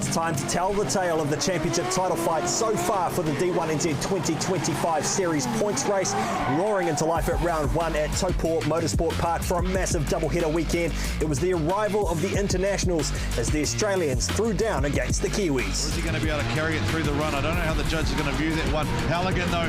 It's time to tell the tale of the championship title fight so far for the D1NZ 2025 Series points race, roaring into life at round one at Taupo Motorsport Park for a massive doubleheader weekend. It was the arrival of the internationals as the Australians threw down against the Kiwis. Or is he going to be able to carry it through the run? I don't know how the judge is going to view that one. Halligan though,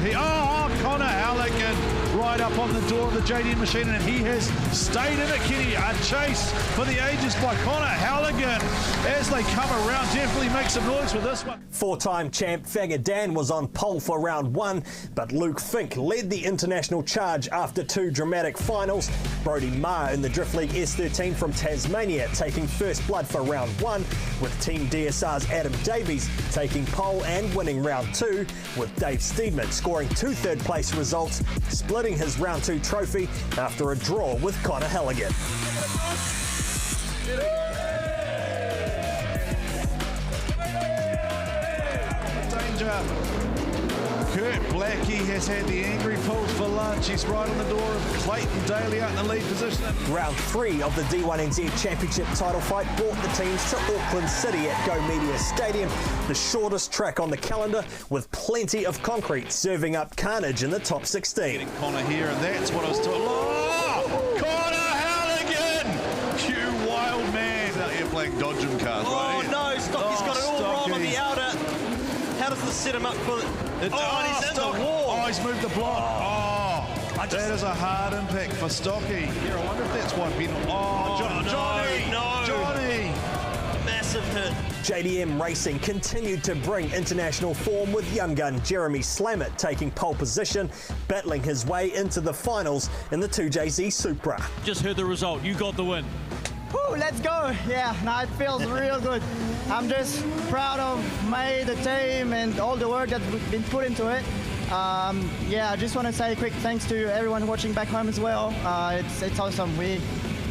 Connor Halligan right up on the door of the JDM machine, and he has stayed in it, Kenny. A chase for the ages by Connor Halligan as they come around. Definitely make some noise with this one. Four-time champ Fagger Dan was on pole for round one, but Luke Fink led the international charge after two dramatic finals. Brodie Maher in the Drift League S13 from Tasmania taking first blood for round one, with Team DSR's Adam Davies taking pole and winning round two, with Dave Steedman scoring two third-place results, splitting his round two trophy after a draw with Connor Halligan. Kurt Blackie has had the angry pulls for lunch. He's right on the door of Clayton Daly out in the lead position. Round three of the D1NZ Championship title fight brought the teams to Auckland City at Go Media Stadium, the shortest track on the calendar, with plenty of concrete serving up carnage in the top 16. Getting Connor here, and that's what I was talking about. Oh, Connor Halligan! You wild man. Out here playing dodgem cards, right? Oh no, Stocky's got it all wrong on the outer. How does this set him up for the... he's in the wall. Oh, he's moved the block. That is a hard impact for Stocky. Here, I wonder if that's one penalty. Johnny! Massive hit. JDM Racing continued to bring international form, with young gun Jeremy Slammett taking pole position, battling his way into the finals in the 2JZ Supra. Just heard the result. You got the win. Woo, let's go. Yeah, no, it feels real good. I'm just proud of May, the team, and all the work that's been put into it. Yeah, I just want to say a quick thanks to everyone watching back home as well. It's awesome. We're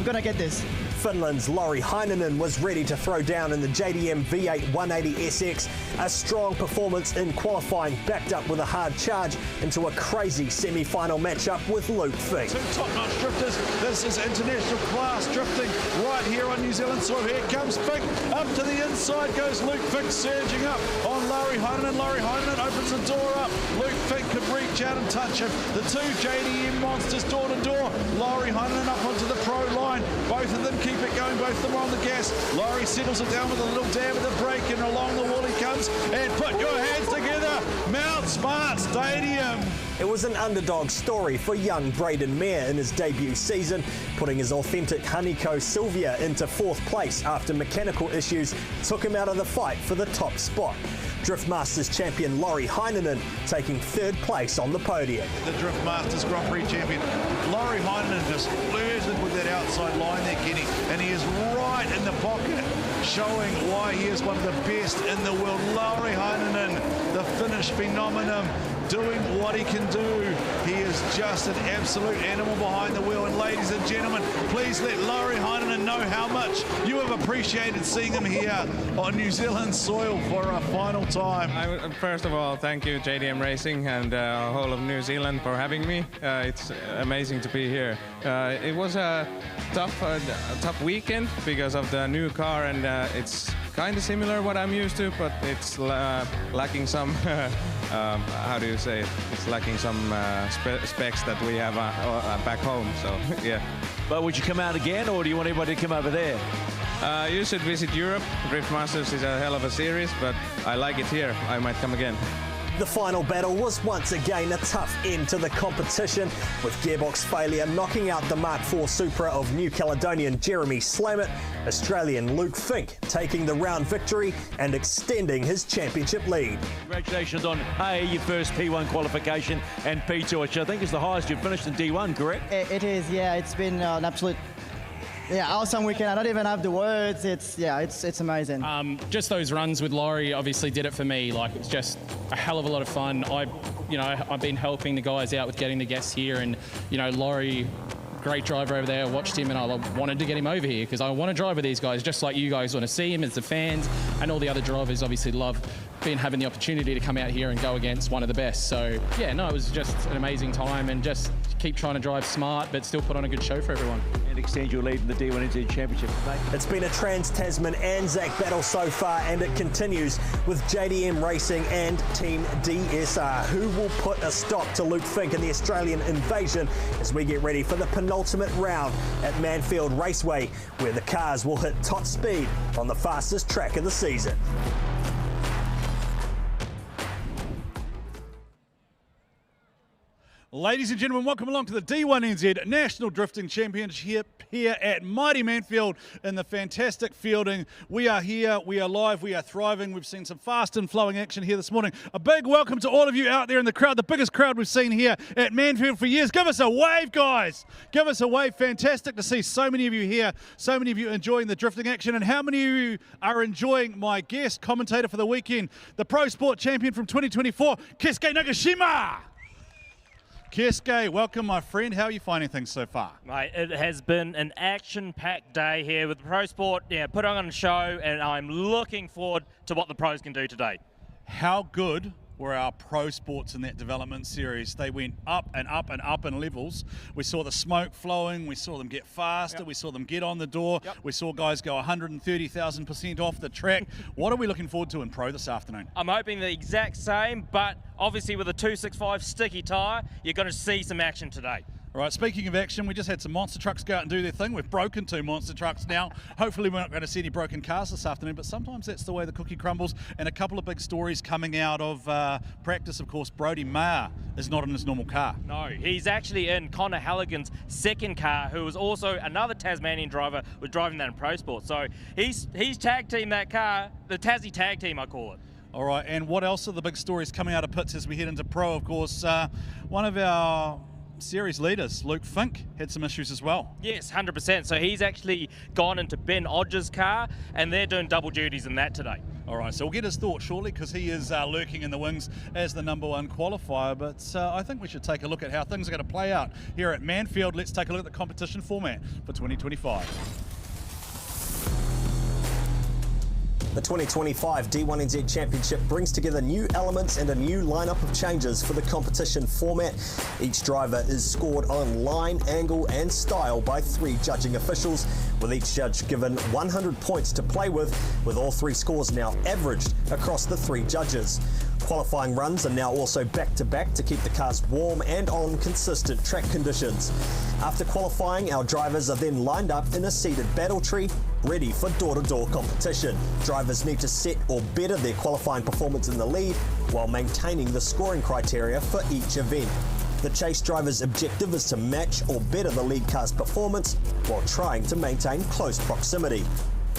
going to get this. Finland's Lauri Heinonen was ready to throw down in the JDM V8 180SX. A strong performance in qualifying backed up with a hard charge into a crazy semi-final matchup with Luke Fink. Two top-notch drifters. This is international class drifting right here on New Zealand soil. Here comes Fink. Up to the inside goes Luke Fink, surging up on Lauri Heinonen. Lauri Heinonen opens the door up. Luke Fink could reach out and touch him. The two JDM monsters door to door. Lauri Heinonen up onto the pro line. Both of them keep it going, both of them are on the gas. Lauri settles it down with a little dab of the brake, and along the wall he comes. And put your hands together, Mount Smart Stadium. It was an underdog story for young Braden Mayer in his debut season, putting his authentic Haniko Silvia into fourth place after mechanical issues took him out of the fight for the top spot. Drift Masters champion Lauri Heinonen taking third place on the podium. The Drift Masters Grand Prix champion Lauri Heinonen just flirted with that outside line there, Kenny, and he is right in the pocket, showing why he is one of the best in the world. Lauri Heinonen, the Finnish phenomenon, doing what he can do. He is just an absolute animal behind the wheel. And ladies and gentlemen, please let Lauri Heinonen know how much you have appreciated seeing him here on New Zealand soil for a final time. First of all, thank you JDM Racing and whole of New Zealand for having me. It's amazing to be here. It was a tough weekend because of the new car, and it's kind of similar what I'm used to, but it's lacking some how do you say it? It's lacking some specs that we have back home, so yeah. But would you come out again, or do you want everybody to come over there? You should visit Europe. Drift Masters is a hell of a series, but I like it here. I might come again. The final battle was once again a tough end to the competition, with gearbox failure knocking out the Mark IV Supra of New Caledonian Jeremy Slammett, Australian Luke Fink taking the round victory and extending his championship lead. Congratulations on your first P1 qualification and P2, which I think is the highest you've finished in D1, correct? It is, yeah. It's been an absolute... Yeah, awesome weekend. I don't even have the words. It's amazing. Just those runs with Lauri obviously did it for me. Like, it's just a hell of a lot of fun. I've been helping the guys out with getting the guests here, and Lauri, great driver over there. I watched him and I wanted to get him over here because I want to drive with these guys, just like you guys want to see him as the fans, and all the other drivers obviously love having the opportunity to come out here and go against one of the best. So yeah, no, it was just an amazing time, and just keep trying to drive smart but still put on a good show for everyone. And extend your lead in the D1NZ Championship, mate. It's been a Trans-Tasman Anzac battle so far, and it continues with JDM Racing and Team DSR. Who will put a stop to Luke Fink and the Australian invasion as we get ready for the penultimate round at Manfeild Raceway, where the cars will hit top speed on the fastest track of the season. Ladies and gentlemen, welcome along to the D1NZ National Drifting Championship here at mighty Manfeild in the fantastic Feilding. We are here, we are live, we are thriving. We've seen some fast and flowing action here this morning. A big welcome to all of you out there in the crowd, the biggest crowd we've seen here at Manfeild for years. Give us a wave, guys. Give us a wave. Fantastic to see so many of you here, so many of you enjoying the drifting action. And how many of you are enjoying my guest commentator for the weekend, the Pro Sport Champion from 2024, Keisuke Nagashima? Keisuke, welcome, my friend. How are you finding things so far? Mate, it has been an action-packed day here with the Pro Sport. Yeah, putting on a show, and I'm looking forward to what the pros can do today. How good were our pro sports in that development series? They went up and up and up in levels. We saw the smoke flowing, we saw them get faster, we saw them get on the door, we saw guys go 130,000% off the track. What are we looking forward to in pro this afternoon? I'm hoping the exact same, but obviously with a 265 sticky tyre, you're going to see some action today. All right, speaking of action, we just had some monster trucks go out and do their thing. We've broken 2 monster trucks now. Hopefully we're not going to see any broken cars this afternoon, but sometimes that's the way the cookie crumbles. And a couple of big stories coming out of practice, of course. Brodie Maher is not in his normal car. No, he's actually in Connor Halligan's second car, who was also another Tasmanian driver, was driving that in Pro Sport. So he's tag teamed that car, the Tassie tag team, I call it. All right, and what else are the big stories coming out of pits as we head into pro? Of course, one of our series leaders, Luke Fink, had some issues as well. Yes, 100%. So he's actually gone into Ben Odge's car, and they're doing double duties in that today. All right, so we'll get his thoughts shortly because he is lurking in the wings as the #1 qualifier. But I think we should take a look at how things are going to play out here at Manfeild. Let's take a look at the competition format for 2025. The 2025 D1NZ Championship brings together new elements and a new lineup of changes for the competition format. Each driver is scored on line, angle and style by 3 judging officials, with each judge given 100 points to play with all 3 scores now averaged across the 3 judges. Qualifying runs are now also back-to-back to keep the cars warm and on consistent track conditions. After qualifying, our drivers are then lined up in a seated battle tree, ready for door-to-door competition. Drivers need to set or better their qualifying performance in the lead while maintaining the scoring criteria for each event. The chase driver's objective is to match or better the lead car's performance while trying to maintain close proximity.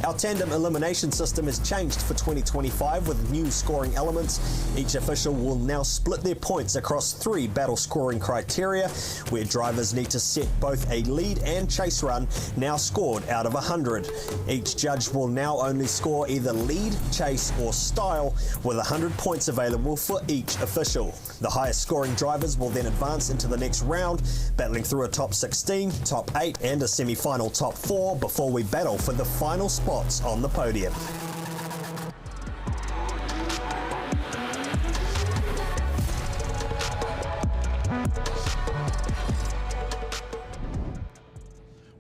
Our tandem elimination system has changed for 2025 with new scoring elements. Each official will now split their points across 3 battle scoring criteria, where drivers need to set both a lead and chase run, now scored out of 100. Each judge will now only score either lead, chase or style, with 100 points available for each official. The highest scoring drivers will then advance into the next round, battling through a top 16, top 8 and a semi-final top 4 before we battle for the final spots on the podium.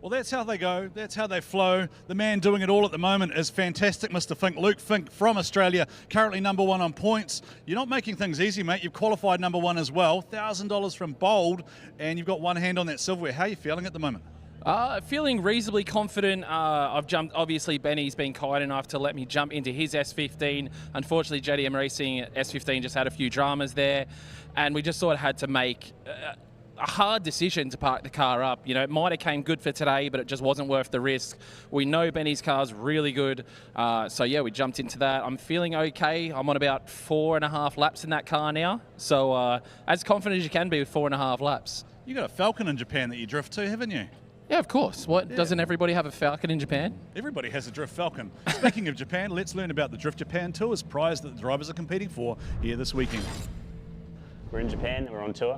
Well, that's how they go. That's how they flow. The man doing it all at the moment is fantastic, Mr. Fink. Luke Fink from Australia, currently #1 on points. You're not making things easy, mate. You've qualified #1 as well. $1,000 from Bold, and you've got one hand on that silverware. How are you feeling at the moment? Feeling reasonably confident. I've jumped, obviously Benny's been kind enough to let me jump into his S15. Unfortunately, JDM Racing S15 just had a few dramas there, and we just sort of had to make a hard decision to park the car up. You know, it might have came good for today, but it just wasn't worth the risk. We know Benny's car's really good, so yeah, we jumped into that. I'm feeling okay. I'm on about 4.5 laps in that car now, so as confident as you can be with 4.5 laps. You got a Falcon in Japan that you drift to, haven't you? Yeah, of course. What, yeah. Doesn't everybody have a Falcon in Japan? Everybody has a Drift Falcon. Speaking of Japan, let's learn about the Drift Japan Tours prize that the drivers are competing for here this weekend. We're in Japan and we're on tour.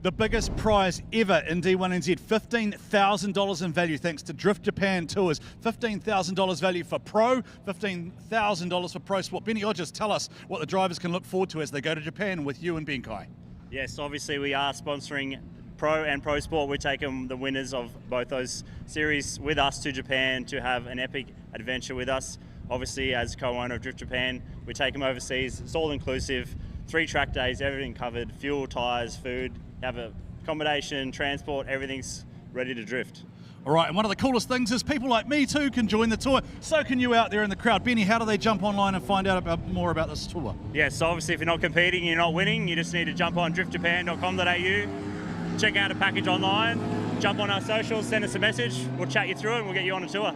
The biggest prize ever in D1NZ, $15,000 in value thanks to Drift Japan Tours. $15,000 value for Pro, $15,000 for Pro Sport. Benny Hodges, tell us what the drivers can look forward to as they go to Japan with you and Benkai. Yes, obviously we are sponsoring Pro and Pro Sport. We're taking the winners of both those series with us to Japan to have an epic adventure with us. Obviously, as co-owner of Drift Japan, we take them overseas. It's all inclusive, 3 track days, everything covered, fuel, tyres, food, have accommodation, transport, everything's ready to drift. All right, and one of the coolest things is people like me too can join the tour. So can you out there in the crowd. Benny, how do they jump online and find out more about this tour? Yeah, so obviously if you're not competing, you're not winning, you just need to jump on driftjapan.com.au, check out a package online, jump on our socials, send us a message, we'll chat you through it and we'll get you on a tour.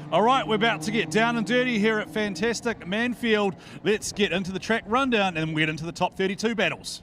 All right, we're about to get down and dirty here at fantastic Manfeild. Let's get into the track rundown and get into the top 32 battles.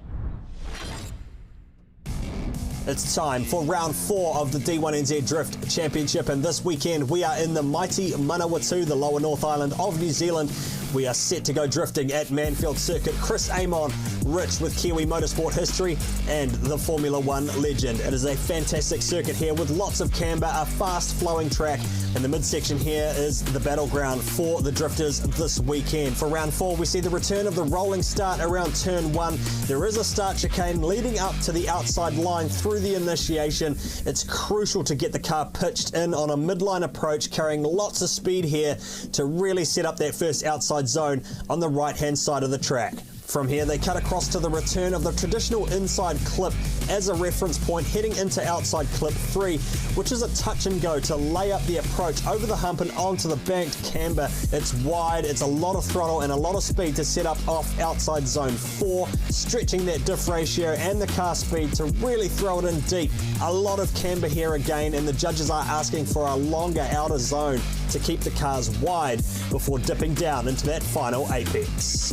It's time for round 4 of the D1NZ Drift Championship, and this weekend we are in the mighty Manawatū, the lower North Island of New Zealand. We are set to go drifting at Manfeild Circuit Chris Amon, rich with Kiwi motorsport history and the Formula 1 legend. It is a fantastic circuit here with lots of camber, a fast flowing track, and the midsection here is the battleground for the drifters this weekend. For round 4 we see the return of the rolling start around turn 1. There is a start chicane leading up to the outside line through the initiation. It's crucial to get the car pitched in on a midline approach, carrying lots of speed here to really set up that first outside zone on the right hand side of the track. From here they cut across to the return of the traditional inside clip as a reference point, heading into outside clip 3, which is a touch and go to lay up the approach over the hump and onto the banked camber. It's wide, it's a lot of throttle and a lot of speed to set up off outside zone 4, stretching that diff ratio and the car speed to really throw it in deep. A lot of camber here again, and the judges are asking for a longer outer zone to keep the cars wide before dipping down into that final apex.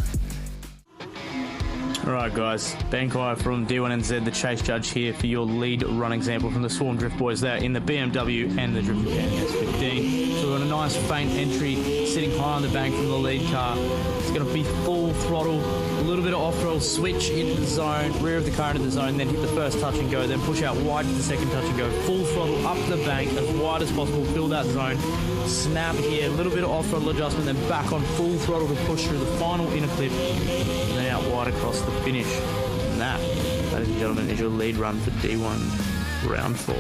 Alright guys, Benkai from D1NZ, the chase judge here for your lead run example from the Swarm Drift boys there in the BMW and the Drift Japan S15. So we're on a nice faint entry, sitting high on the bank from the lead car. It's going to be full throttle, a little bit of off-throttle, switch into the zone, rear of the car into the zone, then hit the first touch and go, then push out wide to the second touch and go, full throttle up the bank as wide as possible, fill that zone, snap here, a little bit of off-throttle adjustment, then back on full throttle to push through the final inner clip, and then out wide across the finish. And that, ladies and gentlemen, is your lead run for D1 round 4.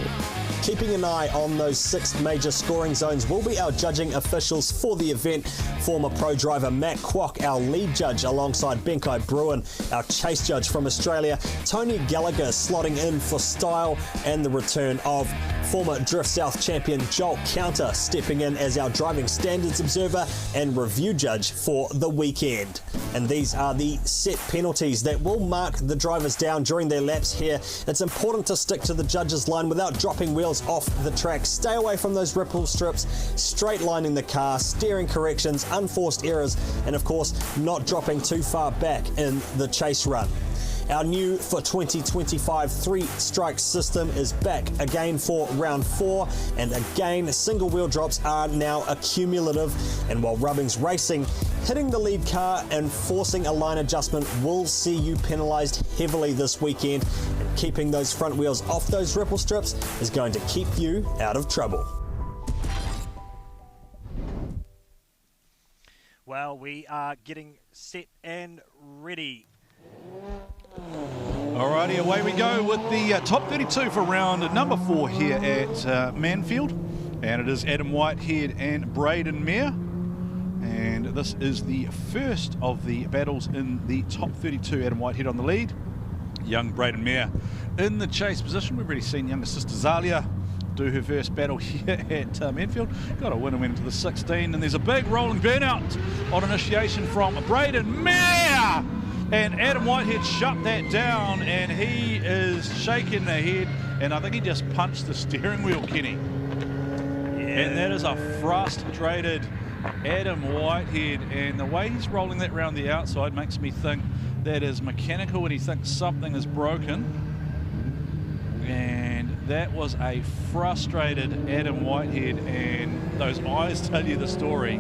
Keeping an eye on those 6 major scoring zones will be our judging officials for the event. Former pro driver Matt Kwok, our lead judge, alongside Benkai Bruin, our chase judge from Australia. Tony Gallagher slotting in for style, and the return of former Drift South champion Joel Counter stepping in as our driving standards observer and review judge for the weekend. And these are the set penalties that will mark the drivers down during their laps here. It's important to stick to the judges' line without dropping wheels off the track. Stay away from those ripple strips, straight lining the car, steering corrections, unforced errors, and of course not dropping too far back in the chase run. Our new for 2025 3-strike system is back again for round 4, and again single wheel drops are now accumulative, and while Rubbing's racing, hitting the lead car and forcing a line adjustment will see you penalised heavily this weekend, and keeping those front wheels off those ripple strips is going to keep you out of trouble. Well, we are getting set and ready. Alrighty, away we go with the top 32 for round number 4 here at Manfeild. And it is Adam Whitehead and Braden Mayer. And this is the first of the battles in the top 32. Adam Whitehead on the lead. Young Braden Mayer in the chase position. We've already seen younger sister Zalia do her first battle here at Manfeild. Got a win and went into the 16. And there's a big rolling burnout on initiation from Braden Mayer. And Adam Whitehead shut that down, and he is shaking the head, and I think he just punched the steering wheel, Kenny. Yeah. And that is a frustrated Adam Whitehead, and the way he's rolling that round the outside makes me think that is mechanical, and he thinks something is broken. And that was a frustrated Adam Whitehead, and those eyes tell you the story.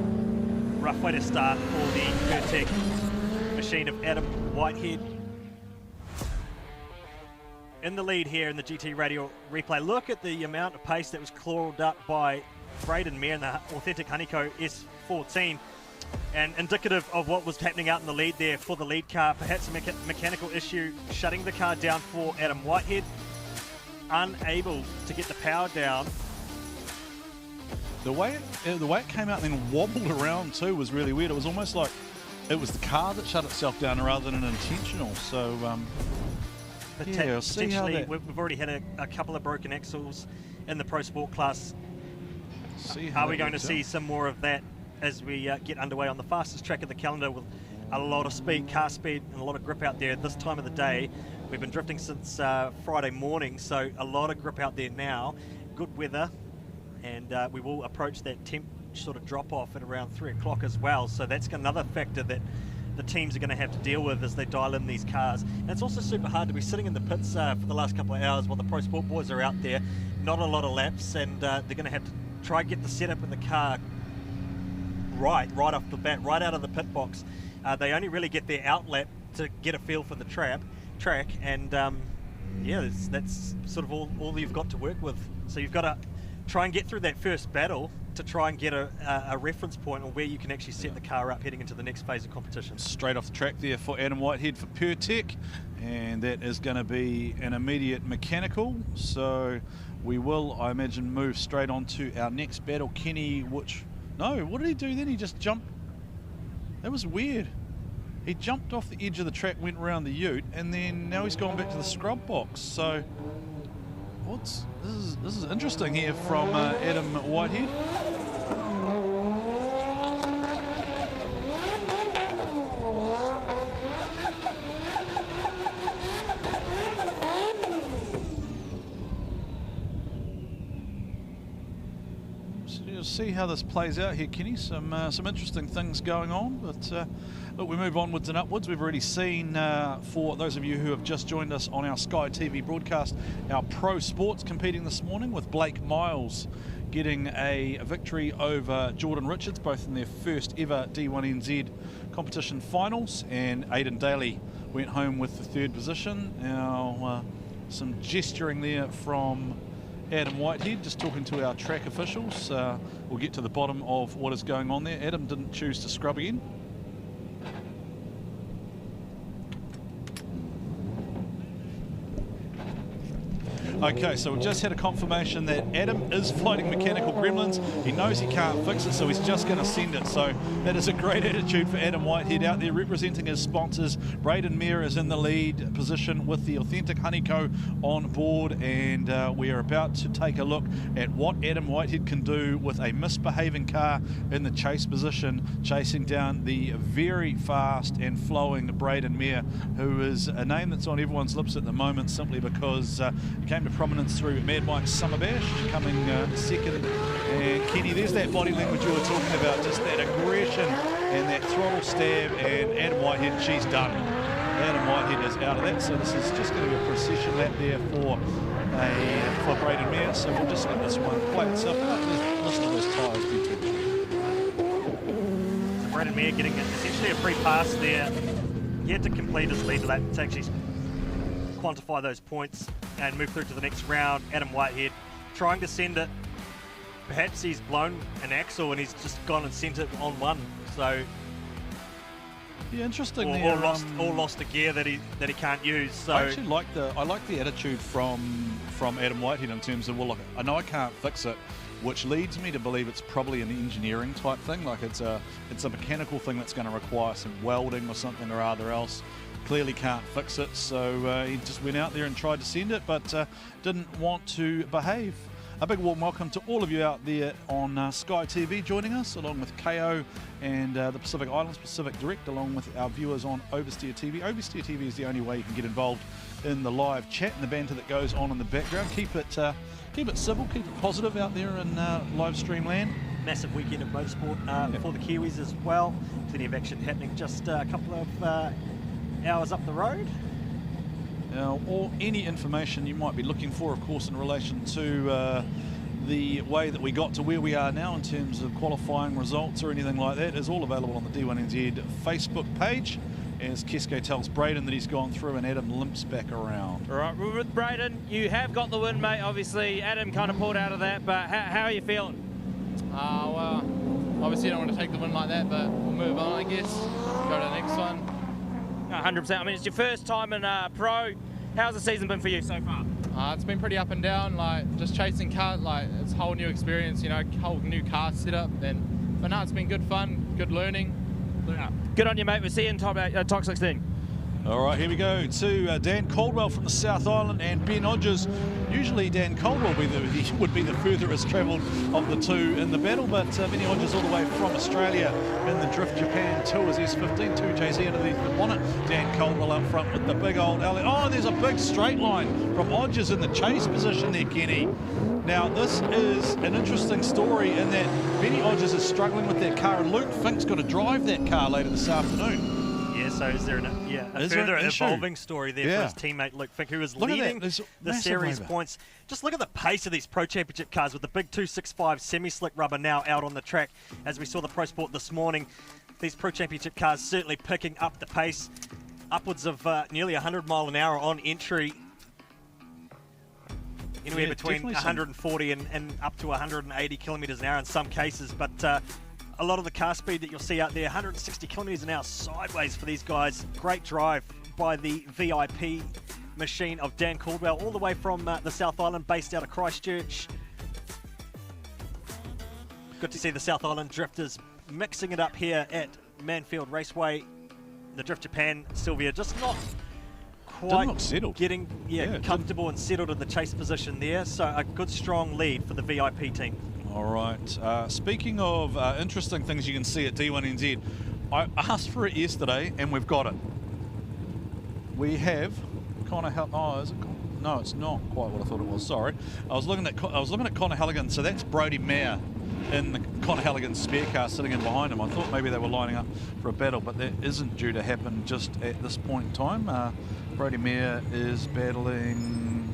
Rough way to start for the Curtec machine of Adam Whitehead. in the lead here in the GT Radio replay. Look at the amount of pace that was clawed up by Braden Mayer in the Authentic Honeyco S14, and indicative of what was happening out in the lead there for the lead car. Perhaps a mechanical issue shutting the car down for Adam Whitehead. Unable to get the power down. The way it came out and then wobbled around too was really weird. It was almost like it was the car that shut itself down rather than intentional. So yeah, we'll see how that... We've already had a couple of broken axles in the Pro Sport class. Are we going to see some more of that as we get underway on the fastest track of the calendar with a lot of speed, car speed, and a lot of grip out there this time of the day? We've been drifting since Friday morning, so a lot of grip out there now. Good weather, and we will approach that temp sort of drop off at around 3 o'clock as well. So that's another factor that the teams are going to have to deal with as they dial in these cars. And it's also super hard to be sitting in the pits for the last couple of hours while the Pro Sport boys are out there. Not a lot of laps, and they're going to have to try and get the setup in the car right off the bat, right out of the pit box. They only really get their out lap to get a feel for the track, and yeah, that's sort of all you've got to work with. So you've got to try and get through that first battle to try and get a reference point on where you can actually set the car up heading into the next phase of competition. Straight off the track there for Adam Whitehead for PureTech, and that is going to be an immediate mechanical. So we will, I imagine, move straight on to our next battle. Kenny, no, what did he do then? He just jumped. That was weird. He jumped off the edge of the track, went around the ute, and then now he's gone back to the scrub box. So this is interesting here from Adam Whitehead. So you'll see how this plays out here, Kenny. Some interesting things going on, but look, we move onwards and upwards. We've already seen, for those of you who have just joined us on our Sky TV broadcast, our Pro Sports competing this morning with Blake Miles getting a victory over Jordan Richards, both in their first ever D1NZ competition finals, and Aidan Daly went home with the third position. Now, some gesturing there from Adam Whitehead, just talking to our track officials. We'll get to the bottom of what is going on there. Adam didn't choose to scrub again. Okay, so we've just had a confirmation that Adam is fighting mechanical gremlins. He knows he can't fix it, so he's just going to send it. So that is a great attitude for Adam Whitehead out there representing his sponsors. Braden Mayer is in the lead position with the Authentic Honeyco on board, and we are about to take a look at what Adam Whitehead can do with a misbehaving car in the chase position, chasing down the very fast and flowing Braden Mayer, who is a name that's on everyone's lips at the moment simply because he came to prominence through Mad Mike's Summer Bash, coming second. And Kenny, there's that body language you were talking about, just that aggression and that throttle stab, and Adam Whitehead, she's done. Adam Whitehead is out of that, so this is just going to be a procession lap there for Braden Mayer. So we'll just let this one play itself out. Listen to those tyres be So Braden Mayer getting essentially a free pass there. He had to complete his lead lap to actually quantify those points and move through to the next round. Adam Whitehead trying to send it. Perhaps he's blown an axle and he's just gone and sent it on one. So yeah, interesting. Or lost a gear that he can't use. So I actually like the attitude from Adam Whitehead in terms of, well, look, I know I can't fix it, which leads me to believe it's probably an engineering type thing, like it's a mechanical thing that's going to require some welding or something or other else. Clearly can't fix it, so he just went out there and tried to send it, but didn't want to behave. A big warm welcome to all of you out there on Sky TV joining us, along with KO and the Pacific Islands Pacific Direct, along with our viewers on Oversteer TV. Oversteer TV is the only way you can get involved in the live chat and the banter that goes on in the background. Keep it civil, keep it positive out there in live stream land. Massive weekend of motorsport for the Kiwis as well. Plenty of action happening just a couple of hours up the road. Now, or any information you might be looking for, of course, in relation to the way that we got to where we are now in terms of qualifying results or anything like that, is all available on the D1NZ Facebook page. as Kesko tells Braden that he's gone through and Adam limps back around. All right, with Braden, you have got the win, mate. Obviously, Adam kind of pulled out of that, but how are you feeling? Well, obviously, I don't want to take the win like that, but we'll move on, I guess. Go to the next one. 100%. I mean, it's your first time in Pro. How's the season been for you so far? It's been pretty up and down, like just chasing car, like it's a whole new experience, you know, whole new car setup. But no, it's been good fun, good learning. Good on you, mate. We'll see you in Top 16. All right, here we go to Dan Caldwell from the South Island and Ben Hodges. Usually Dan Caldwell would be the furthest travelled of the two in the battle, but Ben Hodges all the way from Australia in the Drift Japan Tours S15, 2JZ underneath the bonnet. Dan Caldwell up front with the big old alley. Oh, there's a big straight line from Hodges in the chase position there, Kenny. Now, this is an interesting story in that Benny Hodges is struggling with that car, and Luke Fink's got to drive that car later this afternoon. Yeah, so is there a further evolving story there for his teammate Luke Fink, who is leading the series points. Just look at the pace of these Pro Championship cars with the big 265 semi-slick rubber now out on the track. As we saw the Pro Sport this morning, these Pro Championship cars certainly picking up the pace, upwards of nearly 100 mile an hour on entry. Anywhere between 140 and up to 180 kilometres an hour in some cases, but a lot of the car speed that you'll see out there, 160 kilometres an hour sideways for these guys. Great drive by the VIP machine of Dan Caldwell, all the way from the South Island, based out of Christchurch. Good to see the South Island drifters mixing it up here at Manfeild Raceway. The Drift Japan, Sylvia, just not quite getting comfortable and settled in the chase position there. So a good, strong lead for the VIP team. All right. Speaking of interesting things you can see at D1NZ, I asked for it yesterday and we've got it. We have Connor no, it's not quite what I thought it was. Sorry, I was looking at Connor Halligan. So that's Brodie Mayer in the Connor Halligan spare car sitting in behind him. I thought maybe they were lining up for a battle, but that isn't due to happen just at this point in time. Brodie Mayer is battling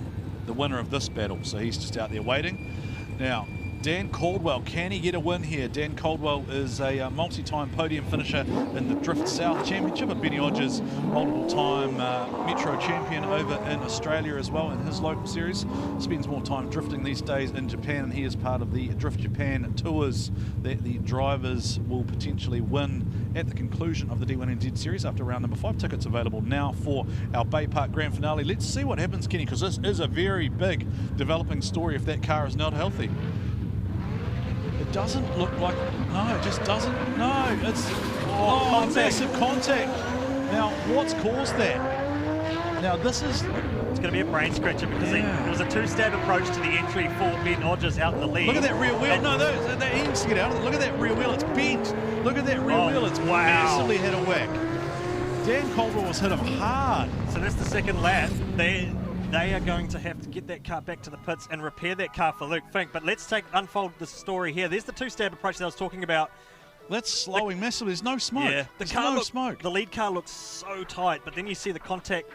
the winner of this battle, so he's just out there waiting. Now, Dan Caldwell, can he get a win here? Dan Caldwell is a multi-time podium finisher in the Drift South Championship, and Benny Hodges, multiple-time Metro champion over in Australia as well in his local series. Spends more time drifting these days in Japan, and he is part of the Drift Japan Tours that the drivers will potentially win at the conclusion of the D1NZ series after round number 5. Tickets available now for our Baypark Grand Finale. Let's see what happens, Kenny, because this is a very big developing story if that car is not healthy. It doesn't look like, no, it just doesn't, no, it's, massive contact. Now, what's caused that? Now, this is... It's going to be a brain scratcher because it was a two-stab approach to the entry for Ben Hodges out in the lead. Look at that rear wheel. No, he needs to get out of it. Look at that rear wheel. It's bent. Look at that rear wheel. It's massively hit a whack. Dan Caldwell was hit him hard. So that's the second lap. They are going to have to get that car back to the pits and repair that car for Luke Fink. But let's unfold the story here. There's the two-stab approach that I was talking about. That's slowing massively. There's no smoke. Yeah, There's no smoke. The lead car looks so tight, but then you see the contact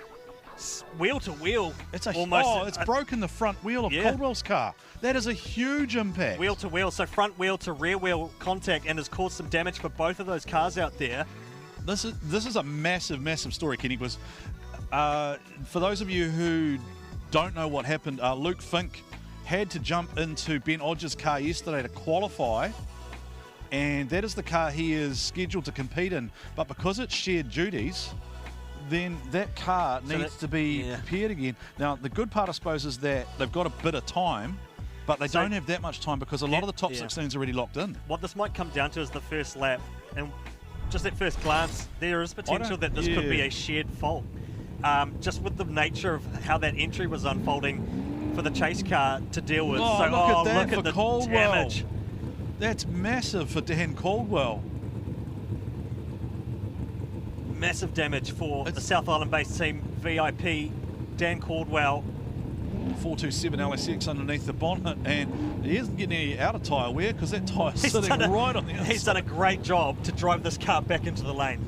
wheel to wheel. It's it's broken the front wheel of Caldwell's car. That is a huge impact. Wheel to wheel, so front wheel to rear wheel contact, and has caused some damage for both of those cars out there. This is a massive, massive story, Kenny. Was for those of you who don't know what happened, Luke Fink had to jump into Ben Hodges' car yesterday to qualify, and that is the car he is scheduled to compete in. But because it's shared duties, then that car needs to be prepared again. Now, the good part, I suppose, is that they've got a bit of time, but they don't have that much time because a lot of the top 16's already locked in. What this might come down to is the first lap, and just at first glance, there is potential that this could be a shared fault. Just with the nature of how that entry was unfolding for the chase car to deal with. Oh, so, look at that for the Caldwell. Damage. That's massive for Dan Caldwell. Massive damage for the South Island-based team, VIP, Dan Caldwell. 427 LSX underneath the bonnet, and he isn't getting any outer tyre wear because that tyre's sitting right on the outside. He's done a great job to drive this car back into the lane.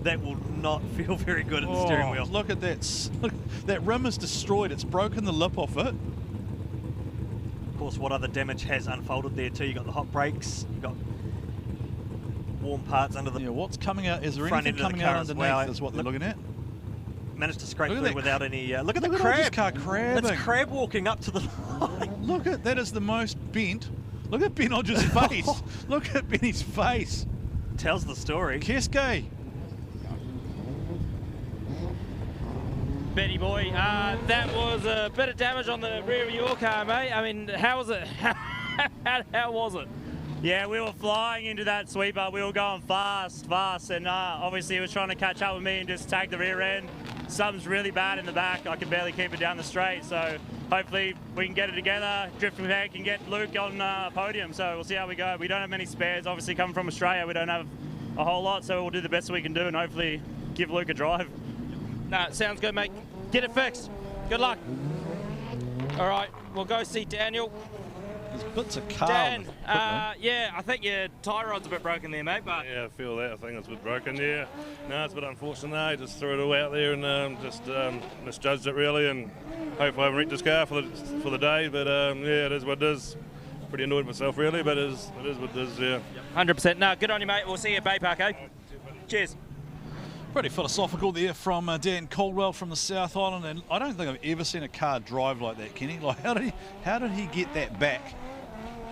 That will not feel very good at the steering wheel. Look at that. Look, that rim is destroyed. It's broken the lip off it. Of course, what other damage has unfolded there too? You've got the hot brakes. You've got warm parts under the what's coming out? Is there front anything end of the coming car out as underneath? well. Is what they're looking at. Managed to scrape Look at through that without any. Look at the Look crab. this car crabbing. It's crab walking up to the line. Look at that is the most bent. Look at Ben Hodges' face. Look at Benny's face. Tells the story. Keske. Benny boy, that was a bit of damage on the rear of your car, mate. I mean, how was it? How was it? Yeah, we were flying into that sweeper. We were going fast, and obviously he was trying to catch up with me and just tag the rear end. Something's really bad in the back. I could barely keep it down the straight, so hopefully we can get it together. Drift Japan can get Luke on podium, so we'll see how we go. We don't have many spares. Obviously, coming from Australia, we don't have a whole lot, so we'll do the best we can do and hopefully give Luke a drive. Nah, sounds good, mate. Get it fixed. Good luck. All right, we'll go see Daniel. There's bits of car. Dan, yeah, I think your tie rod's a bit broken there, mate. But yeah, I feel that. I think it's a bit broken. Yeah, no, it's a bit unfortunate. I just threw it all out there and just misjudged it really, and hopefully I haven't wrecked this car for the day. But yeah, it is what it is. Pretty annoyed myself really, but it is what it is. Yeah. 100%. No, good on you, mate. We'll see you at Baypark, eh? Cheers. Pretty philosophical there from Dan Caldwell from the South Island, and I don't think I've ever seen a car drive like that, Kenny. Like, how did he get that back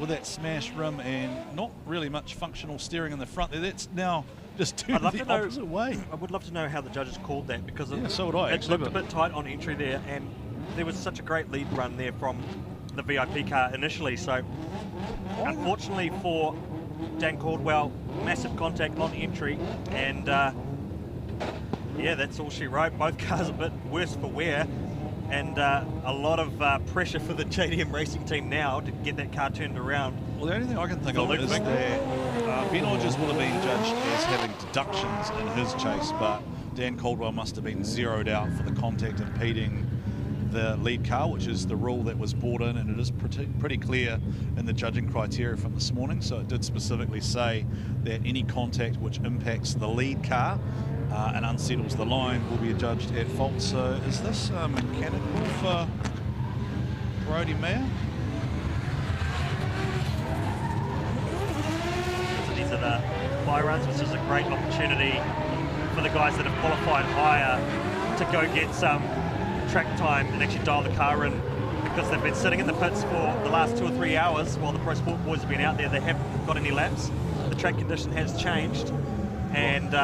with that smash rim and not really much functional steering in the front there? That's now just turned the opposite way. I would love to know how the judges called that, because so would I, it actually, looked a bit tight on entry there, and there was such a great lead run there from the VIP car initially. So unfortunately for Dan Caldwell, massive contact on entry, and yeah, that's all she wrote. Both cars a bit worse for wear, and a lot of pressure for the JDM Racing team now to get that car turned around. Well, the only thing I can think of is that Ben Hodges would have been judged as having deductions in his chase, but Dan Caldwell must have been zeroed out for the contact impeding the lead car, which is the rule that was brought in, and it is pretty clear in the judging criteria from this morning. So it did specifically say that any contact which impacts the lead car and unsettles the line will be adjudged at fault. So is this mechanical for Brodie Mayer? So these are the buy runs, which is a great opportunity for the guys that have qualified higher to go get some track time and actually dial the car in, because they've been sitting in the pits for the last 2 or 3 hours while the Pro Sport boys have been out there. They haven't got any laps. The track condition has changed, and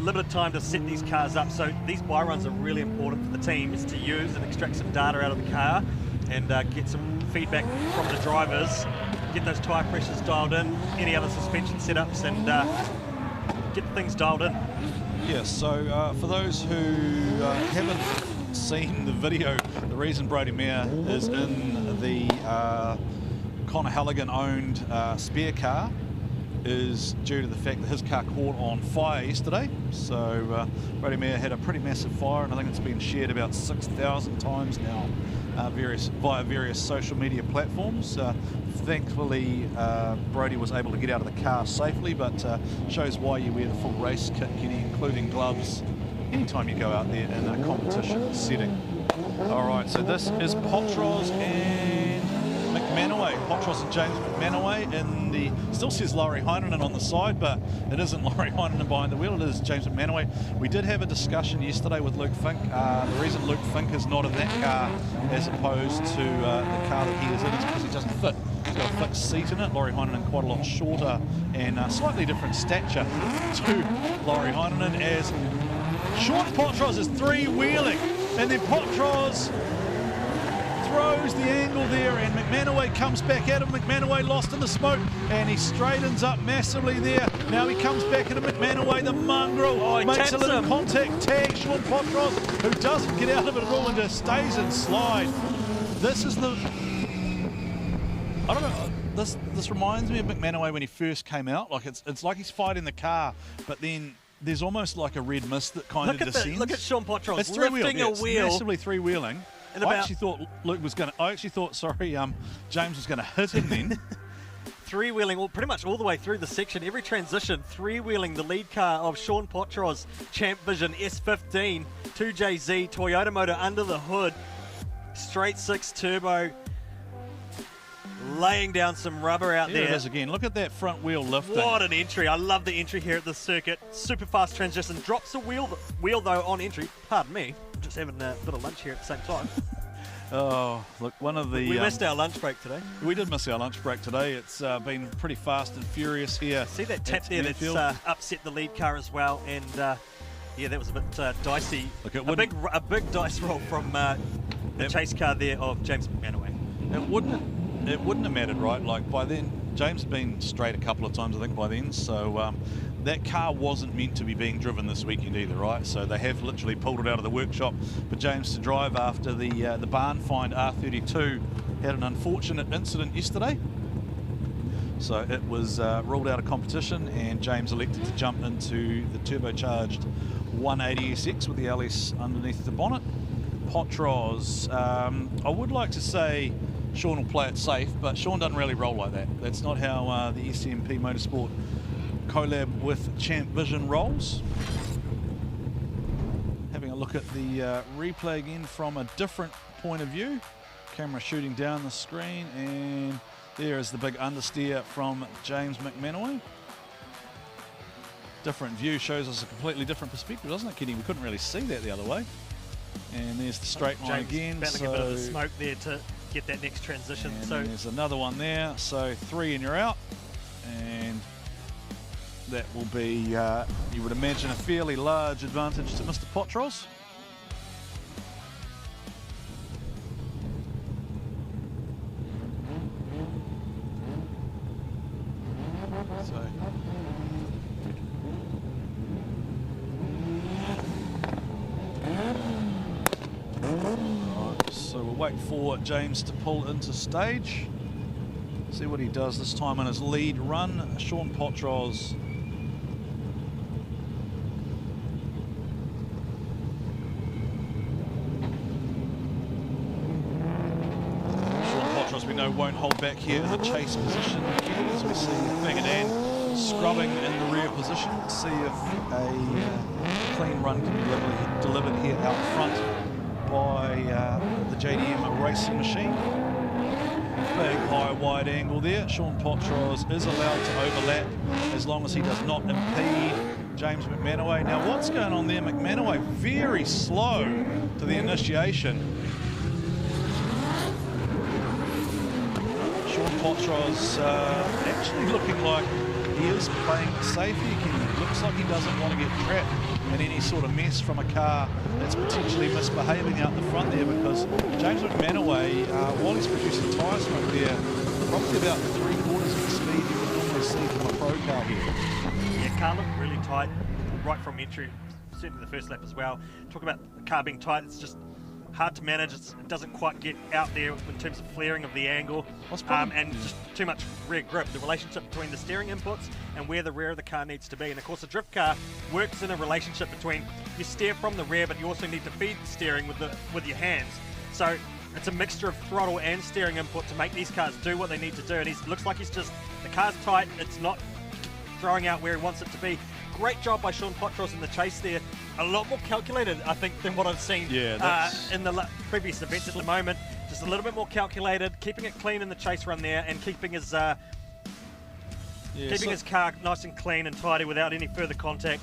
limited time to set these cars up. So these buy runs are really important for the teams to use and extract some data out of the car and get some feedback from the drivers, get those tyre pressures dialed in, any other suspension setups, and get things dialed in. Yes, so for those who haven't seen the video, the reason Brodie Mayer is in the Conor Halligan-owned spare car is due to the fact that his car caught on fire yesterday. So Brodie Mayer had a pretty massive fire, and I think it's been shared about 6,000 times now via various social media platforms. Thankfully, Brodie was able to get out of the car safely, but shows why you wear the full race kit, Kenny, including gloves, anytime you go out there in a competition setting. All right, so this is Potros and McManaway. Potros and James McManaway in the, still says Laurie Heinonen on the side, but it isn't Laurie Heinonen behind the wheel, it is James McManaway. We did have a discussion yesterday with Luke Fink. The reason Luke Fink is not in that car as opposed to the car that he is in is because he doesn't fit. He's got a fixed seat in it. Laurie Heinonen quite a lot shorter and slightly different stature to Laurie Heinonen, as Sean Potros is three-wheeling, and then Potros throws the angle there, and McManaway comes back at him. McManaway lost in the smoke, and he straightens up massively there. Now he comes back at him. McManaway, the mongrel, makes a little contact tag. Sean Potros, who doesn't get out of it at all and just stays and slide. This is the... I don't know. This reminds me of McManaway when he first came out. Like it's like he's fighting the car, but then there's almost like a red mist that kind of descends. Look at Sean Potros it's lifting a wheel. It's massively three-wheeling. I actually thought Luke was going to. I actually thought, James was going to hit him then. Three-wheeling, well, pretty much all the way through the section, every transition, three-wheeling the lead car of Sean Potros, Champ Vision S15, 2JZ, Toyota motor under the hood, straight 6 turbo, laying down some rubber out There there. it is again. Look at that front wheel lifting. What an entry. I love the entry here at this circuit. Super fast transition. Drops the wheel though on entry. Pardon me. I'm just having a bit of lunch here at the same time. Oh, look, one of the... We missed our lunch break today. We did miss our lunch break today. It's been pretty fast and furious here. See that tap there that's upset the lead car as well, and yeah, that was a bit dicey. Look, a big dice roll from the chase car there of James McManaway. It wouldn't have mattered, right? Like by then, James had been straight a couple of times, I think, by then. So that car wasn't meant to be being driven this weekend either, right? So they have literally pulled it out of the workshop for James to drive after the barn find R32 had an unfortunate incident yesterday. So it was ruled out of competition, and James elected to jump into the turbocharged 180SX with the LS underneath the bonnet. Potros, I would like to say Sean will play it safe, but Sean doesn't really roll like that. That's not how the SMP Motorsport collab with Champ Vision rolls. Having a look at the replay again from a different point of view. Camera shooting down the screen, and there is the big understeer from James McManaway. Different view shows us a completely different perspective, doesn't it, Kenny? We couldn't really see that the other way. And there's the straight line again. Battling a bit of the smoke there to get that next transition. And so there's another one there. So 3 and you're out. And that will be, you would imagine, a fairly large advantage to Mr. Potros. So we'll wait for James to pull into stage. See what he does this time on his lead run. Sean Potros. We know won't hold back here in the chase position. As we see Fagadan scrubbing in the rear position. See if a clean run can be delivered here out front by the JDM racing machine. Big high wide angle there. Sean Potros is allowed to overlap as long as he does not impede James McManaway. Now what's going on there? McManaway very slow to the initiation. Potros actually looking like he is playing safe here. He looks like he doesn't want to get trapped in any sort of mess from a car that's potentially misbehaving out the front there, because James McManaway, while he's producing tyre smoke there, probably about 3/4 of the speed you would normally see from a pro car here. Yeah, car looked really tight right from entry, certainly the first lap as well. Talk about the car being tight, it's just hard to manage. It doesn't quite get out there in terms of flaring of the angle, and just too much rear grip. The relationship between the steering inputs and where the rear of the car needs to be. And of course, a drift car works in a relationship between you steer from the rear, but you also need to feed the steering with your hands. So it's a mixture of throttle and steering input to make these cars do what they need to do. And he looks like he's just, the car's tight. It's not throwing out where he wants it to be. Great job by Sean Potros in the chase there. A lot more calculated, I think, than what I've seen in the previous events at the moment. Just a little bit more calculated, keeping it clean in the chase run there, and keeping his his car nice and clean and tidy without any further contact.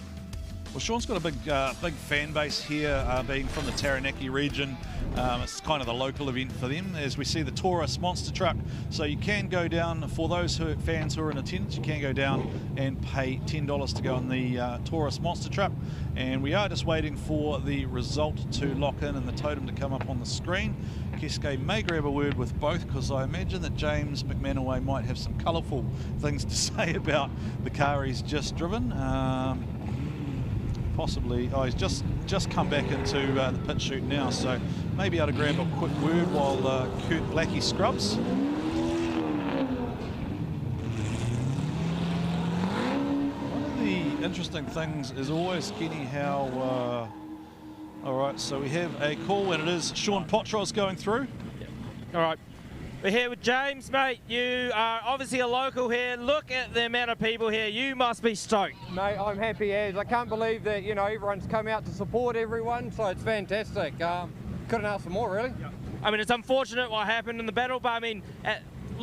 Well, Sean's got a big fan base here, being from the Taranaki region. It's kind of the local event for them, as we see the Taurus monster truck. So you can go down, for those fans who are in attendance, you can go down and pay $10 to go on the Taurus monster truck. And we are just waiting for the result to lock in and the totem to come up on the screen. Keske may grab a word with both, because I imagine that James McManaway might have some colourful things to say about the car he's just driven. Possibly, he's just come back into the pit chute now, so maybe able to grab a quick word while Kurt Blackie scrubs. One of the interesting things is always, Kenny, how... all right, so we have a call, and it is Sean Potros going through. Yep. All right. We're here with James, mate. You are obviously a local here. Look at the amount of people here. You must be stoked. Mate, I'm happy as. I can't believe that, you know, everyone's come out to support everyone, so it's fantastic. Couldn't ask for more, really. I mean, it's unfortunate what happened in the battle, but I mean,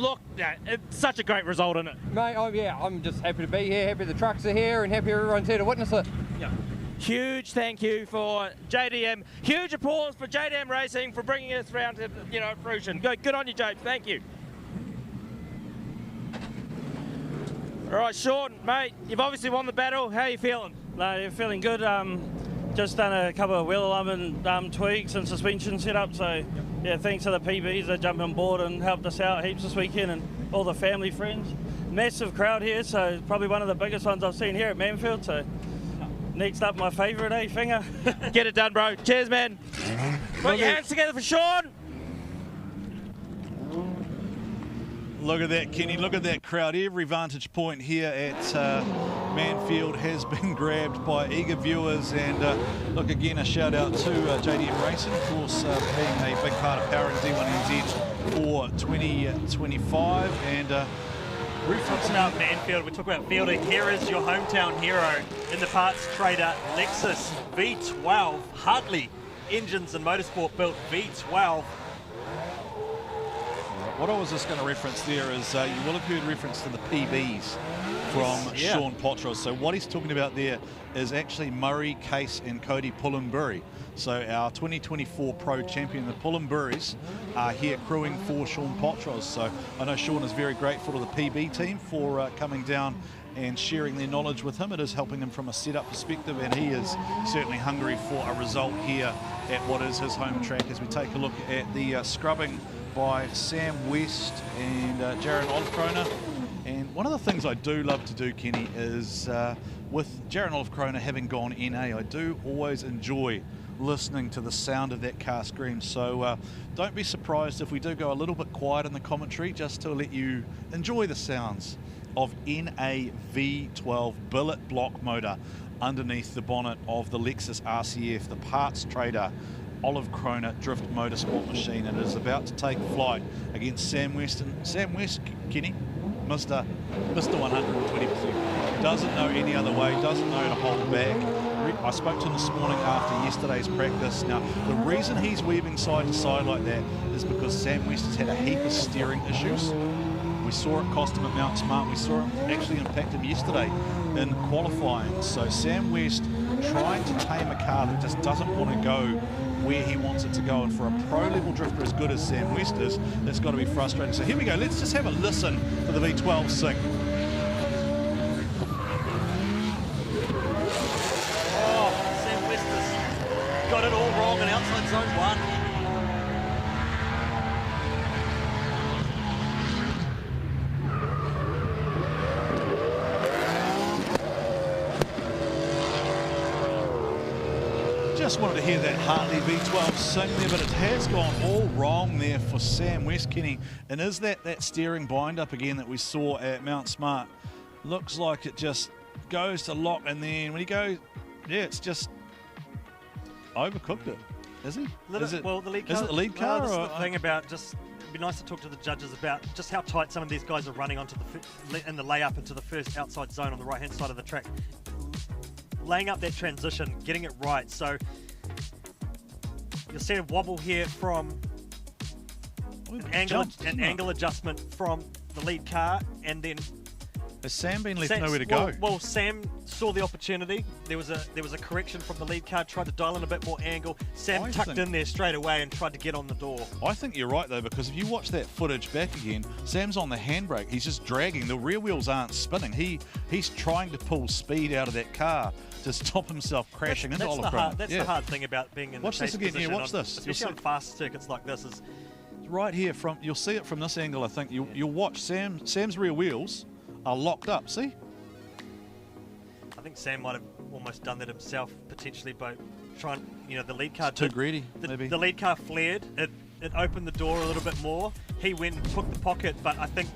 look, yeah, it's such a great result, isn't it? Mate, I'm just happy to be here, happy the trucks are here, and happy everyone's here to witness it. Yeah. Huge thank you for JDM. Huge applause for JDM Racing for bringing us round to, fruition. Good on you, James. Thank you. All right, Sean, mate, you've obviously won the battle. How are you feeling? No, you're feeling good. Just done a couple of wheel alignment tweaks and suspension setup. So, yeah, thanks to the PBs that jumped on board and helped us out heaps this weekend, and all the family friends. Massive crowd here, so probably one of the biggest ones I've seen here at Manfeild. So, next up, my favourite, Finger. Get it done, bro. Cheers, man. Put your hands together for Sean. Look at that, Kenny. Look at that crowd. Every vantage point here at Manfeild has been grabbed by eager viewers. And look, again, a shout out to JDM Racing, of course, being a big part of powering D1NZ for 2025. And we talk about Manfeild, we talk about Feilding. Here is your hometown hero in the parts trader Lexus V12 Hartley Engines and Motorsport built V12. What I was just going to reference there is you will have heard reference to the PBs from Sean Potros. So what he's talking about there is actually Murray, Case and Cody Pullenbury. So our 2024 Pro Champion, the Pullenburys, are here crewing for Sean Potros. So I know Sean is very grateful to the PB team for coming down and sharing their knowledge with him. It is helping him from a setup perspective, and he is certainly hungry for a result here at what is his home track. As we take a look at the scrubbing by Sam West and Jaron Olofkrona. And one of the things I do love to do, Kenny, is with Jaron Olofkrona having gone NA, I do always enjoy listening to the sound of that car scream. So don't be surprised if we do go a little bit quiet in the commentary, just to let you enjoy the sounds of NA V12 billet block motor underneath the bonnet of the Lexus RCF, the parts trader Olofkrona drift motorsport machine. And it is about to take flight against Sam West. And Sam West, Kenny, Mr. 120%. Doesn't know any other way, doesn't know to hold back. I spoke to him this morning after yesterday's practice. Now, the reason he's weaving side to side like that is because Sam West has had a heap of steering issues. We saw it cost him at Mount Smart. We saw it actually impact him yesterday in qualifying. So Sam West trying to tame a car that just doesn't want to go where he wants it to go. And for a pro-level drifter as good as Sam West is, that's got to be frustrating. So here we go. Let's just have a listen to the V12 sing. Oh, Sam West has got it all wrong in outside zone 1. Just wanted to hear that Hartley V12 sing there, but it has gone all wrong there for Sam West, Kenny. And is that steering bind up again that we saw at Mount Smart? Looks like it just goes to lock, and then when he goes, yeah, it's just overcooked it. Is he? Well, the lead car. Is it the lead car? This is the thing about just. It'd be nice to talk to the judges about just how tight some of these guys are running onto in the layup into the first outside zone on the right-hand side of the track. Laying up that transition, getting it right. So you'll see a wobble here from an angle adjustment from the lead car, and then has Sam been left nowhere to go? Well, Sam saw the opportunity. There was a correction from the lead car, tried to dial in a bit more angle. Sam tucked in there straight away and tried to get on the door. I think you're right, though, because if you watch that footage back again, Sam's on the handbrake. He's just dragging. The rear wheels aren't spinning. He's trying to pull speed out of that car to stop himself crashing into Olofkrona. That's the hard thing about being in the chase position. Watch this again. Watch this. Especially on fast circuits like this. Is right here. You'll see it from this angle, I think. You'll watch Sam's rear wheels are locked up, see? I think Sam might have almost done that himself, potentially, by trying, the lead car... It's too greedy, maybe. The lead car flared, it opened the door a little bit more. He went and took the pocket, but I think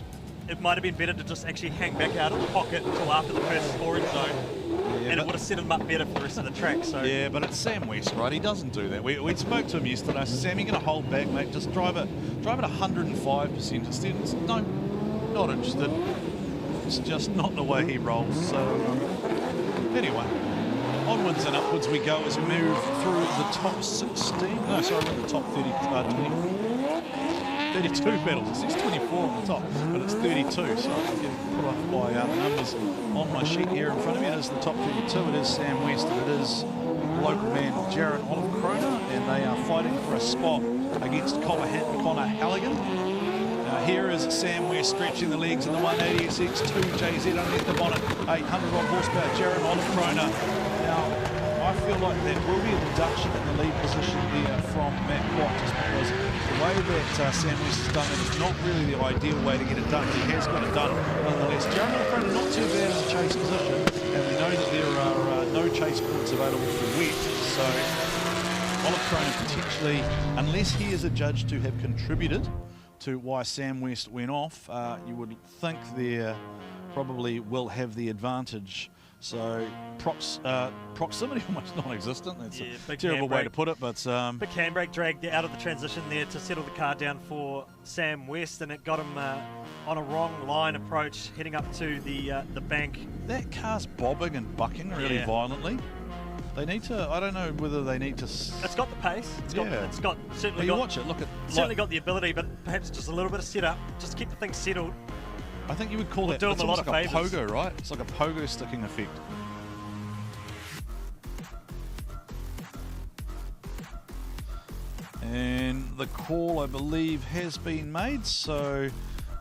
it might have been better to just actually hang back out of the pocket until after the first scoring zone. Yeah, and it would have set him up better for the rest of the track. So yeah, but it's Sam West, right? He doesn't do that. We spoke to him yesterday. I said, Sam, you're going to hold back, mate. Just drive it 105%. Instead, not interested. It's just not the way he rolls. So anyway, onwards and upwards we go as we move through the top 16. No, sorry, the top 20. 32 pedals. It says 24 on the top, but it's 32. So I'm getting put off by the numbers on my sheet here in front of me. It is the top 32. It is Sam West, and it is local man Jaron Olive-Kroner, and they are fighting for a spot against Connor Halligan. Here is Sam West stretching the legs in the 180 SX2 JZ underneath the bonnet, 800 odd horsepower, Jaron Olive-Kroner. Now, I feel like there will be a deduction in the lead position there from Matt Quat, just because the way that Sam West has done it is not really the ideal way to get it done. He has got it done nonetheless. Jaron Olive-Kroner not too bad in the chase position, and we know that there are no chase points available for Wet, so Olive-Kroner potentially, unless he is adjudged to have contributed to why Sam West went off, you would think there probably will have the advantage. So proximity almost non-existent. That's a terrible way to put it, but big handbrake dragged out of the transition there to settle the car down for Sam West, and it got him on a wrong line approach heading up to the bank. That car's bobbing and bucking really violently. They need to. I don't know whether they need to. It's got the pace. It's got certainly. Well, you watch it. Look at certainly got the ability, but perhaps just a little bit of setup. Just keep the thing settled. I think you would call it. It's almost like a pogo, right? It's like a pogo sticking effect. And the call, I believe, has been made. So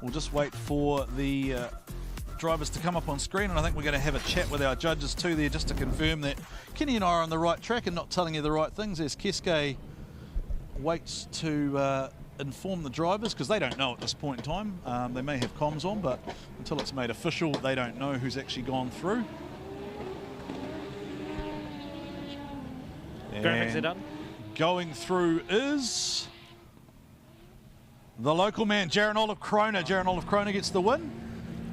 we'll just wait for the drivers to come up on screen, and I think we're going to have a chat with our judges too there, just to confirm that Kenny and I are on the right track and not telling you the right things, as Keske waits to inform the drivers, because they don't know at this point in time. They may have comms on, but until it's made official, they don't know who's actually gone through. Graphics are done. Going through is the local man, Jaron Olive-Kroner. Jaron Olive-Kroner gets the win.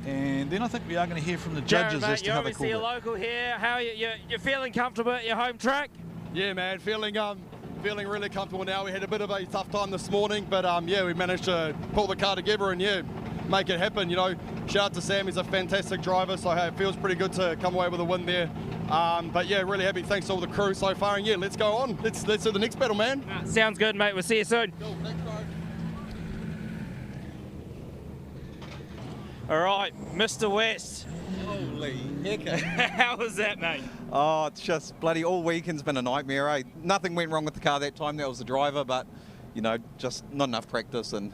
And then I think we are going to hear from the judges as to how they call it. You're obviously a local here. How are you're feeling comfortable at your home track? Yeah, man, feeling really comfortable now. We had a bit of a tough time this morning, but yeah, we managed to pull the car together and make it happen. You know, shout out to Sam. He's a fantastic driver, so it feels pretty good to come away with a win there. But yeah, really happy. Thanks to all the crew so far, and yeah, let's go on. Let's do the next battle, man. Sounds good, mate. We'll see you soon. Cool. Thanks, bro. All right, Mr. West. Holy heck. How was that, mate? Oh, it's just bloody all weekend's been a nightmare, eh? Nothing went wrong with the car that time. That was the driver, but, you know, just not enough practice. And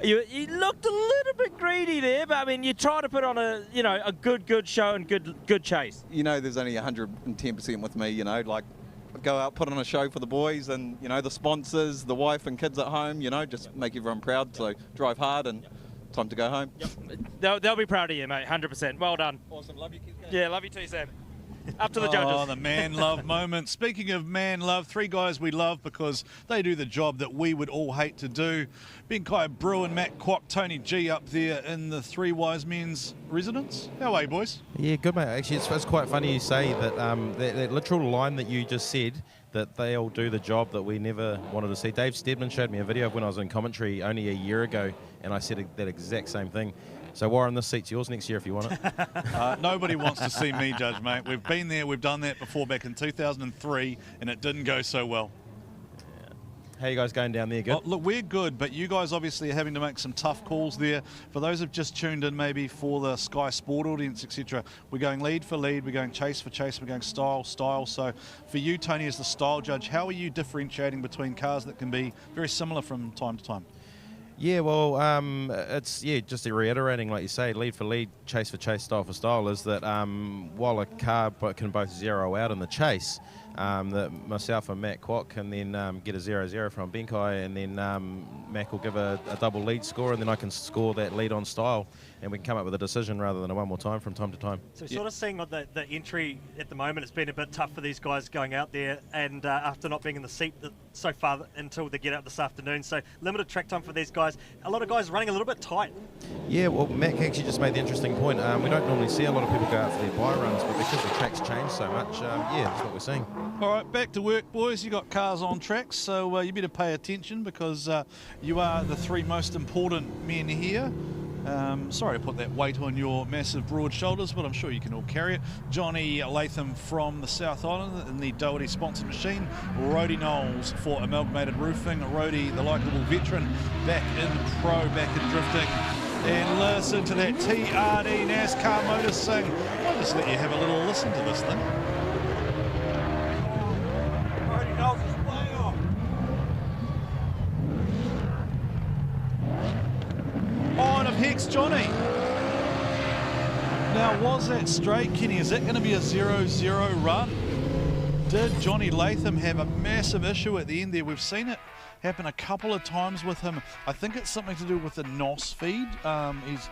you looked a little bit greedy there, but, I mean, you try to put on a good show and good chase. You know, there's only 110% with me, you know, like, go out, put on a show for the boys and, you know, the sponsors, the wife and kids at home, you know, just make everyone proud. So drive hard and time to go home. Yep. They'll be proud of you, mate. 100%. Well done. Awesome. Love you, kids. Yeah, love you too, Sam. Up to the judges. Oh, the man love moment. Speaking of man love, three guys we love because they do the job that we would all hate to do. Ben Kai, Bruin, Matt Kwok, Tony G up there in the Three Wise Men's residence. How are you, boys? Yeah, good, mate. Actually, it's quite funny you say that, that literal line that you just said, that they all do the job that we never wanted to see. Dave Stedman showed me a video of when I was in commentary only a year ago, and I said that exact same thing. So, Warren, this seat's yours next year if you want it. Nobody wants to see me judge, mate. We've been there, we've done that before back in 2003, and it didn't go so well. How you guys going down there? Good? Oh, look, we're good, but you guys obviously are having to make some tough calls there. For those who've just tuned in maybe for the Sky Sport audience, etc., we're going lead for lead, we're going chase for chase, we're going style. So for you, Tony, as the style judge, how are you differentiating between cars that can be very similar from time to time? Yeah, well, it's just reiterating, like you say, lead for lead, chase for chase, style for style, is that while a car can both zero out in the chase, that myself and Matt Kwok can then get a 0-0 from Benkai, and then Mac will give a double lead score, and then I can score that lead on style, and we can come up with a decision rather than a one more time from time to time. So sort of seeing the entry at the moment, it's been a bit tough for these guys going out there, and after not being in the seat so far until they get out this afternoon, so limited track time for these guys. A lot of guys running a little bit tight. Yeah, well, Mac actually just made the interesting point. We don't normally see a lot of people go out for their bye runs, but because the track's changed so much, yeah, that's what we're seeing. All right, back to work, boys. You got cars on tracks, so you better pay attention because you are the three most important men here. Sorry to put that weight on your massive broad shoulders, but I'm sure you can all carry it. Johnny Latham from the South Island in the Doherty sponsored machine. Rody Knowles for Amalgamated Roofing. Rody, the likeable veteran, back in pro, back in drifting. And listen to that TRD NASCAR motor sing. I'll just let you have a little listen to this thing. Rody Knowles is playing off. On of Hex Johnny. Now, was that straight, Kenny? Is that going to be a 0-0 run? Did Johnny Latham have a massive issue at the end there? We've seen it happen a couple of times with him. I think it's something to do with the NOS feed.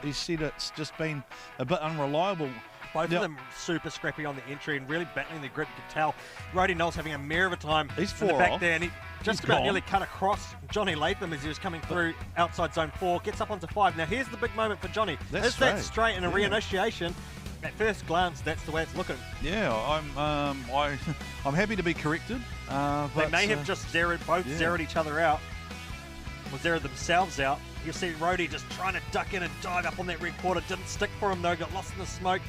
He said it's just been a bit unreliable. Both of them super scrappy on the entry and really battling the grip. You can tell Rody Knowles having a mare of a time He's in the back off. there, and he just about nearly cut across Johnny Latham as he was coming through outside zone 4, gets up onto 5. Now here's the big moment for Johnny. Is that straight and a reinitiation? At first glance, that's the way it's looking. Yeah, I'm happy to be corrected. They may have just zeroed each other out, or zeroed themselves out. You'll see Rody just trying to duck in and dive up on that red quarter. Didn't stick for him though, got lost in the smoke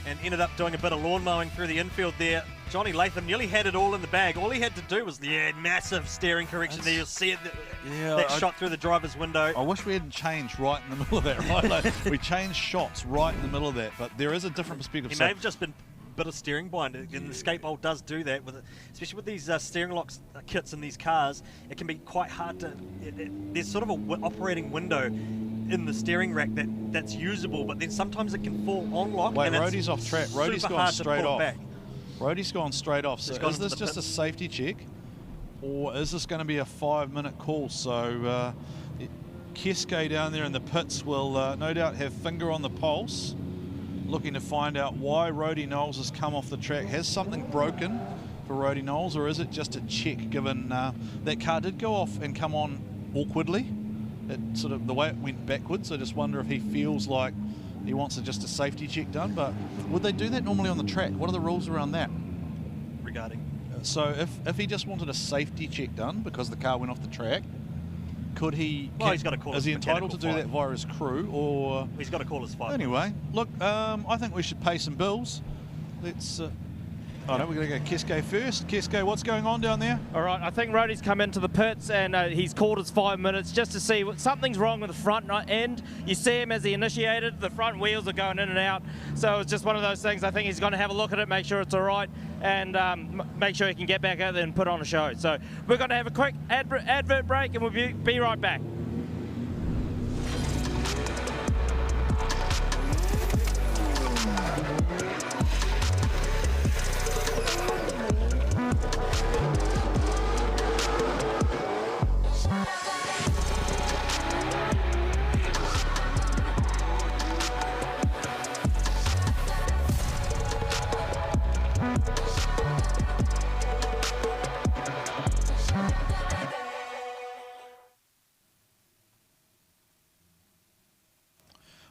and ended up doing a bit of lawn mowing through the infield there. Johnny Latham nearly had it all in the bag. All he had to do was massive steering correction there. You'll see it, that shot through the driver's window. I wish we hadn't changed right in the middle of that, right? Like, we changed shots right in the middle of that, but there is a different perspective. He may have just been a bit of steering blind, and the skate bowl does do that, especially with these steering locks kits in these cars. It can be quite hard to, there's sort of a operating window in the steering rack that's usable, but then sometimes it can fall on lock. Wait, and Rody's off track. Rody's gone straight off. Rody's gone straight off. So is this just a safety check, or is this going to be a 5-minute call? So Keske down there in the pits will no doubt have finger on the pulse, looking to find out why Rody Knowles has come off the track. Has something broken for Rody Knowles, or is it just a check, given that car did go off and come on awkwardly? It sort of, the way it went backwards, I just wonder if he feels like he wants just a safety check done. But would they do that normally on the track? What are the rules around that? Regarding? So if he just wanted a safety check done because the car went off the track, could he? Well, he's got to call. Is he entitled to do that via his crew, or he's got to call his 5? Anyway, look, I think we should pay some bills. Let's. Oh no, we're going to go Keske first. Keske, what's going on down there? All right, I think Rody's come into the pits and he's called his 5 minutes just to see something's wrong with the front end. You see him as he initiated, the front wheels are going in and out. So it's just one of those things. I think he's going to have a look at it, make sure it's all right, and make sure he can get back out there and put on a show. So we're going to have a quick advert break and we'll be right back.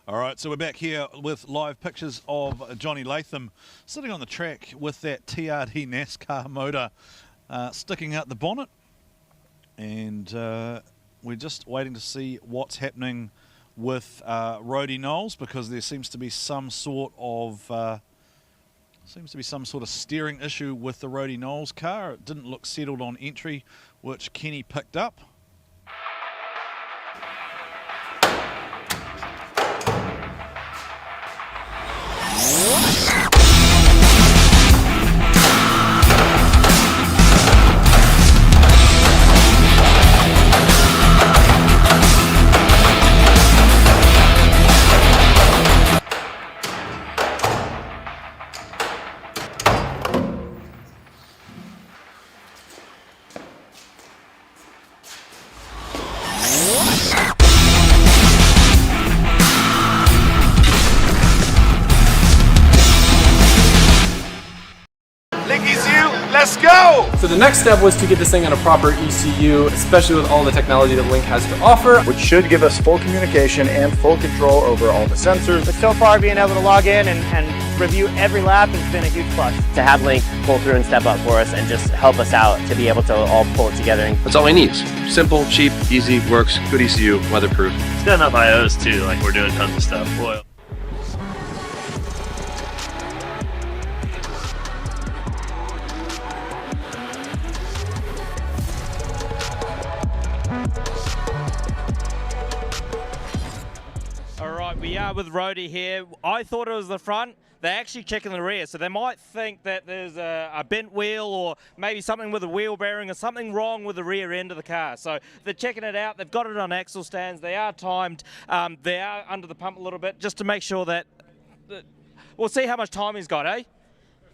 All right, so we're back here with live pictures of Johnny Latham sitting on the track with that TRD NASCAR motor sticking out the bonnet. And we're just waiting to see what's happening with Rody Knowles, because there seems to be some sort of steering issue with the Rody Knowles car. It didn't look settled on entry, which Kenny picked up. Let's go! So the next step was to get this thing on a proper ECU, especially with all the technology that Link has to offer. Which should give us full communication and full control over all the sensors. But so far being able to log in and review every lap. It's been a huge plus to have Link pull through and step up for us and just help us out to be able to all pull it together. That's all he needs. Simple, cheap, easy, works, good ECU, weatherproof. It's got enough IOs too, like we're doing tons of stuff. Boy. We are with Rody here. I thought it was the front. They're actually checking the rear, so they might think that there's a bent wheel or maybe something with the wheel bearing or something wrong with the rear end of the car. So they're checking it out. They've got it on axle stands. They are timed. They are under the pump a little bit just to make sure that we'll see how much time he's got, eh?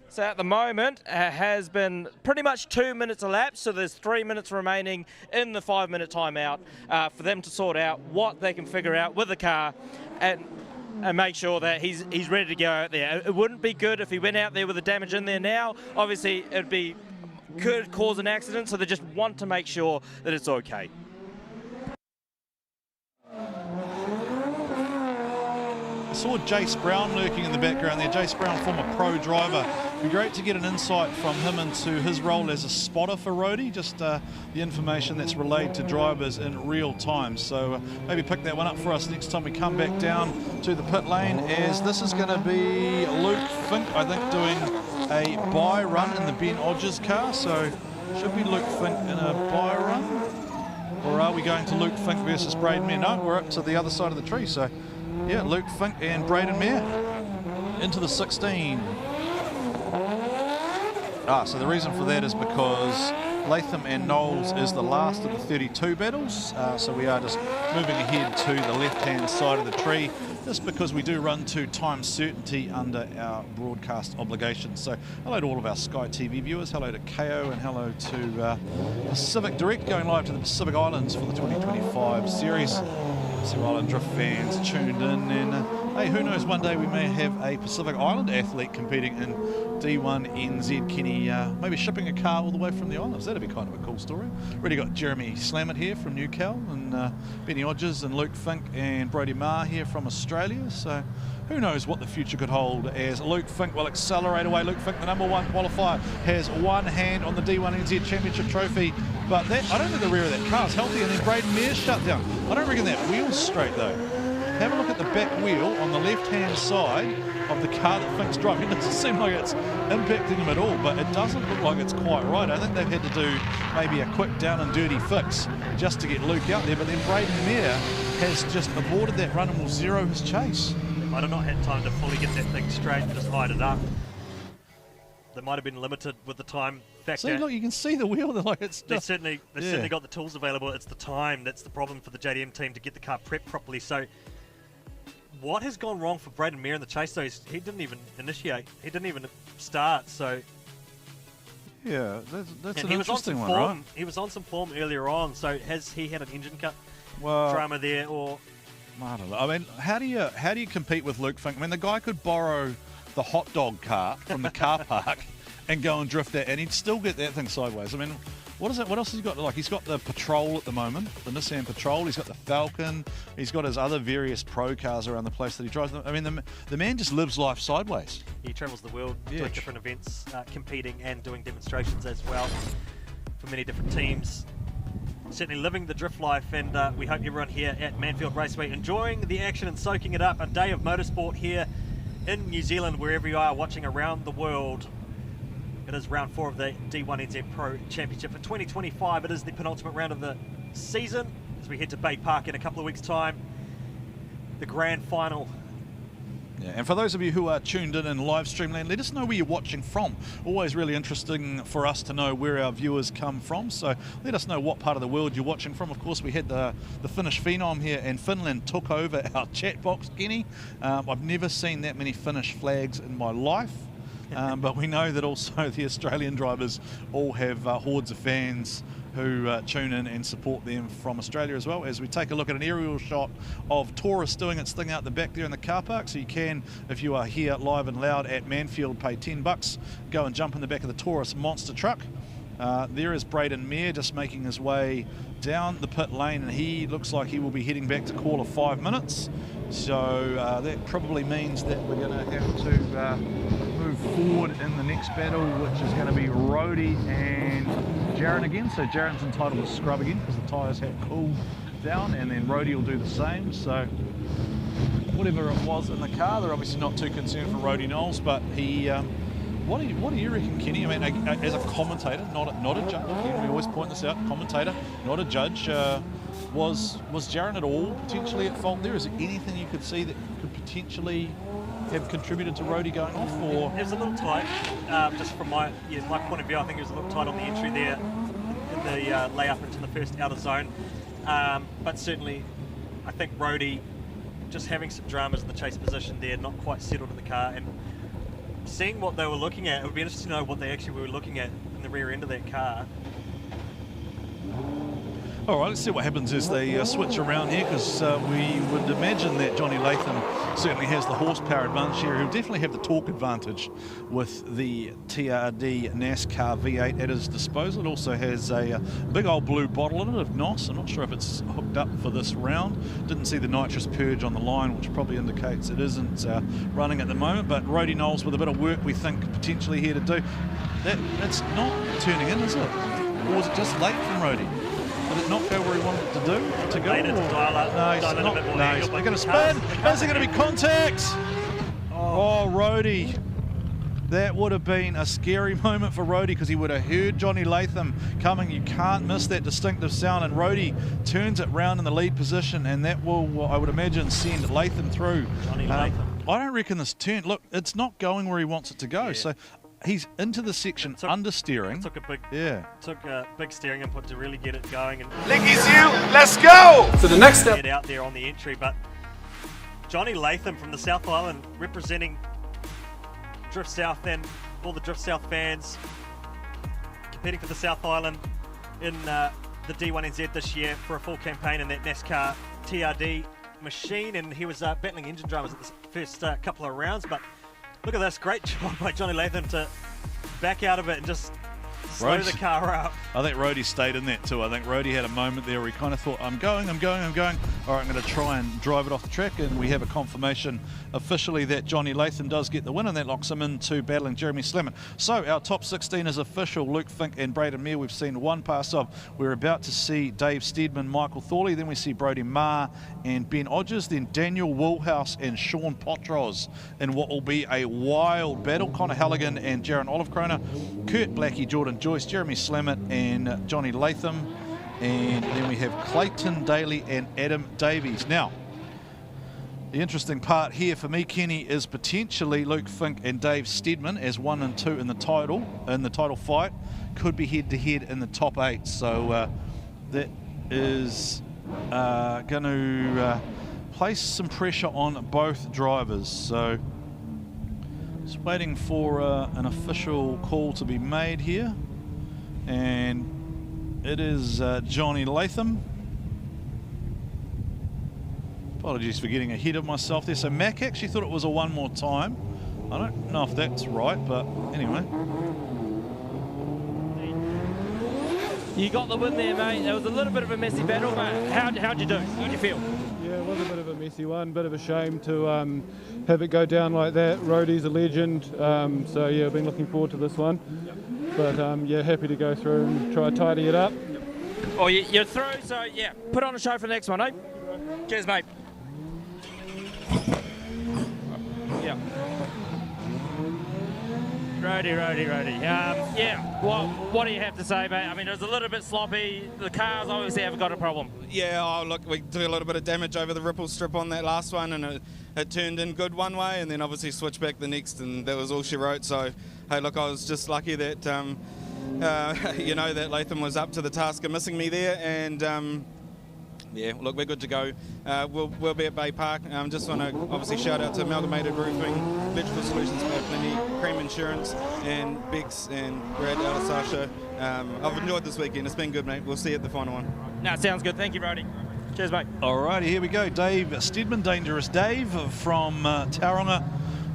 So at the moment, has been pretty much 2 minutes elapsed, so there's 3 minutes remaining in the 5-minute timeout for them to sort out what they can figure out with the car and make sure that he's ready to go out there. It wouldn't be good if he went out there with the damage in there now. Obviously, could cause an accident, so they just want to make sure that it's okay. I saw Jace Brown lurking in the background there. Jace Brown, former pro driver. It'd be great to get an insight from him into his role as a spotter for Rody, just the information that's relayed to drivers in real time. So maybe pick that one up for us next time we come back down to the pit lane, as this is going to be Luke Fink, I think, doing a bye run in the Ben Odgers car. So should be Luke Fink in a bye run? Or are we going to Luke Fink versus Braden Mayer? No, we're up to the other side of the tree. So yeah, Luke Fink and Braden Mayer into the 16. So the reason for that is because Latham and Knowles is the last of the 32 battles. So we are just moving ahead to the left-hand side of the tree, just because we do run to time certainty under our broadcast obligations. So hello to all of our Sky TV viewers, hello to KO, and hello to Pacific Direct, going live to the Pacific Islands for the 2025 series. Pacific Island drift fans tuned in, and hey, who knows, one day we may have a Pacific Island athlete competing in D1NZ. Kenny maybe shipping a car all the way from the islands. That'd be kind of a cool story. Already got Jeremy Slammett here from Newcal, and Benny Odgers and Luke Fink and Brodie Marr here from Australia. So who knows what the future could hold as Luke Fink will accelerate away. Luke Fink, the #1 qualifier, has one hand on the D1NZ Championship trophy, but that, I don't think the rear of that car is healthy, and then Braden Mayer's shut down. I don't reckon that wheel's straight though. Have a look at the back wheel on the left-hand side of the car that Fink's driving. It doesn't seem like it's impacting him at all, but it doesn't look like it's quite right. I think they've had to do maybe a quick down and dirty fix just to get Luke out there, but then Braden Mayer has just aborted that run and will zero his chase. They might have not had time to fully get that thing straight and just hide it up. They might have been limited with the time factor. See, look, you can see the wheel. They're like, it's they certainly got the tools available. It's the time that's the problem for the JDM team to get the car prepped properly. So what has gone wrong for Braden Mayer in the chase, though? He didn't even initiate. He didn't even start. So yeah, that's an interesting one, right? He was on some form earlier on. So has he had an engine cut drama there, or? I don't know. I mean, how do you compete with Luke Fink? I mean, the guy could borrow the hot dog cart from the car park and go and drift that, and he'd still get that thing sideways. I mean, what is it? What else has he got? Like, he's got the Patrol at the moment, the Nissan Patrol. He's got the Falcon. He's got his other various pro cars around the place that he drives. I mean, the man just lives life sideways. He travels the world doing different events, competing and doing demonstrations as well for many different teams. Certainly living the drift life, and we hope everyone here at Manfeild Raceway enjoying the action and soaking it up. A day of motorsport here in New Zealand, wherever you are watching around the world. It is round 4 of the D1NZ Pro Championship for 2025. It is the penultimate round of the season as we head to Baypark in a couple of weeks' time. The grand final. Yeah, and for those of you who are tuned in live stream land, let us know where you're watching from. Always really interesting for us to know where our viewers come from. So let us know what part of the world you're watching from. Of course, we had the Finnish Phenom here, and Finland took over our chat box, Kenny. I've never seen that many Finnish flags in my life. But we know that also the Australian drivers all have hordes of fans who tune in and support them from Australia as well. As we take a look at an aerial shot of Taurus doing its thing out the back there in the car park. So you can, if you are here live and loud at Manfeild, pay $10, go and jump in the back of the Taurus monster truck. There is Braden Mayer just making his way down the pit lane, and he looks like he will be heading back to call of 5 minutes. So that probably means that we're going to have to move forward in the next battle, which is going to be Rhodey and Jaron again. So Jaron's entitled to scrub again because the tyres have cooled down, and then Rhodey will do the same. So whatever it was in the car, they're obviously not too concerned for Rhodey Knowles, but he... What do you reckon, Kenny? I mean, as a commentator, not a judge, again, we always point this out, commentator, not a judge, was Jaron at all potentially at fault there? Is there anything you could see that could potentially have contributed to Rhodey going off? Or It was a little tight, just from my point of view. I think it was a little tight on the entry there in the layup into the first outer zone. But certainly, I think Rhodey just having some dramas in the chase position there, not quite settled in the car, and seeing what they were looking at, it would be interesting to know what they actually were looking at in the rear end of that car. all right, let's see what happens as they switch around here, because we would imagine that Johnny Latham certainly has the horsepower advantage here. He'll definitely have the torque advantage with the TRD NASCAR V8 at his disposal. It also has a big old blue bottle in it of NOS. I'm not sure if it's hooked up for this round. Didn't see the nitrous purge on the line, which probably indicates it isn't running at the moment. But Rhodey Knowles with a bit of work, we think, potentially here to do. It's not turning in, is it? Or was it just late from Rhodey? Did it not go where he wanted it to go? Later to dial up, No, he's dial not. a bit more No, angle, he's but going to spin. Is there going to be contact? Oh, Rhodey. That would have been a scary moment for Rhodey, because he would have heard Johnny Latham coming. You can't miss that distinctive sound, and Rhodey turns it round in the lead position, and that will, I would imagine, send Latham through. Johnny Latham. I don't reckon this turn, look, it's not going where he wants it to go. Yeah. So he's into the section understeering. Took a big steering input to really get it going. And Linky's you, let's go! So the next step... Get out there on the entry, but Johnny Latham from the South Island representing Drift South and all the Drift South fans, competing for the South Island in the D1NZ this year for a full campaign in that NASCAR TRD machine, and he was battling engine dramas at the first couple of rounds, but look at this, great job by Johnny Latham to back out of it and just slow the car up. I think Rhodey stayed in that too. I think Rhodey had a moment there where he kind of thought, I'm going. All right, I'm going to try and drive it off the track, and we have a confirmation officially that Johnny Latham does get the win, and that locks him into battling Jeremy Slemon. So our top 16 is official. Luke Fink and Braden Mayer we've seen one pass of. We're about to see Dave Steedman, Michael Thorley, then we see Brodie Marr and Ben Odgers, then Daniel Woolhouse and Sean Potros in what will be a wild battle. Connor Halligan and Jaron Olivecroner, Kurt Blackie, Jordan Joyce, Jeremy Slammett and Johnny Latham, and then we have Clayton Daly and Adam Davies. Now, the interesting part here for me, Kenny, is potentially Luke Fink and Dave Steedman as 1 and 2 in the title fight, could be head-to-head in the top 8. So that is going to place some pressure on both drivers. So just waiting for an official call to be made here, and it is Johnny Latham. Apologies for getting ahead of myself there. So Mac actually thought it was a one more time. I don't know if that's right, but anyway. You got the win there, mate. It was a little bit of a messy battle, but how'd you do? How'd you feel? Yeah, it was a bit of a messy one. Bit of a shame to have it go down like that. Rhodey's a legend. So yeah, I've been looking forward to this one. But yeah, happy to go through and try to tidy it up. Oh, you're through, so yeah, put on a show for the next one, eh? Cheers, mate. Yeah. Rhodey. Yeah, what do you have to say, mate? I mean, it was a little bit sloppy. The cars obviously have got a problem. Yeah, oh, look, we did a little bit of damage over the ripple strip on that last one, and it turned in good one way, and then obviously switched back the next, and that was all she wrote. So, hey, look, I was just lucky that, you know, that Latham was up to the task of missing me there, and yeah, look, we're good to go. We'll be at Baypark. Just want to obviously shout out to Amalgamated Roofing, Electrical Solutions, Cream Insurance, and Bex and Brad Alasasha. I've enjoyed this weekend. It's been good, mate. We'll see you at the final one. No, sounds good. Thank you, Rhodey. Cheers, mate. Alrighty, here we go. Dave Steedman, Dangerous Dave from Tauranga,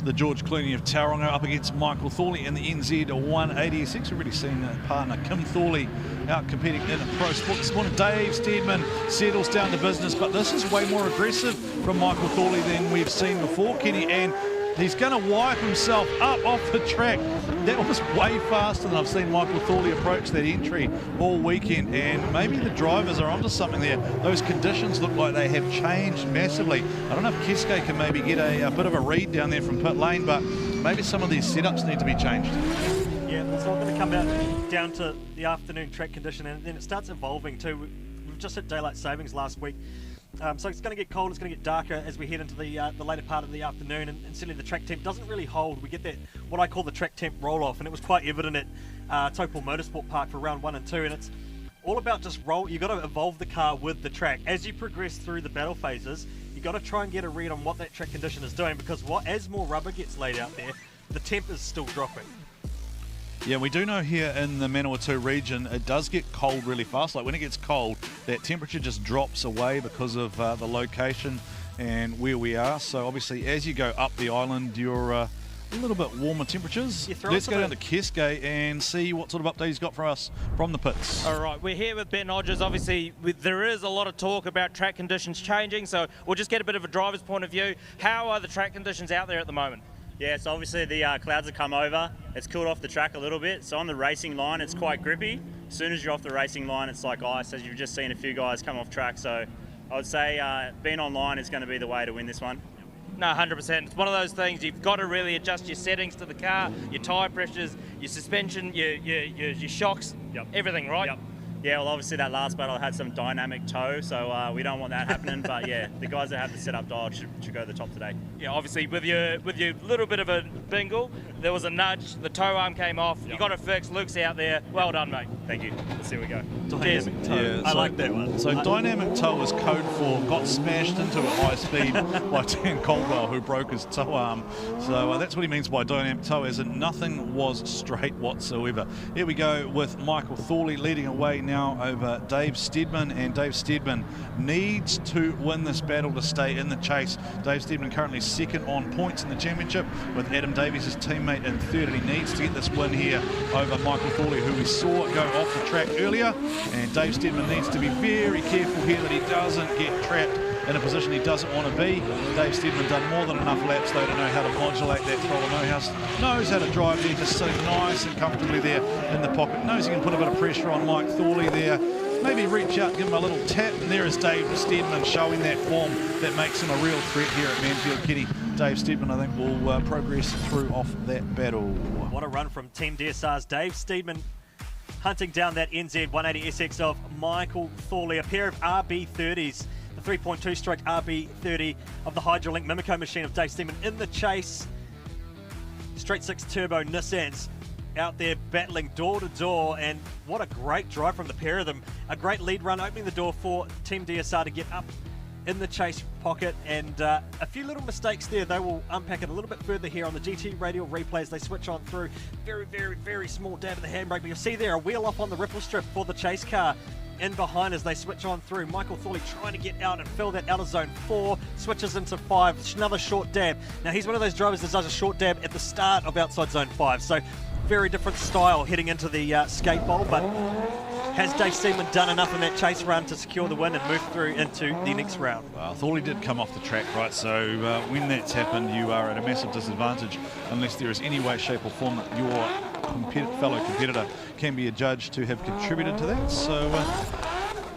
the George Clooney of Tauranga up against Michael Thorley in the NZ 180SX. We've already seen partner Kim Thorley out competing in a pro sport this morning. Dave Steedman settles down to business, but this is way more aggressive from Michael Thorley than we've seen before, Kenny, and he's going to wipe himself up off the track. That was way faster than I've seen Michael Thorley approach that entry all weekend, and maybe the drivers are onto something there. Those conditions look like they have changed massively. I don't know if Keske can maybe get a bit of a read down there from pit lane, but maybe some of these setups need to be changed. Yeah, it's all going to come down to the afternoon track condition, and then it starts evolving too. We've just hit daylight savings last week. So it's going to get cold, it's going to get darker as we head into the later part of the afternoon, and certainly the track temp doesn't really hold. We get that, what I call the track temp roll-off, and it was quite evident at Topol Motorsport Park for round 1 and 2, and it's all about just roll. You've got to evolve the car with the track. As you progress through the battle phases, you've got to try and get a read on what that track condition is doing, because as more rubber gets laid out there, the temp is still dropping. Yeah, we do know here in the Manawatū region, it does get cold really fast. Like when it gets cold, that temperature just drops away because of the location and where we are. So obviously, as you go up the island, you're a little bit warmer temperatures. Let's go down to Keske and see what sort of update he's got for us from the pits. All right, we're here with Ben Hodges. Obviously, there is a lot of talk about track conditions changing, so we'll just get a bit of a driver's point of view. How are the track conditions out there at the moment? Yeah, so obviously the clouds have come over. It's cooled off the track a little bit. So on the racing line, it's quite grippy. As soon as you're off the racing line, it's like ice, as you've just seen a few guys come off track. So I would say being online is going to be the way to win this one. No, 100%. It's one of those things, you've got to really adjust your settings to the car, your tyre pressures, your suspension, your shocks, everything, right? Yep. Yeah, well, obviously that last battle had some dynamic toe, so we don't want that happening. But yeah, the guys that have the setup dialed should go to the top today. Yeah, obviously with your little bit of a bingle, there was a nudge, the toe arm came off, you got it fixed, Luke's out there. Well done, mate. Thank you. Let's see where we go. Dynamic toe. Yeah, I like that one. So dynamic toe is code for got smashed into at high speed by Dan Caldwell, who broke his toe arm. So that's what he means by dynamic toe, as in nothing was straight whatsoever. Here we go with Michael Thorley leading away now over Dave Steedman, and Dave Steedman needs to win this battle to stay in the chase. Dave Steedman currently second on points in the championship, with Adam Davies, his teammate, in third, and he needs to get this win here over Michael Thorley, who we saw go off the track earlier. And Dave Steedman needs to be very careful here that he doesn't get trapped in a position he doesn't want to be. Dave Steedman done more than enough laps though to know how to modulate that throttle, knows how to drive there, just sitting nice and comfortably there in the pocket, knows he can put a bit of pressure on Mike Thorley there, maybe reach out, give him a little tap, and there is Dave Steedman showing that form that makes him a real threat here at Manfeild. Kitty, Dave Steedman I think will progress through off that battle. What a run from Team DSR's Dave Steedman, hunting down that NZ 180SX of Michael Thorley, a pair of RB30s, the 3.2 stroke RB30 of the Hydrolink Mimico machine of Dave Steedman in the chase. Straight 6 turbo Nissans out there battling door to door, and what a great drive from the pair of them. A great lead run, opening the door for Team DSR to get up in the chase pocket, and a few little mistakes there. They will unpack it a little bit further here on the GT radial replays. They switch on through. Very, very, very small dab of the handbrake, but you'll see there a wheel off on the ripple strip for the chase car in behind as they switch on through. Michael Thorley trying to get out and fill that out of zone 4, switches into 5, another short dab. Now he's one of those drivers that does a short dab at the start of outside zone 5, so very different style heading into the skate bowl, but has Dave Steedman done enough in that chase run to secure the win and move through into the next round? Well, Thorley did come off the track, right, so when that's happened you are at a massive disadvantage unless there is any way, shape or form that your fellow competitor can be adjudged to have contributed to that. So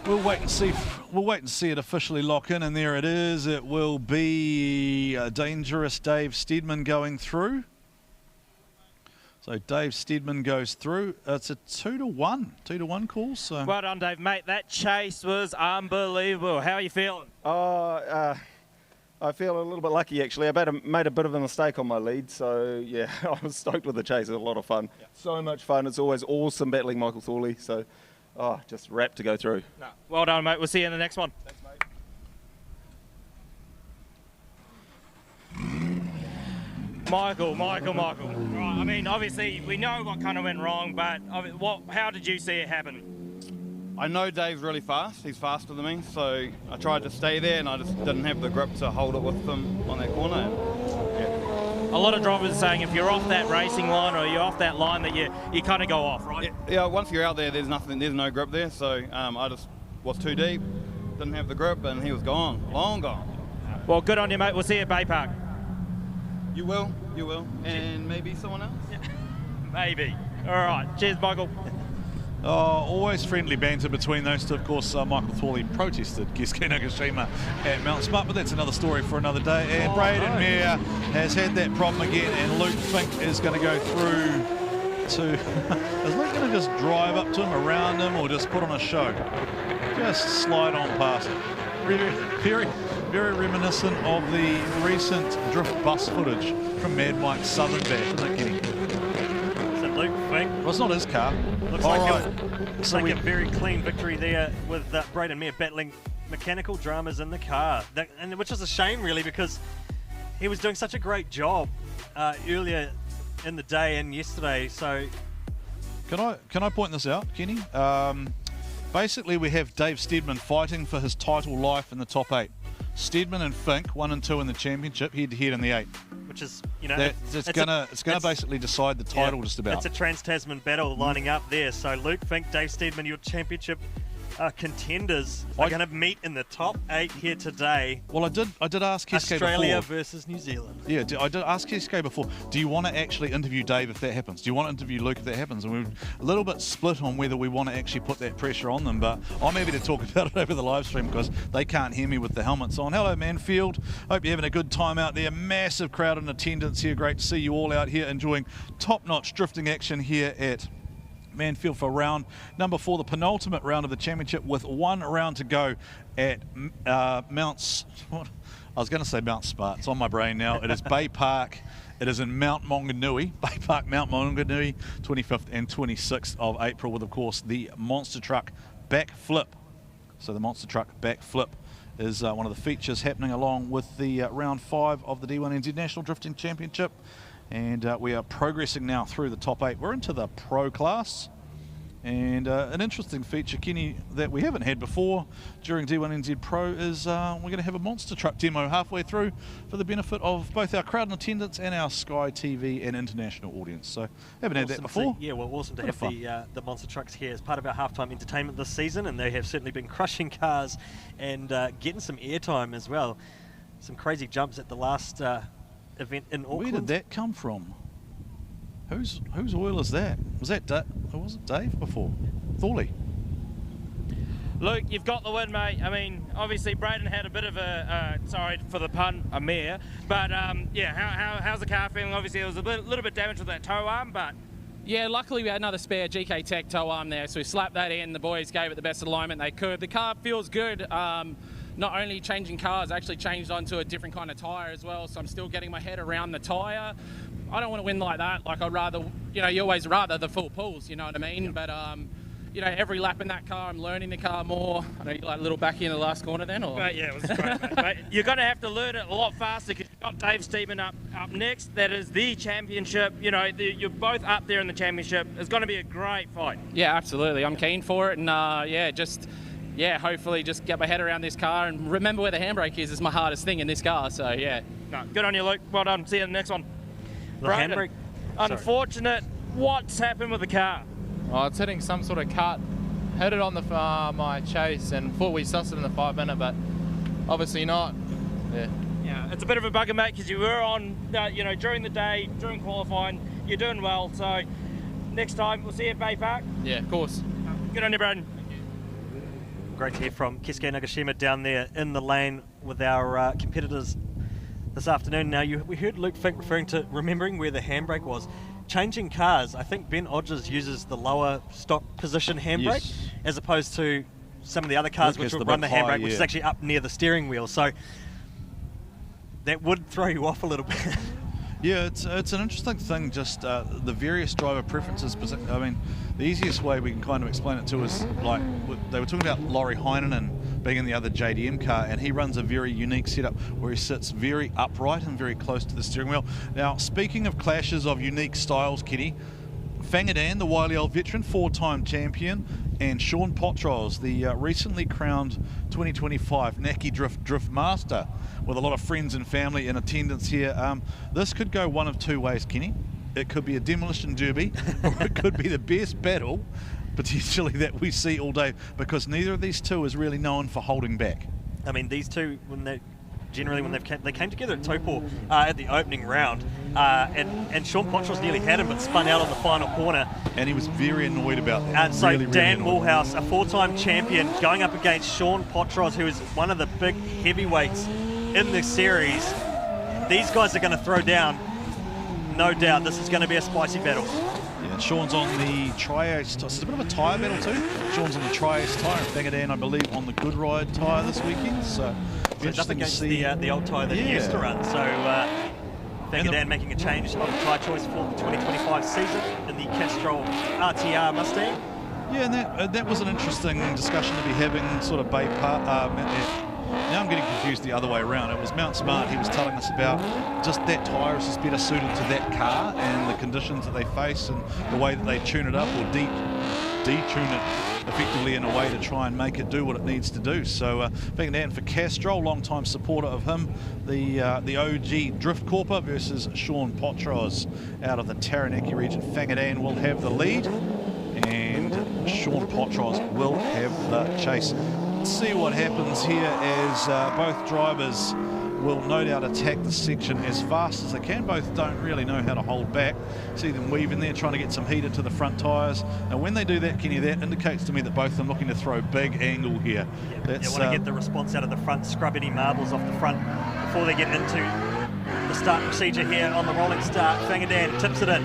we'll wait and see. We'll wait and see it officially lock in, and there it is. It will be a dangerous Dave Steedman going through. So Dave Steedman goes through. It's a 2-1 call. So well done, Dave, mate. That chase was unbelievable. How are you feeling? I feel a little bit lucky, actually. I made a bit of a mistake on my lead, so yeah, I was stoked with the chase. It was a lot of fun. Yeah. So much fun. It's always awesome battling Michael Thorley, so just wrapped to go through. No. Well done, mate. We'll see you in the next one. Thanks, mate. Michael. Right, I mean, obviously, we know what kind of went wrong, but how did you see it happen? I know Dave's really fast. He's faster than me, so I tried to stay there, and I just didn't have the grip to hold it with him on that corner. Yeah. a lot of drivers are saying if you're off that racing line or you're off that line that you kind of go off, right? Yeah, once you're out there, there's no grip there. So I just was too deep, didn't have the grip, and he was gone, long gone. Well, good on you, mate. We'll see you at Baypark. You will, and maybe someone else. Maybe. All right. Cheers, Michael. Always friendly banter between those two. Of course, Michael Thorley protested Keisuke Nagashima at Mount Smart, but that's another story for another day. And Braden Mayer has had that problem again, and Luke Fink is going to go through to... is Luke going to just drive up to him, around him, or just put on a show? Just slide on past it. Very reminiscent of the recent drift bus footage from Mad Mike's Southern Bash, isn't it, Kenny? Is it Luke Fink? Well, it's not his car. Looks like a very clean victory there with Braden Mayer battling mechanical dramas in the car, which is a shame really because he was doing such a great job earlier in the day and yesterday. So can I point this out, Kenny? Basically, we have Dave Steedman fighting for his title life in the top 8. Steedman and Fink 1 and 2 in the championship, head to head in the 8. Which is, it's gonna basically decide the title just about. It's a Trans-Tasman battle lining up there. So Luke Fink, Dave Steedman, your championship contenders are going to meet in the top 8 here today. Well, I did ask Keisuke Australia before. versus New Zealand. Yeah, I did ask Keisuke before, do you want to actually interview Dave if that happens? Do you want to interview Luke if that happens? And we were a little bit split on whether we want to actually put that pressure on them, but I'm happy to talk about it over the live stream because they can't hear me with the helmets on. Hello, Manfeild. Hope you're having a good time out there. Massive crowd in attendance here. Great to see you all out here enjoying top-notch drifting action here at Manfeild for round number 4, the penultimate round of the championship, with 1 round to go at Mount Smart. It's on my brain now. It is Baypark. It is in Mount Maunganui, Baypark, Mount Maunganui, 25th and 26th of April, with of course the monster truck backflip. So the monster truck backflip is one of the features happening along with the round 5 of the D1NZ National Drifting Championship. And we are progressing now through the top 8. We're into the pro class. And an interesting feature, Kenny, that we haven't had before during D1NZ Pro is we're going to have a monster truck demo halfway through for the benefit of both our crowd in attendance and our Sky TV and international audience. So haven't had that before. Awesome to have the monster trucks here as part of our halftime entertainment this season, and they have certainly been crushing cars and getting some airtime as well. Some crazy jumps at the last event in Auckland. Where did that come from? Whose oil is that? Was that was it Dave before? Thorley. Luke, you've got the win, mate. I mean, obviously Braden had a bit of a, sorry for the pun, a mare. But yeah, how's the car feeling? Obviously, it was a little bit damaged with that tow arm, but yeah, luckily we had another spare GK Tech tow arm there, so we slapped that in. The boys gave it the best alignment they could. The car feels good. Not only changing cars, I actually changed onto a different kind of tyre as well, so I'm still getting my head around the tyre. I don't want to win like that. Like, I'd rather, you always rather the full pulls, you know what I mean? But, every lap in that car, I'm learning the car more. I know you like a little back in the last corner then, or? But yeah, it was great, mate. You're going to have to learn it a lot faster because you've got Dave Steedman up next. That is the championship. You're both up there in the championship. It's going to be a great fight. Yeah, absolutely. I'm keen for it, and hopefully just get my head around this car and remember where the handbrake is my hardest thing in this car, so yeah. No, good on you, Luke. Well done. See you in the next one. The handbrake. Unfortunate. What's happened with the car? Oh, it's hitting some sort of cut. Hit it on the my chase and thought we sussed it in the 5-minute, but obviously not. Yeah, it's a bit of a bugger, mate, because you were on, during the day, during qualifying, you're doing well. So next time, we'll see you at Baypark. Yeah, of course. Good on you, Braden. Great to hear from Keisuke Nagashima down there in the lane with our competitors this afternoon. Now, we heard Luke Fink referring to remembering where the handbrake was. Changing cars, I think Ben Odgers uses the lower stock position handbrake as opposed to some of the other cars which will run the handbrake, which is actually up near the steering wheel. So that would throw you off a little bit. Yeah, it's an interesting thing, just the various driver preferences. I mean, the easiest way we can kind of explain it to is, like, they were talking about Laurie Heinonen being in the other JDM car, and he runs a very unique setup where he sits very upright and very close to the steering wheel. Now, speaking of clashes of unique styles, Kitty, Fangadan, the wily old veteran, 4-time champion, and Sean Potros, the recently crowned 2025 Naki Drift Master, with a lot of friends and family in attendance here. This could go one of two ways, Kenny. It could be a demolition derby, or it could be the best battle potentially that we see all day, because neither of these two is really known for holding back. I mean, these two, when they came together at Taupo at the opening round, and Sean Potros nearly had him, but spun out on the final corner. And he was very annoyed about that. And so really Dan annoyed. Mulhouse, a 4-time champion, going up against Sean Potros, who is one of the big heavyweights in this series. These guys are going to throw down, no doubt. This is going to be a spicy battle. Yeah, and Sean's on the Tri-Ace. It's a bit of a tyre battle too. Sean's on the Tri-Ace tyre, and Fangadan, I believe, on the Good Ride tyre this weekend. So it's up against the old tyre that he used to run. So Fangadan making a change of tyre choice for the 2025 season in the Castrol RTR Mustang. Yeah, and that was an interesting discussion to be having, sort of Baypark. Now I'm getting confused the other way around. It was Mount Smart, he was telling us about just that tyre is just better suited to that car and the conditions that they face and the way that they tune it up or detune it effectively in a way to try and make it do what it needs to do. So Fangadan for Castrol, long-time supporter of him, the OG Drift Corper versus Sean Potros out of the Taranaki region. Fangadan will have the lead and Sean Potros will have the chase. See what happens here as both drivers will no doubt attack the section as fast as they can. Both don't really know how to hold back. See them weaving there, trying to get some heat into the front tyres. And when they do that, Kenny, that indicates to me that both of them looking to throw big angle here. They want to get the response out of the front, scrub any marbles off the front before they get into the start procedure here on the rolling start. Fangadan tips it in.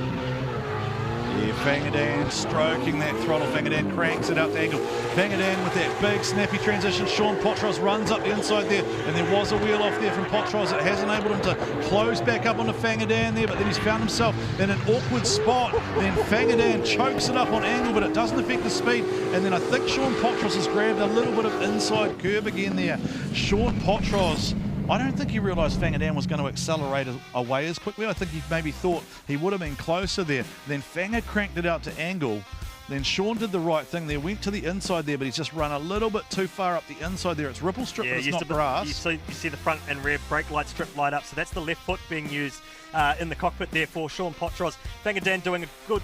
Yeah, Fangadan stroking that throttle. Fangadan cranks it up to angle. Fangadan with that big snappy transition. Sean Potros runs up the inside there, and there was a wheel off there from Potros. It has enabled him to close back up onto Fangadan there, but then he's found himself in an awkward spot. Then Fangadan chokes it up on angle, but it doesn't affect the speed. And then I think Sean Potros has grabbed a little bit of inside curb again there. Sean Potros, I don't think he realised Fangadan was going to accelerate away as quickly. I think he maybe thought he would have been closer there. Then Fanga cranked it out to angle. Then Sean did the right thing there, went to the inside there, but he's just run a little bit too far up the inside there. It's ripple strip, but it's not grass. You see the front and rear brake light strip light up, so that's the left foot being used in the cockpit there for Sean Potros. Fangadan doing a good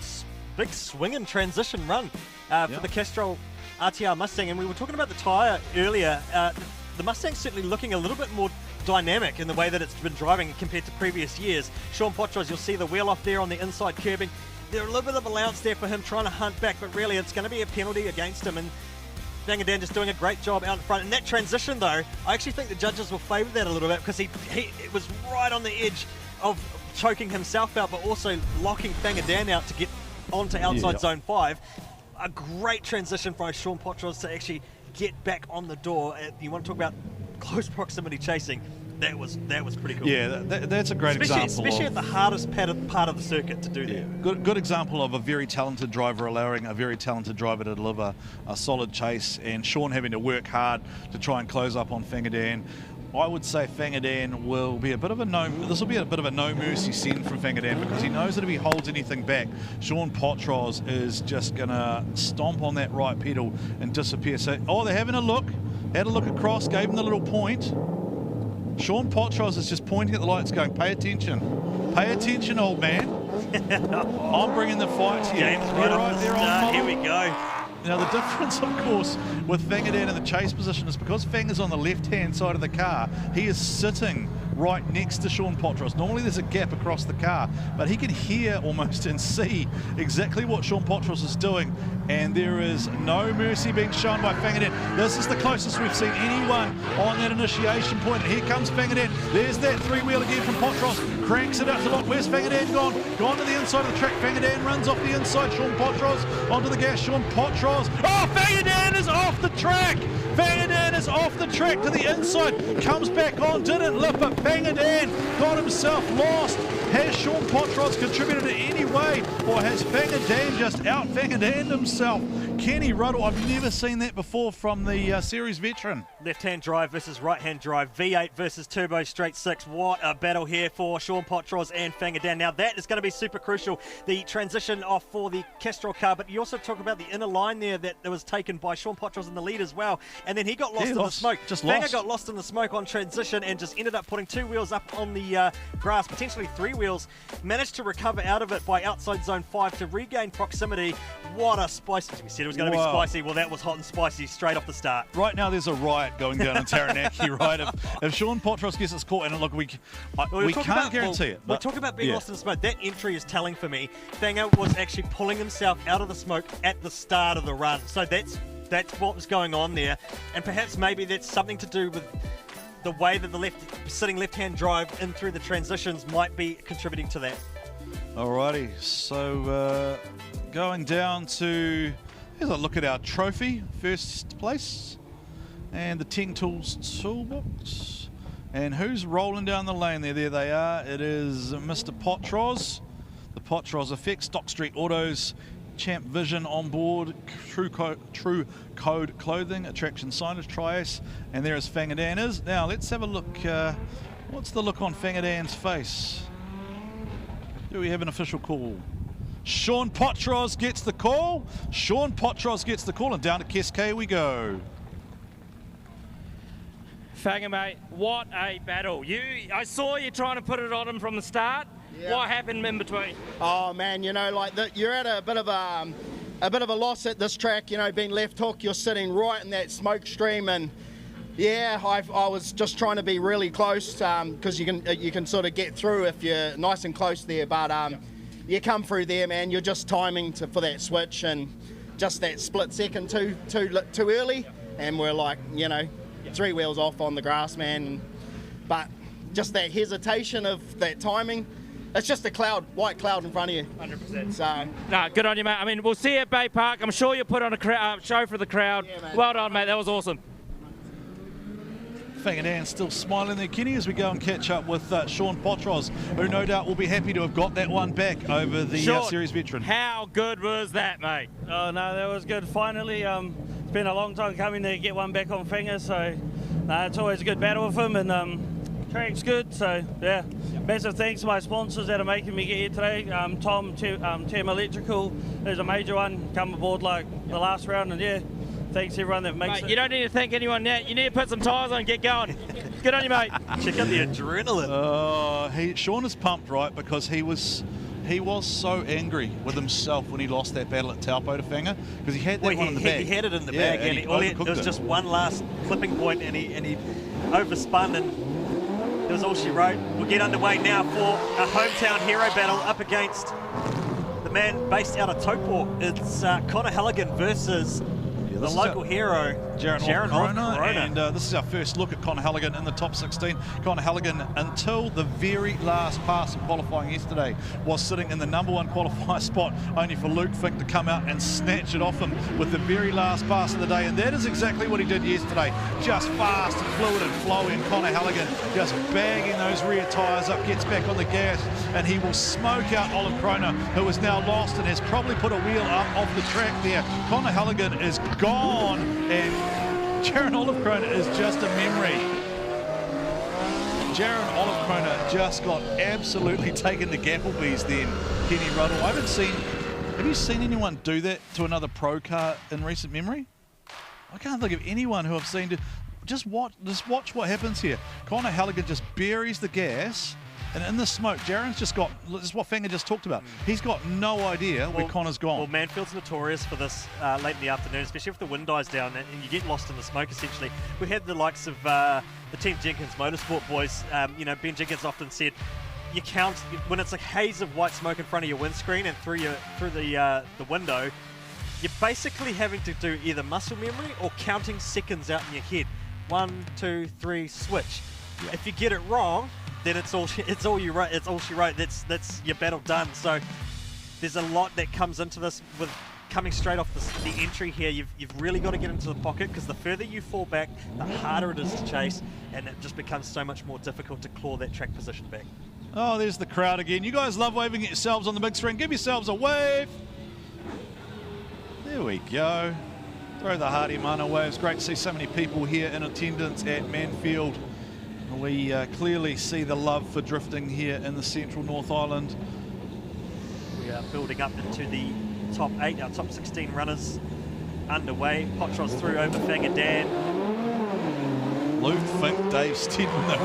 big swing and transition run for the Castrol RTR Mustang. And we were talking about the tyre earlier. The Mustang's certainly looking a little bit more dynamic in the way that it's been driving compared to previous years. Sean Potros, you'll see the wheel off there on the inside curbing. There's a little bit of allowance there for him trying to hunt back, but really it's going to be a penalty against him. And Fangadan just doing a great job out in front. And that transition, though, I actually think the judges will favour that a little bit because it was right on the edge of choking himself out, but also locking Fangadan out to get onto outside zone 5. A great transition by Sean Potros to actually get back on the door. You want to talk about close proximity chasing? That was pretty cool. Yeah, that's a great example. Especially at the hardest part of the circuit to do that. Good example of a very talented driver allowing a very talented driver to deliver a solid chase, and Sean having to work hard to try and close up on Fangadan. I would say Fangadan will be a bit of a this will be a bit of a no mercy send from Fangadan, because he knows that if he holds anything back, Sean Potros is just gonna stomp on that right pedal and disappear. So, they're having a look, had a look across, gave him the little point. Sean Potros is just pointing at the lights going, pay attention, old man. I'm bringing the fight to you. James right there. Here we go. Now the difference, of course, with Fangadan in the chase position is because Fanga's on the left-hand side of the car, he is sitting right next to Sean Potros. Normally there's a gap across the car, but he can hear almost and see exactly what Sean Potros is doing, and there is no mercy being shown by Fangadan. This is the closest we've seen anyone on that initiation point. And here comes Fangadan. There's that three-wheel again from Potros. Cranks it up to lock. Where's Fangadan gone? Gone to the inside of the track. Fangadan runs off the inside. Sean Potros onto the gas. Sean Potros. Oh, Fangadan is off the track. Fangadan is off the track to the inside. Comes back on. Didn't lift, but Fangadan got himself lost. Has Sean Potros contributed in any way, or has Fangadan just out Fangadan himself? Kenny Ruddle, I've never seen that before from the series veteran. Left-hand drive versus right-hand drive, V8 versus turbo straight six. What a battle here for Sean Potros and Fangadan. Now that is going to be super crucial. The transition off for the Castrol car, but you also talk about the inner line there that was taken by Sean Potros in the lead as well. And then he got lost in the smoke. Fanga got lost in the smoke on transition and just ended up putting 2 wheels up on the grass, potentially 3 wheels. Managed to recover out of it by outside zone 5 to regain proximity. What a spicy. We said it was going to be spicy. Well, that was hot and spicy straight off the start. Right now there's a riot going down in Taranaki, right? If Sean Potros gets us caught, and look, we can't guarantee it. We'll talk about being lost in the smoke. That entry is telling for me. Fanga was actually pulling himself out of the smoke at the start of the run. So that's what was going on there. And perhaps maybe that's something to do with the way that the sitting left-hand drive in through the transitions might be contributing to that. Alrighty, so going down to, here's a look at our trophy, first place, and the 10 Tools toolbox. And who's rolling down the lane there? There they are. It is Mr. Potros, the Potros Effects, Stock Street Autos, Champ Vision on board, True Code Clothing, Attraction Signage, Triace, and there is Fangadan. Now let's have a look. What's the look on Fangadan's face? Do we have an official call? Sean Potros gets the call. Sean Potros gets the call, and down to Cascade we go. Fanga, mate, what a battle. I saw you trying to put it on him from the start. Yeah. What happened in between? Oh man, you know, like you're at a bit of a loss at this track. You know, being left hook, you're sitting right in that smoke stream, and yeah, I was just trying to be really close because you can sort of get through if you're nice and close there. But you come through there, man. You're just timing for that switch, and just that split second too early, and we're like, you know, 3 wheels off on the grass, man. But just that hesitation of that timing. It's just a white cloud in front of you. 100%. So, no, good on you, mate. I mean, we'll see you at Baypark. I'm sure you'll put on a show for the crowd. Yeah, well done, mate. That was awesome. Fangadan still smiling there, Kenny, as we go and catch up with Sean Potros, who no doubt will be happy to have got that one back over the series veteran. How good was that, mate? Oh, no, that was good. Finally, it's been a long time coming to get one back on Fanga, so it's always a good battle with him, and track's good, so yeah. Massive thanks to my sponsors that are making me get here today. Tom, Tem Electrical is a major one, come aboard like the last round, and yeah, thanks everyone that makes it. You don't need to thank anyone now. You need to put some tyres on and get going. Good on you, mate. Check out the adrenaline. Sean is pumped, right, because he was so angry with himself when he lost that battle at Taupo to Fanga, because he had that one in the bag. He had it in the bag, and it was just one last clipping point, and he overspun, and that was all she wrote. We'll get underway now for a hometown hero battle up against the man based out of Taupo. It's Connor Halligan versus the local hero, Jaron Corona. And this is our first look at Connor Halligan in the top 16. Connor Halligan, until the very last pass of qualifying yesterday, was sitting in the #1 qualifier spot, only for Luke Fink to come out and snatch it off him with the very last pass of the day. And that is exactly what he did yesterday. Just fast and fluid and flowing. Connor Halligan just bagging those rear tyres up, gets back on the gas, and he will smoke out Olive Krona, who is now lost and has probably put a wheel up off the track there. Connor Halligan is gone, and Jaron Olive Krona is just a memory. Jaron Olive Krona just got absolutely taken to Gapplebees then, Kenny Ruddle. Have you seen anyone do that to another pro car in recent memory? I can't think of anyone who I've seen do. Just watch what happens here. Connor Halligan just buries the gas, and in the smoke, Jaron's just got, this is what Fanga just talked about. He's got no idea where Connor's gone. Well, Manfield's notorious for this late in the afternoon, especially if the wind dies down and you get lost in the smoke, essentially. We had the likes of the Team Jenkins Motorsport boys. You know, Ben Jenkins often said, you count, when it's a haze of white smoke in front of your windscreen and through the window, you're basically having to do either muscle memory or counting seconds out in your head. 1, 2, 3, switch. Yeah. If you get it wrong, then it's all she wrote. That's your battle done. So there's a lot that comes into this with coming straight off the entry here. You've really got to get into the pocket, because the further you fall back, the harder it is to chase, and it just becomes so much more difficult to claw that track position back. Oh, there's the crowd again. You guys love waving at yourselves on the big screen. Give yourselves a wave. There we go. Throw the hearty man away. It's great to see so many people here in attendance at Manfeild. We clearly see the love for drifting here in the central North Island. We are building up into the top 8, our top 16 runners underway. Potros through over Fangadan. Luke Fink, Dave Stedman, though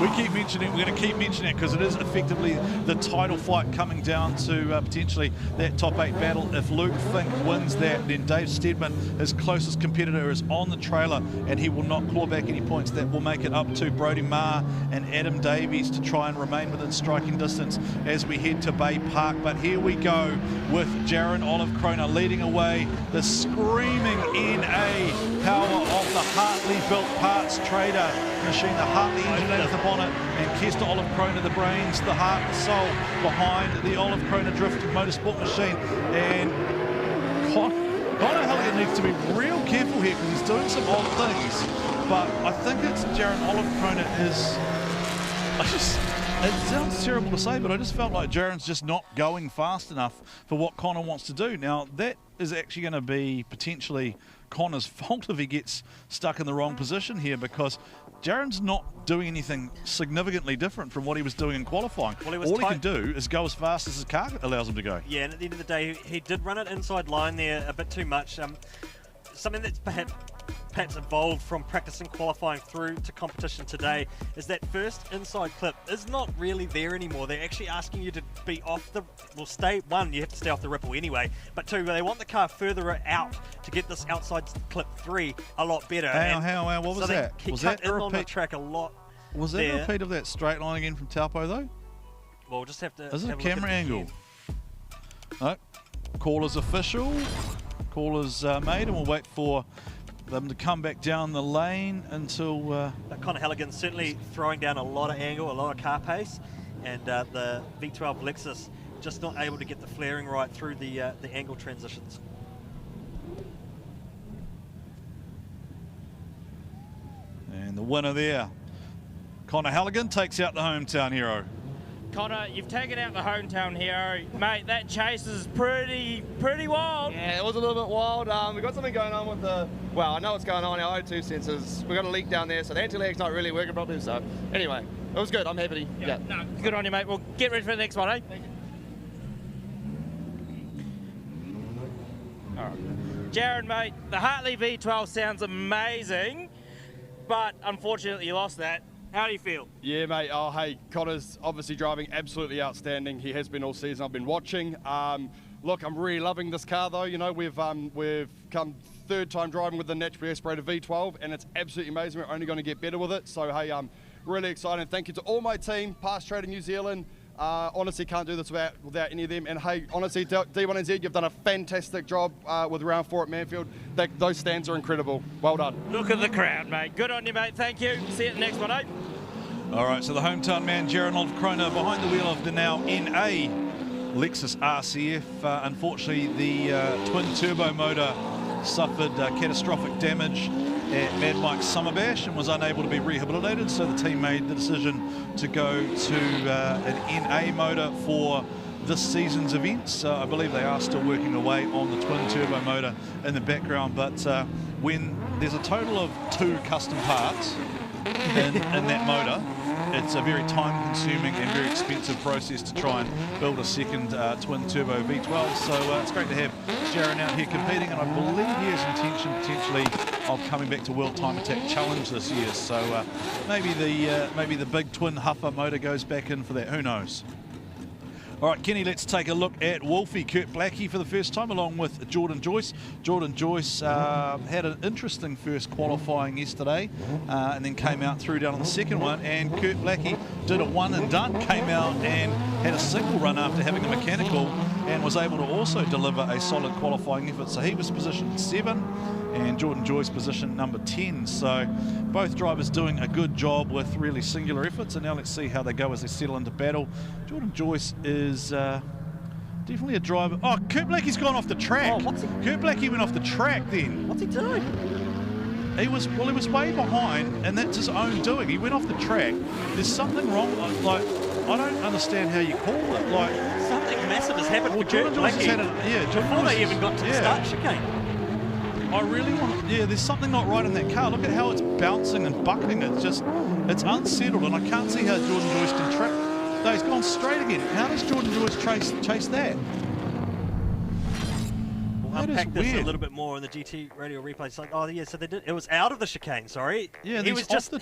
we keep mentioning, we're going to keep mentioning it because it is effectively the title fight coming down to potentially that top 8 battle. If Luke Fink wins that, then Dave Stedman, his closest competitor, is on the trailer and he will not claw back any points. That will make it up to Brodie Marr and Adam Davies to try and remain within striking distance as we head to Baypark. But here we go with Jaron Olive-Kroner leading away, the screaming NA power of the Hartley built parts trader machine, the Hartley engine under the bonnet, and Kester Olive-Kroner, the brains, the heart, the soul behind the Olive-Kroner drift motorsport machine. And Connor Halligan needs to be real careful here because he's doing some odd things, but I think it's Jaron Olive-Kroner is, it sounds terrible to say, but I just felt like Jaron's just not going fast enough for what Connor wants to do. Now, that is actually going to be potentially Connor's fault if he gets stuck in the wrong position here, because Jaron's not doing anything significantly different from what he was doing in qualifying. Well, all he can do is go as fast as his car allows him to go. Yeah, and at the end of the day, he did run it inside line there a bit too much. Something that's perhaps evolved from practicing qualifying through to competition today is that first inside clip is not really there anymore. They're actually asking you to be off the, well, stay, one, you have to stay off the ripple anyway, but two, they want the car further out to get this outside clip 3 a lot better. What was that? He was cut that in a on the repeat? track a lot. Was that a repeat of that straight line again from Taupo though? Well, we'll just have to. Is it have a look camera at the angle? No. Caller's official. Caller's made, and we'll wait for them to come back down the lane until... Connor Halligan's certainly throwing down a lot of angle, a lot of car pace, and the V12 Lexus just not able to get the flaring right through the angle transitions. And the winner there, Connor Halligan, takes out the hometown hero. Connor, you've taken out the hometown hero. Mate, that chase is pretty wild. Yeah, it was a little bit wild. We've got something going on with the, well, I know what's going on, our O2 sensors. We've got a leak down there, so the anti-lag's not really working properly, so anyway, it was good. I'm happy to, yeah. No, good on you, mate. We'll get ready for the next one, eh? Thank you. All right. Jaron, mate, the Hartley V12 sounds amazing, but unfortunately you lost that. How do you feel? Yeah, mate. Oh, hey, Connor's obviously driving absolutely outstanding. He has been all season. I've been watching. Look, I'm really loving this car, though. You know, we've come third time driving with the naturally aspirated V12, and it's absolutely amazing. We're only going to get better with it. So, hey, I'm really excited. Thank you to all my team, Past Trading New Zealand. Honestly, can't do this without any of them. And hey, honestly, D1NZ, you've done a fantastic job with round 4 at Manfeild. Those stands are incredible. Well done. Look at the crowd, mate. Good on you, mate. Thank you. See you at the next one, eh? All right, so the hometown man, Jaron Olive-Kroner, behind the wheel of the now NA Lexus RCF. Unfortunately, the twin turbo motor suffered catastrophic damage at Mad Mike's Summer Bash and was unable to be rehabilitated, so the team made the decision to go to an NA motor for this season's events. I believe they are still working away on the twin turbo motor in the background, but when there's a total of 2 custom parts in that motor, it's a very time-consuming and very expensive process to try and build a second twin turbo V12. So it's great to have Jaron out here competing, and I believe he has intention potentially of coming back to World Time Attack Challenge this year. So maybe the big twin Huffer motor goes back in for that. Who knows? All right, Kenny, let's take a look at Wolfie. Kurt Blackie for the first time, along with Jordan Joyce. Jordan Joyce had an interesting first qualifying yesterday, and then came out through down on the second one. And Kurt Blackie did a one and done, came out and had a single run after having a mechanical, and was able to also deliver a solid qualifying effort. So he was positioned 7, and Jordan Joyce position number 10. So both drivers doing a good job with really singular efforts. And now let's see how they go as they settle into battle. Jordan Joyce is definitely a driver. Oh, Kurt Blackie's gone off the track. Oh, Kurt Blackie went off the track then. What's he doing? He was way behind, and that's his own doing. He went off the track. There's something wrong. Like, I don't understand how you call it. Like, Something massive has happened for Jordan Kurt Joyce has Blackie had Jordan before Joyce they even got to the start chicane. I really want, there's something not right in that car. Look at how it's bouncing and bucking. It's unsettled, and I can't see how Jordan Joyce can track. No, he's gone straight again. How does Jordan Joyce chase that? We'll unpack this a little bit more in the GT radio replay. It's like, oh yeah, so they did. It was out of the chicane. Sorry. Yeah, he was just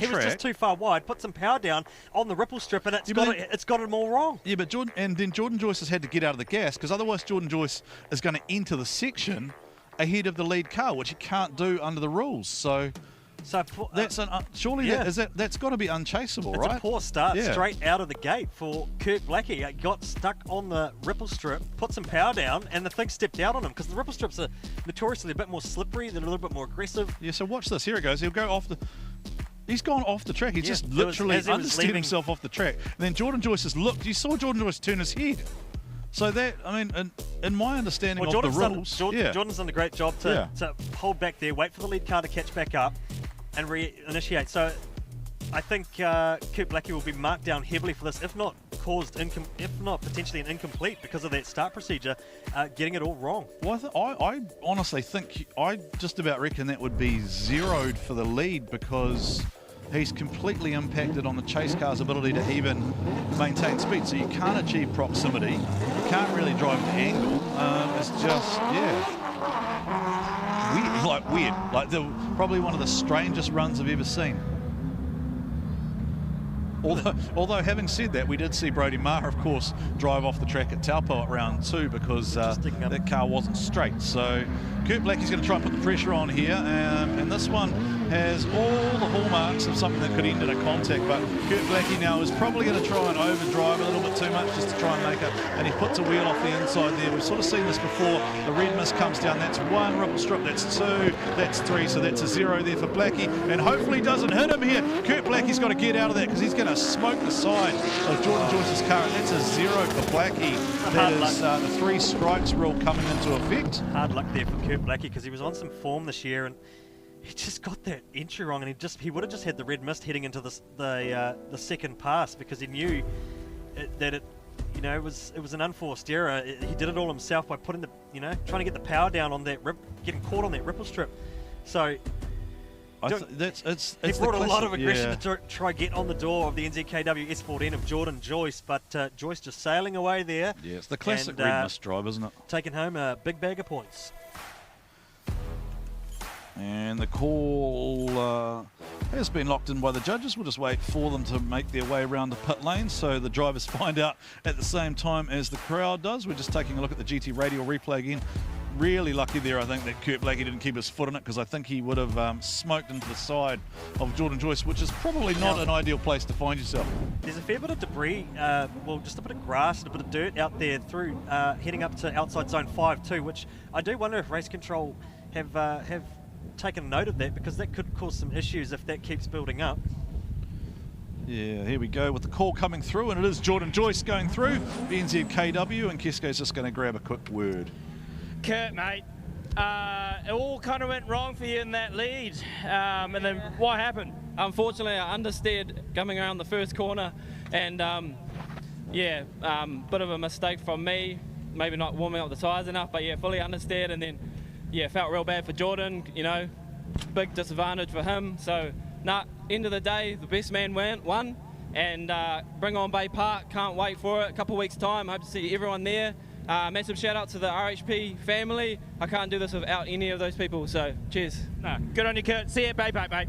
too far wide. Put some power down on the ripple strip, and it's got them all wrong. Yeah, but then Jordan Joyce has had to get out of the gas because otherwise Jordan Joyce is going to enter the section ahead of the lead car, which he can't do under the rules. So that's surely that's got to be unchaseable, right? It's a poor start straight out of the gate for Kurt Blackie. It got stuck on the ripple strip, put some power down, and the thing stepped out on him because the ripple strips are notoriously a bit more slippery. They're a little bit more aggressive. Yeah, so watch this. Here it goes. He'll go off the... He's gone off the track. He just literally understeered himself off the track. And then Jordan Joyce has looked. You saw Jordan Joyce turn his head. So that, I mean, in my understanding of the rules... Jordan's done a great job to hold back there, wait for the lead car to catch back up, and re-initiate. So I think Kurt Blackie will be marked down heavily for this, if not potentially an incomplete because of that start procedure, getting it all wrong. Well, I honestly think, I just about reckon that would be zeroed for the lead because he's completely impacted on the chase car's ability to even maintain speed. So you can't achieve proximity, you can't really drive the angle. It's just, weird. Like probably one of the strangest runs I've ever seen. Although having said that, we did see Brodie Maher, of course, drive off the track at Taupo at round 2 because that car wasn't straight. So Kurt Blackie's going to try and put the pressure on here, and this one has all the hallmarks of something that could end in a contact, but Kurt Blackie now is probably going to try and overdrive a little bit too much just to try and make it, and he puts a wheel off the inside there. We've sort of seen this before. The red mist comes down. That's 1 ripple strip, that's 2, that's 3, so that's a 0 there for Blackie, and hopefully he doesn't hit him here. Kurt Blackie's got to get out of that because he's going to smoke the side of Jordan Joyce's car, and that's a 0 for Blackie. That is the 3 strikes rule coming into effect. Hard luck there for Kurt Blackie because he was on some form this year, and he just got that entry wrong, and he would have just had the red mist heading into the second pass because he knew that it was an unforced error. He did it all himself by putting trying to get the power down on that getting caught on that ripple strip. So he brought a lot of aggression to try get on the door of the NZKW S14 of Jordan Joyce, but Joyce just sailing away there. Yeah, it's the classic red mist drive, isn't it? Taking home a big bag of points. And the call has been locked in by the judges. We'll just wait for them to make their way around the pit lane so the drivers find out at the same time as the crowd does. We're just taking a look at the GT radio replay again. Really lucky there, I think, that Kurt Blackie didn't keep his foot in it because I think he would have smoked into the side of Jordan Joyce, which is probably not an ideal place to find yourself. There's a fair bit of debris, just a bit of grass and a bit of dirt out there through heading up to outside zone 5 too, which I do wonder if race control have taken note of that because that could cause some issues if that keeps building up. Yeah, here we go with the call coming through, and it is Jordan Joyce going through NZKW, and Kesko's just going to grab a quick word. Kurt, mate, it all kind of went wrong for you in that lead, and then what happened? Unfortunately, I understeered coming around the first corner, and bit of a mistake from me, maybe not warming up the tyres enough, but yeah, fully understeered, and then felt real bad for Jordan, big disadvantage for him. So, end of the day, the best man won, and bring on Baypark, can't wait for it. A couple of weeks' time, hope to see everyone there. Massive shout out to the RHP family. I can't do this without any of those people, so cheers. Good on you, Kurt. See you at Baypark, mate.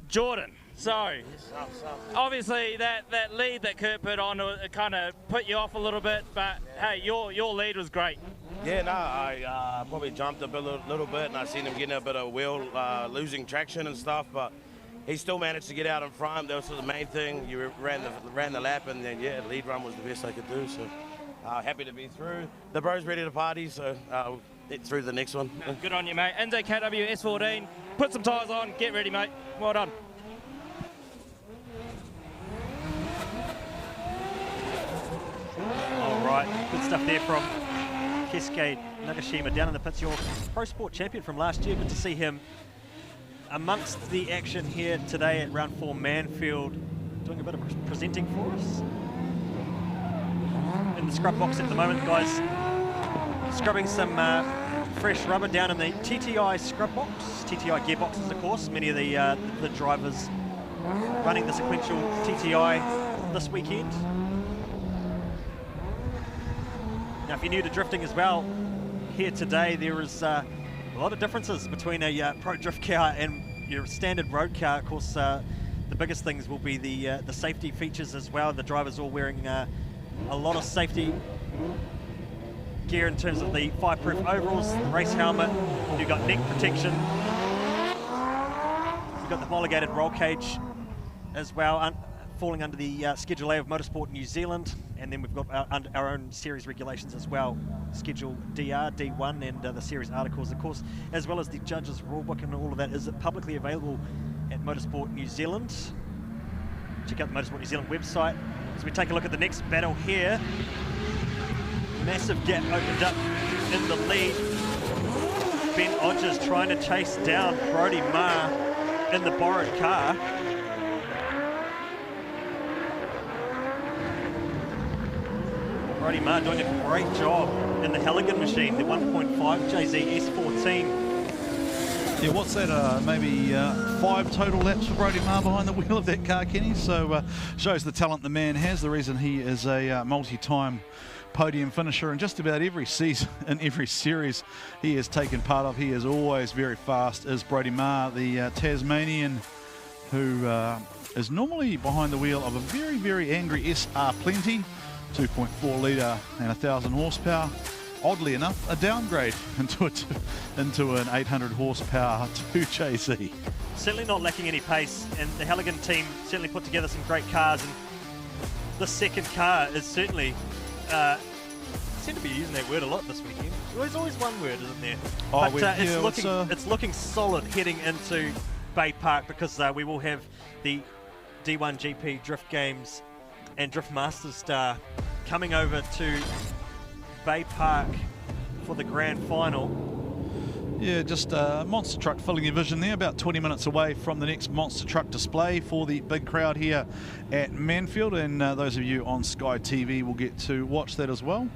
Jordan. So, obviously that lead that Kurt put on, it kind of put you off a little bit, but hey, your lead was great. Yeah, I probably jumped a little bit, and I seen him getting a bit of wheel, losing traction and stuff, but he still managed to get out in front. That was the main thing. You ran the lap, and then lead run was the best I could do. So happy to be through. The bro's ready to party, so get through the next one. Good on you, mate. NZKW S14. Put some tyres on. Get ready, mate. Well done. All right, good stuff there from Keisuke Nagashima down in the pits. Your Pro Sport champion from last year. Good to see him amongst the action here today at round 4, Manfeild doing a bit of presenting for us. In the scrub box at the moment, guys, scrubbing some fresh rubber down in the TTI scrub box, TTI gearboxes, of course. Many of the drivers running the sequential TTI this weekend. Now, if you're new to drifting as well, here today there is a lot of differences between a pro drift car and your standard road car. Of course, the biggest things will be the safety features as well. The drivers all wearing a lot of safety gear in terms of the fireproof overalls, the race helmet. You've got neck protection. You've got the homologated roll cage as well, falling under the Schedule A of Motorsport New Zealand. And then we've got our own series regulations as well, Schedule DR, D1, and the series articles, of course, as well as the judges' rulebook, and all of that is publicly available at Motorsport New Zealand. Check out the Motorsport New Zealand website. As we take a look at the next battle here, massive gap opened up in the lead. Ben Odgers trying to chase down Brodie Marr in the borrowed car. Brodie Marr doing a great job in the Halligan machine, the 1.5 JZ S14. Yeah, what's that? Maybe 5 total laps for Brodie Marr behind the wheel of that car, Kenny. So shows the talent the man has. The reason he is a multi-time podium finisher in just about every season, in every series he has taken part of. He is always very fast, is Brodie Marr, the Tasmanian, who is normally behind the wheel of a very, very angry SR Plenty, 2.4 litre and 1,000 horsepower. Oddly enough, a downgrade into an 800 horsepower 2JZ. Certainly not lacking any pace, and the Halligan team certainly put together some great cars, and the second car is certainly seem to be using that word a lot this weekend. There's always one word, isn't there? Oh, but it's looking solid heading into Baypark, because we will have the D1GP Drift Games and Drift Masters Star coming over to Baypark for the grand final. Yeah, just a monster truck filling your vision there, about 20 minutes away from the next monster truck display for the big crowd here at Manfeild, and those of you on Sky TV will get to watch that as well.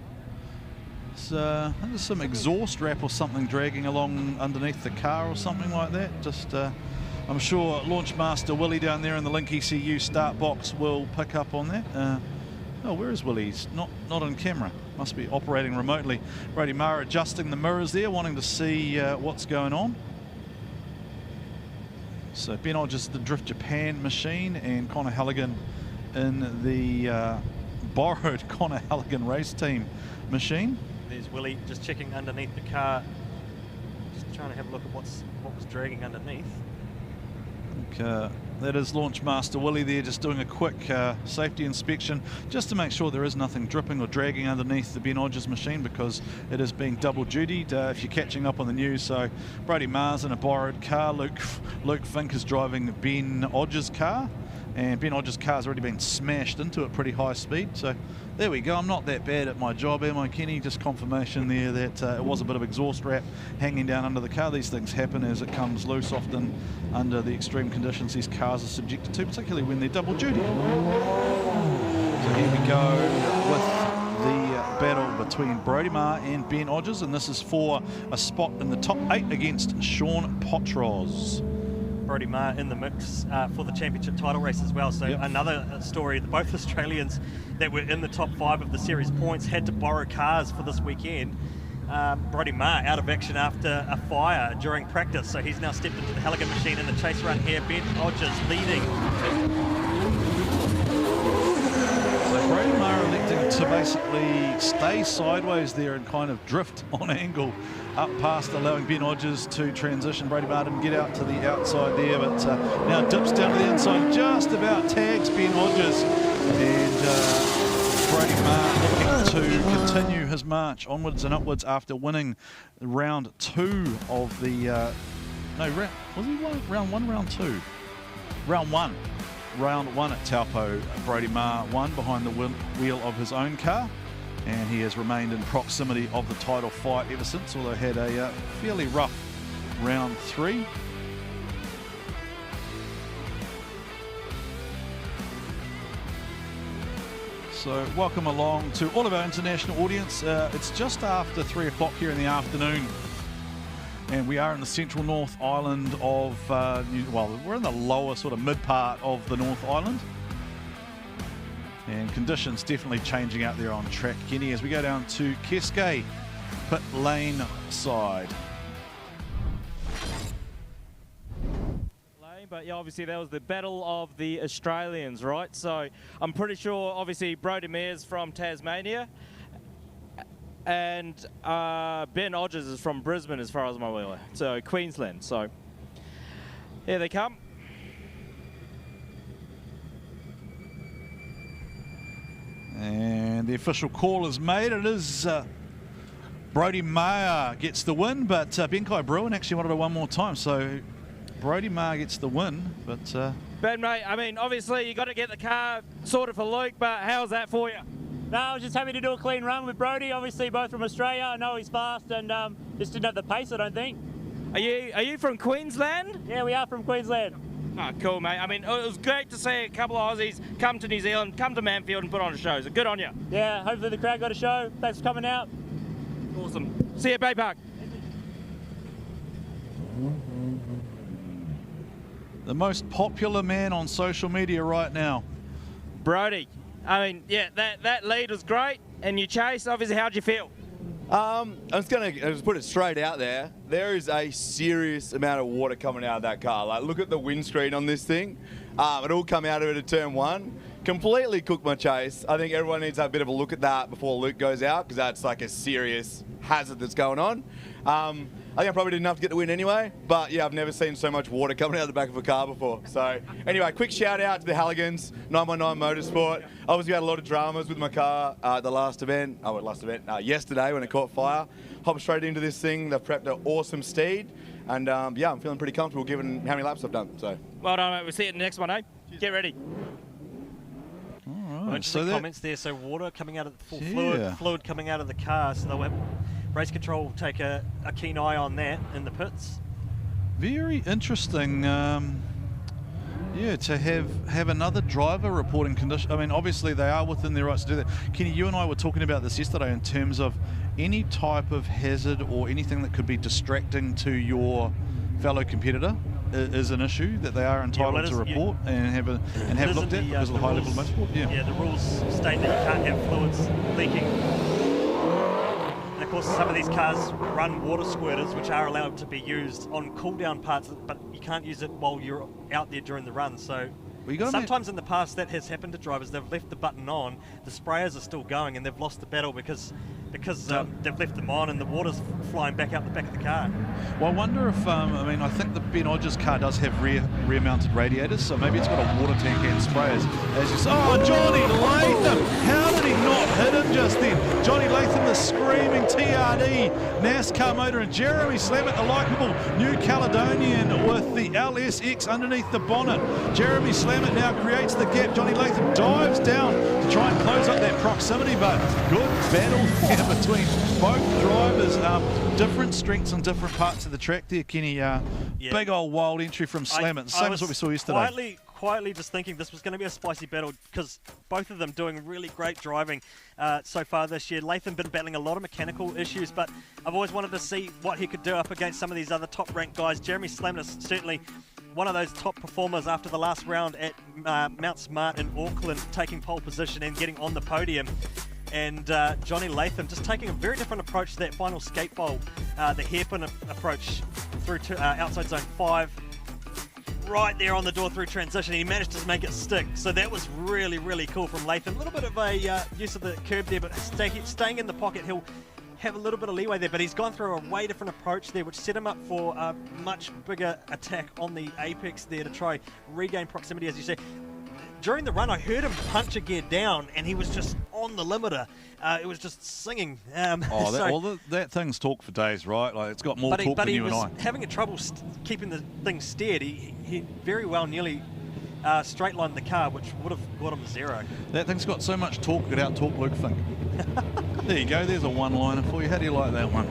So there's some exhaust wrap or something dragging along underneath the car or something like that. Just I'm sure Launchmaster Willie down there in the Link ECU start box will pick up on that. Oh, where is Willie? He's not on camera. Must be operating remotely. Brodie Marr adjusting the mirrors there, wanting to see what's going on. So Ben Odgers, the Drift Japan machine, and Connor Halligan in the borrowed Connor Halligan race team machine. There's Willie just checking underneath the car, just trying to have a look at what was dragging underneath. That is Launchmaster Willie there, just doing a quick safety inspection just to make sure there is nothing dripping or dragging underneath the Ben Odgers machine, because it is being double dutied if you're catching up on the news. So Brodie Marr's in a borrowed car, Luke Fink is driving Ben Odgers' car, and Ben Odgers' car's already been smashed into at pretty high speed. So there we go. I'm not that bad at my job, am I, Kenny? Just confirmation there that it was a bit of exhaust wrap hanging down under the car. These things happen as it comes loose, often under the extreme conditions these cars are subjected to, particularly when they're double duty. So here we go with the battle between Brodie Marr and Ben Odgers, and this is for a spot in the top 8 against Sean Potros. Brodie Marr in the mix for the championship title race as well. So another story, both Australians that were in the top 5 of the series points had to borrow cars for this weekend. Brodie Marr out of action after a fire during practice, so he's now stepped into the Halligan machine in the chase run here. Ben Odgers leading. So Brodie Marr electing to basically stay sideways there and kind of drift on angle up past, allowing Ben Odgers to transition. Brodie Marr didn't get out to the outside there, but now dips down to the inside, just about tags Ben Odgers, and Brodie Marr looking to continue his march onwards and upwards after winning round 2 of the round 1, round 2? Round 1. Round 1 at Taupo. Brodie Marr won behind the wheel of his own car, and he has remained in proximity of the title fight ever since, although had a fairly rough round 3. So welcome along to all of our international audience. It's just after 3 o'clock here in the afternoon, and we are in the central North Island of, well, we're in the lower sort of mid part of the North Island. And conditions definitely changing out there on track, Kenny, as we go down to Keskay pit lane side. But yeah, obviously that was the battle of the Australians, right? So I'm pretty sure, obviously, Brodie Mares from Tasmania, and Ben Hodges is from Brisbane, as far as I'm aware. So Queensland. So here they come. And the official call is made. It is Brodie Mayer gets the win, but Benkai Bruin actually wanted it one more time. So Brodie Mayer gets the win, but... Ben, mate, I mean, obviously you got to get the car sorted for Luke, but how's that for you? No, I was just happy to do a clean run with Brodie, obviously both from Australia. I know he's fast and just didn't have the pace, I don't think. Are you from Queensland? Yeah, we are from Queensland. Oh, cool, mate. I mean, it was great to see a couple of Aussies come to New Zealand, come to Manfeild and put on a show. So good on you. Yeah, hopefully the crowd got a show. Thanks for coming out. Awesome. See you at Baypark. The most popular man on social media right now. Brodie. I mean, yeah, that lead was great. And you chased, obviously, how'd you feel? I'm just going to put it straight out there. There is a serious amount of water coming out of that car. Like, look at the windscreen on this thing. It all come out of it at turn 1. Completely cooked my chase. I think everyone needs to have a bit of a look at that before Luke goes out, because that's like a serious hazard that's going on. I think I probably did enough to get the win anyway, but yeah, I've never seen so much water coming out of the back of a car before. So anyway, quick shout out to the Halligans, 919 Motorsport. Obviously we had a lot of dramas with my car at the yesterday when it caught fire. Hopped straight into this thing. They've prepped an awesome steed, and yeah, I'm feeling pretty comfortable given how many laps I've done. So well done, mate. We'll see you in the next one, eh? Get ready. All right. Interesting comments there. So water coming out of the fluid coming out of the car. So they'll have race control will take a keen eye on that in the pits. Very interesting. Yeah, to have another driver reporting condition. I mean, obviously they are within their rights to do that. Kenny, you and I were talking about this yesterday in terms of any type of hazard or anything that could be distracting to your fellow competitor is an issue that they are entitled to report and have looked at because of the high level of motorsport. Yeah, the rules state that you can't have fluids leaking. And of course, some of these cars run water squirters, which are allowed to be used on cool down parts, but you can't use it while you're out there during the run. So sometimes in the past that has happened to drivers. They've left the button on, the sprayers are still going, and they've lost the battle because they've left them on and the water's flying back out the back of the car. Well, I wonder if, I mean, I think the Ben Hodges car does have rear-mounted radiators, so maybe it's got a water tank and sprayers. As you say, oh, Johnny Latham! How did he not hit him just then? Johnny Latham is screaming TRD, NASCAR motor, and Jeremy Slammett, the likeable New Caledonian with the LSX underneath the bonnet. Jeremy Slammett now creates the gap. Johnny Latham dives down to try and close up that proximity, but good battle there between both drivers. Different strengths on different parts of the track there, Kenny. Big old wild entry from Slammett, same as what we saw yesterday. Quietly just thinking this was going to be a spicy battle because both of them doing really great driving so far this year. Latham been battling a lot of mechanical issues, but I've always wanted to see what he could do up against some of these other top-ranked guys. Jeremy Slammett is certainly one of those top performers after the last round at Mount Smart in Auckland, taking pole position and getting on the podium. And Johnny Latham just taking a very different approach to that final skate bowl, the hairpin approach through to outside zone 5. Right there on the door through transition, he managed to make it stick. So that was really, really cool from Latham. A little bit of a use of the curb there, but staying in the pocket, he'll have a little bit of leeway there, but he's gone through a way different approach there, which set him up for a much bigger attack on the apex there to try regain proximity, as you say. During the run, I heard him punch a gear down, and he was just on the limiter. It was just singing. That thing's talk for days, right? Like, it's got more talk than you and I. But he was having a trouble keeping the thing steered. He very well nearly straight-lined the car, which would have got him 0. That thing's got so much talk, it out-talk Luke Fink. There you go, there's a one-liner for you. How do you like that one?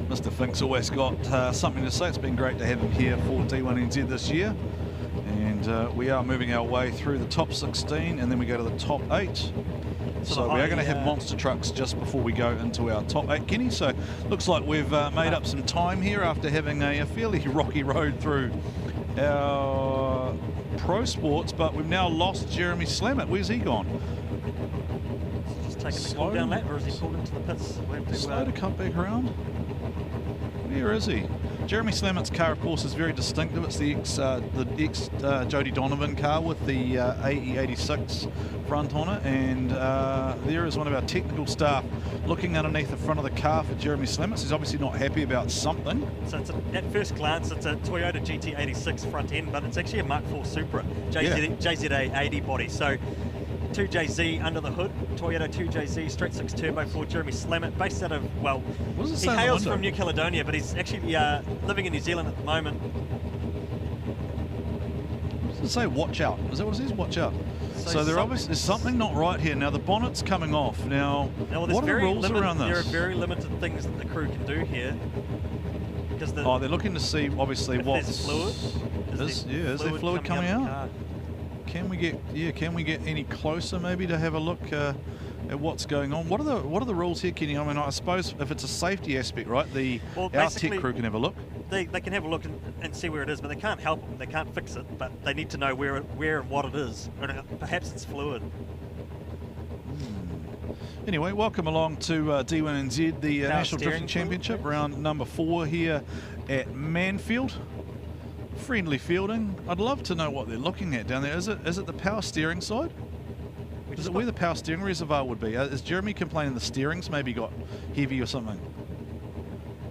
Mr. Fink's always got something to say. It's been great to have him here for D1NZ this year. And And we are moving our way through the top 16, and then we go to the top 8. So we are going to have monster trucks just before we go into our top 8, Kenny. So looks like we've made up some time here after having a fairly rocky road through our pro sports, but we've now lost Jeremy Slammett. Where's he gone? Just taking the cool down lap, or is he pulled into the pits? Slow to cut back around. Where is he? Jeremy Slammett's car, of course, is very distinctive. It's the ex Jody Donovan car with the AE86 front on it, and there is one of our technical staff looking underneath the front of the car for Jeremy Slammet. He's obviously not happy about something. So it's at first glance, it's a Toyota GT86 front end, but it's actually a Mark IV Supra JZA 80 body. So 2JZ under the hood, Toyota 2JZ straight 6 turbo for Jeremy Slammett, based out of, well, he hails from New Caledonia, but he's actually living in New Zealand at the moment. Does it say watch out? Is that what it says? Watch out. So there's something not right here. Now the bonnet's coming off. Now what are the rules around this? There are very limited things that the crew can do here. Because they're looking to see obviously what's fluid. Is there fluid coming out? Can we get any closer maybe to have a look at what's going on? What are the rules here, Kenny? I mean, I suppose if it's a safety aspect, right? Our tech crew can have a look. They can have a look and see where it is, but they can't help them. They can't fix it, but they need to know where and what it is. Or perhaps it's fluid. Anyway, welcome along to D1NZ, the National Drifting Championship, round number 4 here at Manfeild. Friendly fielding. I'd love to know what they're looking at down there. Is it the power steering side? Is it where the power steering reservoir would be? Is Jeremy complaining the steering's maybe got heavy or something?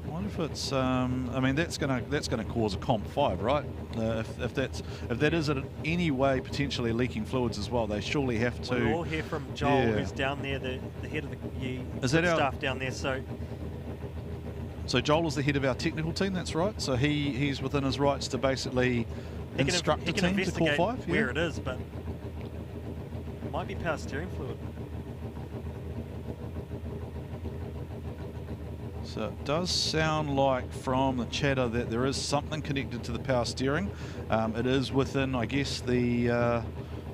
I wonder if it's. I mean, that's gonna cause a Comp 5, right? If that is in any way potentially leaking fluids as well, they surely have to. We'll all hear from Joel, who's down there, the head of the staff down there. So Joel is the head of our technical team, that's right. So he's within his rights to basically instruct the team to call 5. Where it is, but it might be power steering fluid. So it does sound like from the chatter that there is something connected to the power steering. It is within, I guess, the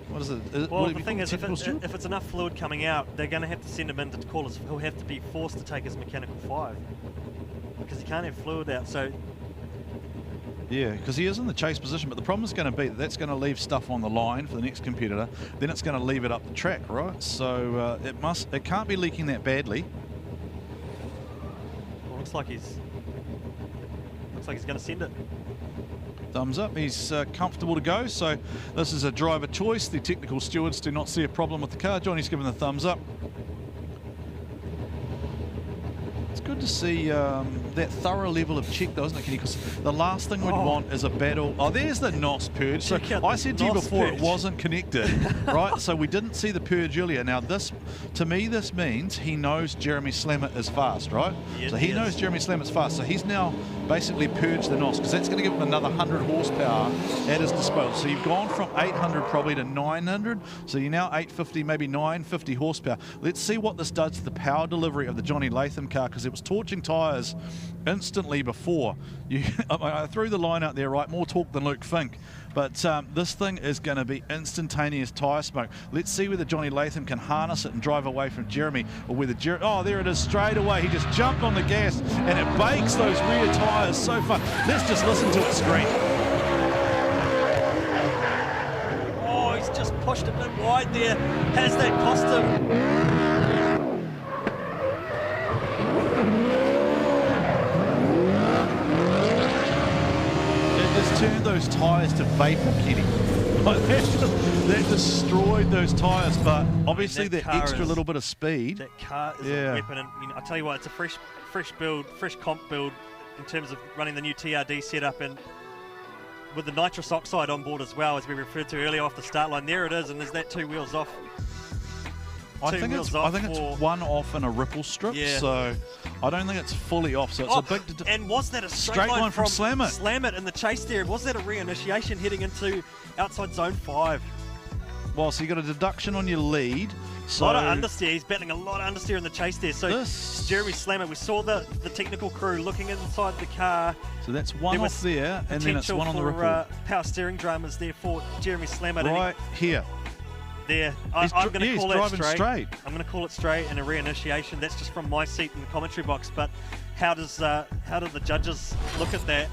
what is it? Well, the thing is, if it's enough fluid coming out, they're going to have to send him in to call us. He'll have to be forced to take his mechanical 5. Because he can't have fluid out, so... Yeah, because he is in the chase position, but the problem is going to be that that's going to leave stuff on the line for the next competitor, then it's going to leave it up the track, right? So it can't be leaking that badly. Well, looks like he's going to send it. Thumbs up, he's comfortable to go, so this is a driver choice. The technical stewards do not see a problem with the car. Johnny's given the thumbs up. Good to see that thorough level of check, though, isn't it, Kenny? Because the last thing we'd want is a battle. Oh, there's the NOS purge. So I said to you before it wasn't connected, right? So we didn't see the purge earlier. Now, to me, this means he knows Jeremy Slammett is fast, right? Yes, so he knows Jeremy Slammett's fast. So he's now basically purged the NOS, because that's going to give him another 100 horsepower at his disposal. So you've gone from 800 probably to 900. So you're now 850, maybe 950 horsepower. Let's see what this does to the power delivery of the Johnny Latham car, because it was torching tyres instantly before. I threw the line out there, right? More torque than Luke Fink. But this thing is going to be instantaneous tyre smoke. Let's see whether Johnny Latham can harness it and drive away from Jeremy, or whether oh, there it is straight away. He just jumped on the gas and it bakes those rear tyres so far. Let's just listen to it scream. Oh, he's just pushed a bit wide there. Has that cost him? Turned those tyres to vapour, Kenny. Like that destroyed those tyres, but obviously that extra little bit of speed. That car is a weapon, and I tell you what, it's a fresh build, fresh comp build in terms of running the new TRD setup, and with the nitrous oxide on board as well, as we referred to earlier off the start line. There it is, and there's that 2 wheels off. I think it's one off and a ripple strip, so I don't think it's fully off. So it's a big. And was that a straight line from Slammett in the chase there? Was that a reinitiation heading into outside zone 5? Well, so you got a deduction on your lead, So, a lot of understeer. He's battling a lot of understeer in the chase there. So Jeremy Slammer, we saw the technical crew looking inside the car. So that's one off there, and then it's one on the ripple. Power steering dramas there for Jeremy Slammer. Right here. There. I'm going to call it straight. I'm going to call it straight and a reinitiation. That's just from my seat in the commentary box. But how did the judges look at that?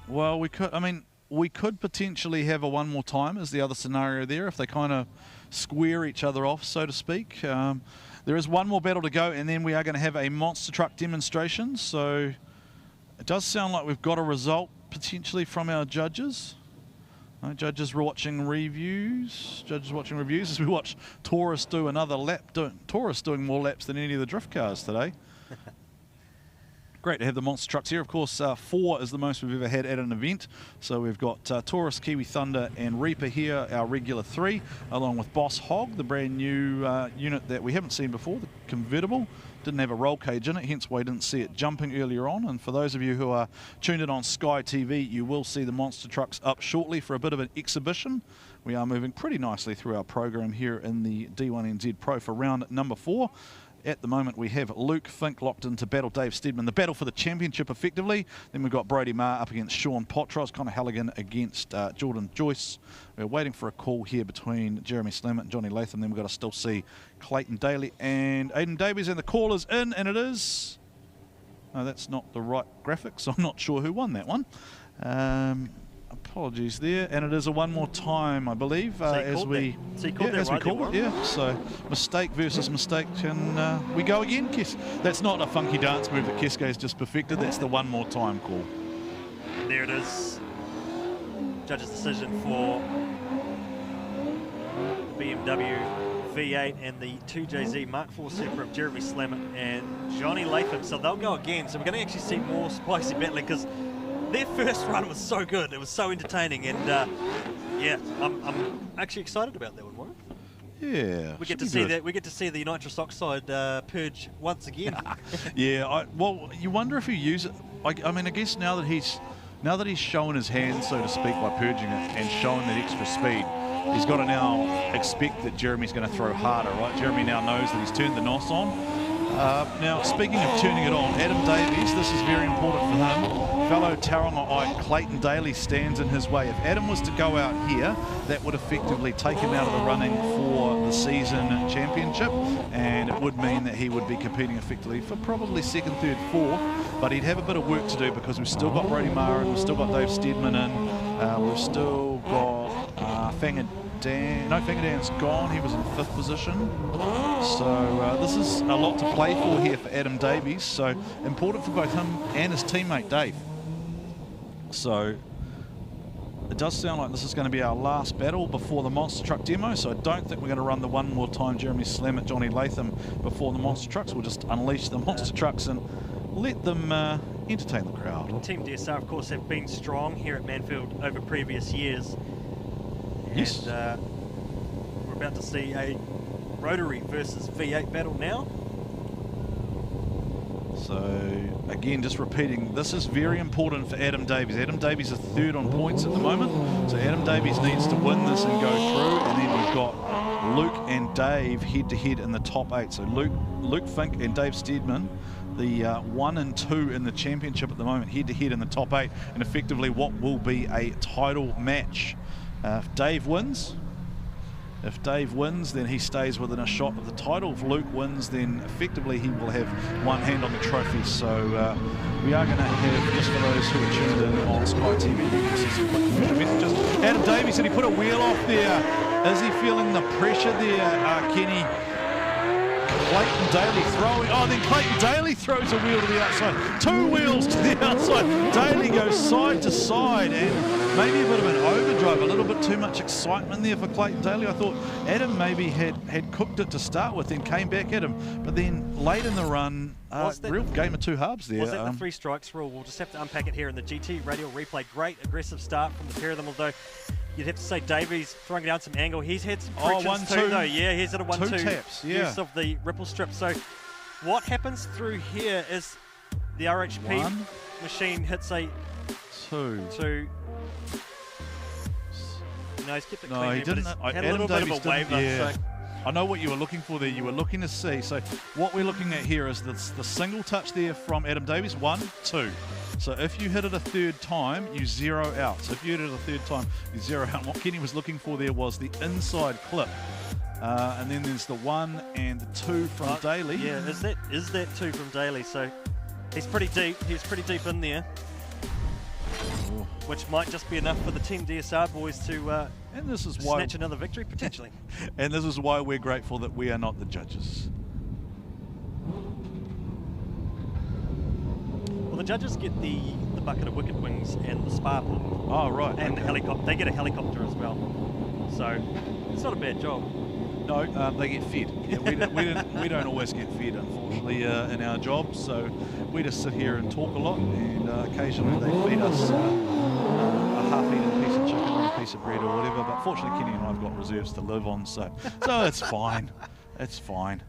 Well, we could potentially have a one more time as the other scenario there if they kind of square each other off, so to speak. There is one more battle to go, and then we are going to have a monster truck demonstration. So it does sound like we've got a result potentially from our judges. Judges watching reviews. As we watch Taurus do another lap. Taurus doing more laps than any of the drift cars today. Great to have the monster trucks here. Of course, 4 is the most we've ever had at an event. So we've got Taurus, Kiwi Thunder and Reaper here, our regular 3, along with Boss Hog, the brand new unit that we haven't seen before, the convertible. Didn't have a roll cage in it, hence why you didn't see it jumping earlier on. And for those of you who are tuned in on Sky TV, you will see the monster trucks up shortly for a bit of an exhibition. We are moving pretty nicely through our program here in the D1NZ Pro for round number 4. At the moment, we have Luke Fink locked into battle Dave Steadman, the battle for the championship effectively. Then we've got Brody Maher up against Sean Potros, Connor Halligan against Jordan Joyce. We're waiting for a call here between Jeremy Slammer and Johnny Latham. Then we've got to still see Clayton Daly and Aidan Davies, and the call is in, and it is... No, that's not the right graphic, so I'm not sure who won that one. Apologies there, and it is a one more time, I believe, as we called it. Yeah, so mistake versus mistake, and we go again. Kes, that's not a funky dance move that Kesko's just perfected. That's the one more time call. There it is. Judge's decision for the BMW V8 and the 2JZ Mark IV Super of Jeremy Slammer and Johnny Latham. So they'll go again. So we're going to actually see more spicy battling because their first run was so good. It was so entertaining, and yeah, I'm actually excited about that one, Warren. Yeah, we get to see that. We get to see the nitrous oxide purge once again. Yeah, well, you wonder if he use it. I mean, I guess now that he's shown his hand, so to speak, by purging it and showing that extra speed, he's got to now expect that Jeremy's going to throw harder, right? Jeremy now knows that he's turned the NOS on. Now, speaking of turning it on, Adam Davies, this is very important for him. Fellow Tauranga-ite Clayton Daly stands in his way. If Adam was to go out here, that would effectively take him out of the running for the season championship, and it would mean that he would be competing effectively for probably 2nd, 3rd, 4th, but he'd have a bit of work to do because we've still got Brody Maher and we've still got Dave Steadman in. We've still got Fangadan's gone. He was in 5th position. So this is a lot to play for here for Adam Davies. So important for both him and his teammate Dave. So it does sound like this is going to be our last battle before the monster truck demo. So I don't think we're going to run the one more time Jeremy Slammer at Johnny Latham before the monster trucks. We'll just unleash the monster trucks and let them entertain the crowd. Team DSR, of course, have been strong here at Manfeild over previous years. Yes. And we're about to see a rotary versus V8 battle now. So again, just repeating, this is very important for Adam Davies. Adam Davies is 3rd on points at the moment. So Adam Davies needs to win this and go through. And then we've got Luke and Dave head-to-head in the top 8. So Luke Fink and Dave Steadman, the 1 and 2 in the championship at the moment, head-to-head in the top 8. And effectively what will be a title match. If Dave wins, then he stays within a shot of the title. If Luke wins, then effectively he will have one hand on the trophy. So we are going to have, just for those who are tuned in on Sky TV, you can see some quick commercial messages. Adam Davies, and he put a wheel off there. Is he feeling the pressure there, Kenny? Clayton Daly throwing, then Clayton Daly throws a wheel to the outside. 2 wheels to the outside. Daly goes side to side, and maybe a bit of an overdrive, a little bit too much excitement there for Clayton Daly. I thought Adam maybe had cooked it to start with, then came back at him. But then late in the run, real game of 2 halves there. Was that the 3 strikes rule? We'll just have to unpack it here in the GT radial replay. Great aggressive start from the pair of them, although you'd have to say Davies throwing down some angle. He's had some frictions too, though. Yeah, he's had a 1-2 taps, use of the ripple strip. So what happens through here is the RHP machine hits a 2. No, he's kept it clean. No, he didn't. Had a little bit of a waiver. Yeah. So I know what you were looking for there. You were looking to see. So what we're looking at here is the single touch there from Adam Davies, 1, 2. So if you hit it a third time, you zero out. So if you hit it a third time, you zero out. And what Kenny was looking for there was the inside clip. And then there's the 1 and the 2 from Daly. Yeah, is that 2 from Daly? So he's pretty deep. He's pretty deep in there. Oh. Which might just be enough for the Team DSR boys to and this is why snatch another victory, potentially. And this is why we're grateful that we are not the judges. Well, the judges get the bucket of wicket wings and the spa pool. Oh, right. And the helicopter. They get a helicopter as well. So it's not a bad job. No, they get fed. Yeah, we don't always get fed, unfortunately, in our jobs. So we just sit here and talk a lot, and occasionally they feed us a half-eaten piece of chicken or a piece of bread or whatever. But fortunately, Kenny and I have got reserves to live on, so it's fine. It's fine.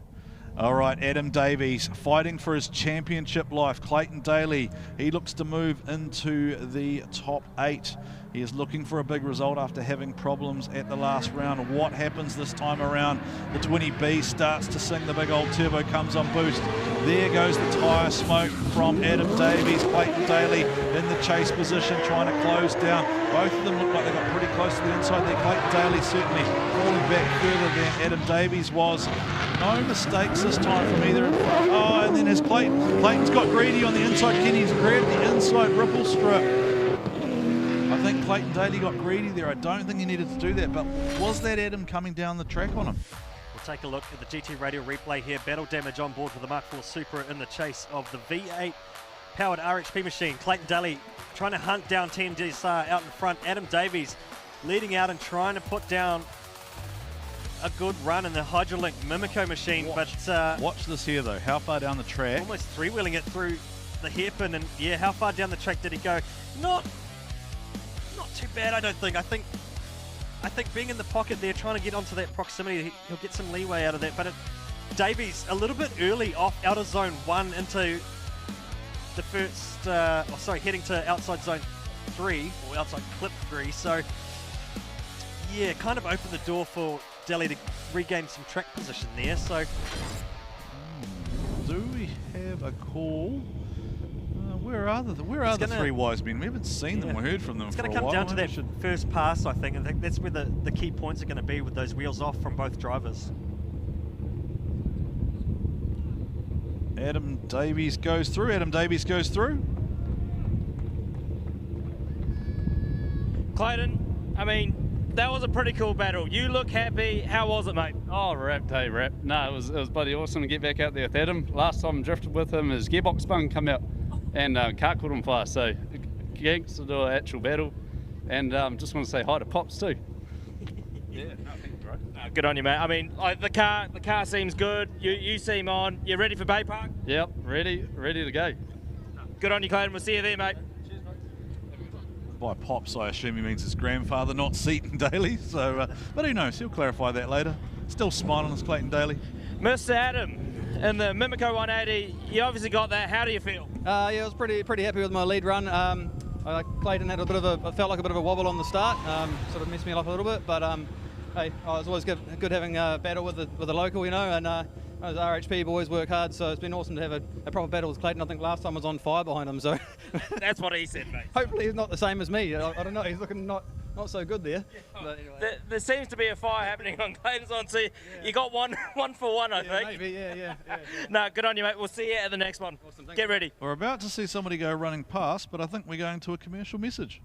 All right, Adam Davies fighting for his championship life. Clayton Daly, he looks to move into the top 8. He is looking for a big result after having problems at the last round. What happens this time around? The 20B starts to sing, the big old turbo comes on boost. There goes the tyre smoke from Adam Davies. Clayton Daly in the chase position, trying to close down. Both of them look like they got pretty close to the inside there. Clayton Daly certainly falling back further than Adam Davies was. No mistakes this time from either in front. Oh, and then as Clayton's got greedy on the inside. Kenny's grabbed the inside ripple strip. I think Clayton Daly got greedy there. I don't think he needed to do that, but was that Adam coming down the track on him? We'll take a look at the GT Radio replay here. Battle damage on board for the Mark IV Supra in the chase of the V8 powered RHP machine. Clayton Daly trying to hunt down Team DSR out in front. Adam Davies leading out and trying to put down a good run in the Hydrolink Mimico machine. Watch this here though. How far down the track? Almost three-wheeling it through the hairpin, and yeah, how far down the track did he go? Not too bad, I don't think. I think being in the pocket there, trying to get onto that proximity, he'll get some leeway out of that. But Davies a little bit early off out of zone 1 into the first, heading to outside zone 3 or outside clip 3. So yeah, kind of opened the door for Daly to regain some track position there. So do we have a call? Where are the three wise men? We haven't seen them or heard from them for a while. It's going to come down to that first pass, I think. I think that's where the key points are going to be, with those wheels off from both drivers. Adam Davies goes through. Clayton, I mean, that was a pretty cool battle. You look happy. How was it, mate? Oh, rap. No, it was bloody awesome to get back out there with Adam. Last time I drifted with him, his gearbox spun come out and car caught him fast. So, thanks to do an actual battle. And just want to say hi to Pops too. Yeah, no, thanks, bro. Good on you, mate. I mean, the car seems good. You seem on. You ready for Baypark? Yep, ready to go. Good on you, Clayton. We'll see you there, mate. By Pops, I assume he means his grandfather, not Seaton Daly. So, but who knows? He'll clarify that later. Still smiling as Clayton Daly. Mr. Adam, in the Mimico 180, you obviously got that. How do you feel? Yeah, I was pretty happy with my lead run. Clayton had felt like a bit of a wobble on the start. Sort of messed me up a little bit, but hey, it was always good having a battle with the local, you know, and those RHP boys work hard, so it's been awesome to have a proper battle with Clayton. I think last time I was on fire behind him, so that's what he said, mate. Hopefully he's not the same as me. I don't know, he's looking not so good there. But anyway. There seems to be a fire happening on Clayton's on, so you got one for one, I think. Maybe, yeah. No, good on you, mate. We'll see you at the next one. Awesome, get ready. We're about to see somebody go running past, but I think we're going to a commercial message.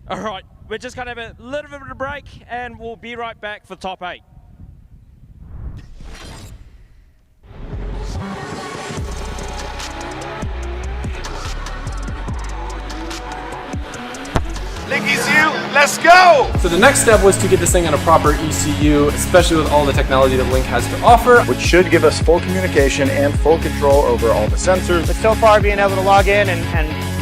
All right, we're just going to have a little bit of a break, and we'll be right back for top 8. Let's go! So the next step was to get this thing on a proper ECU, especially with all the technology that Link has to offer. Which should give us full communication and full control over all the sensors. But so far being able to log in and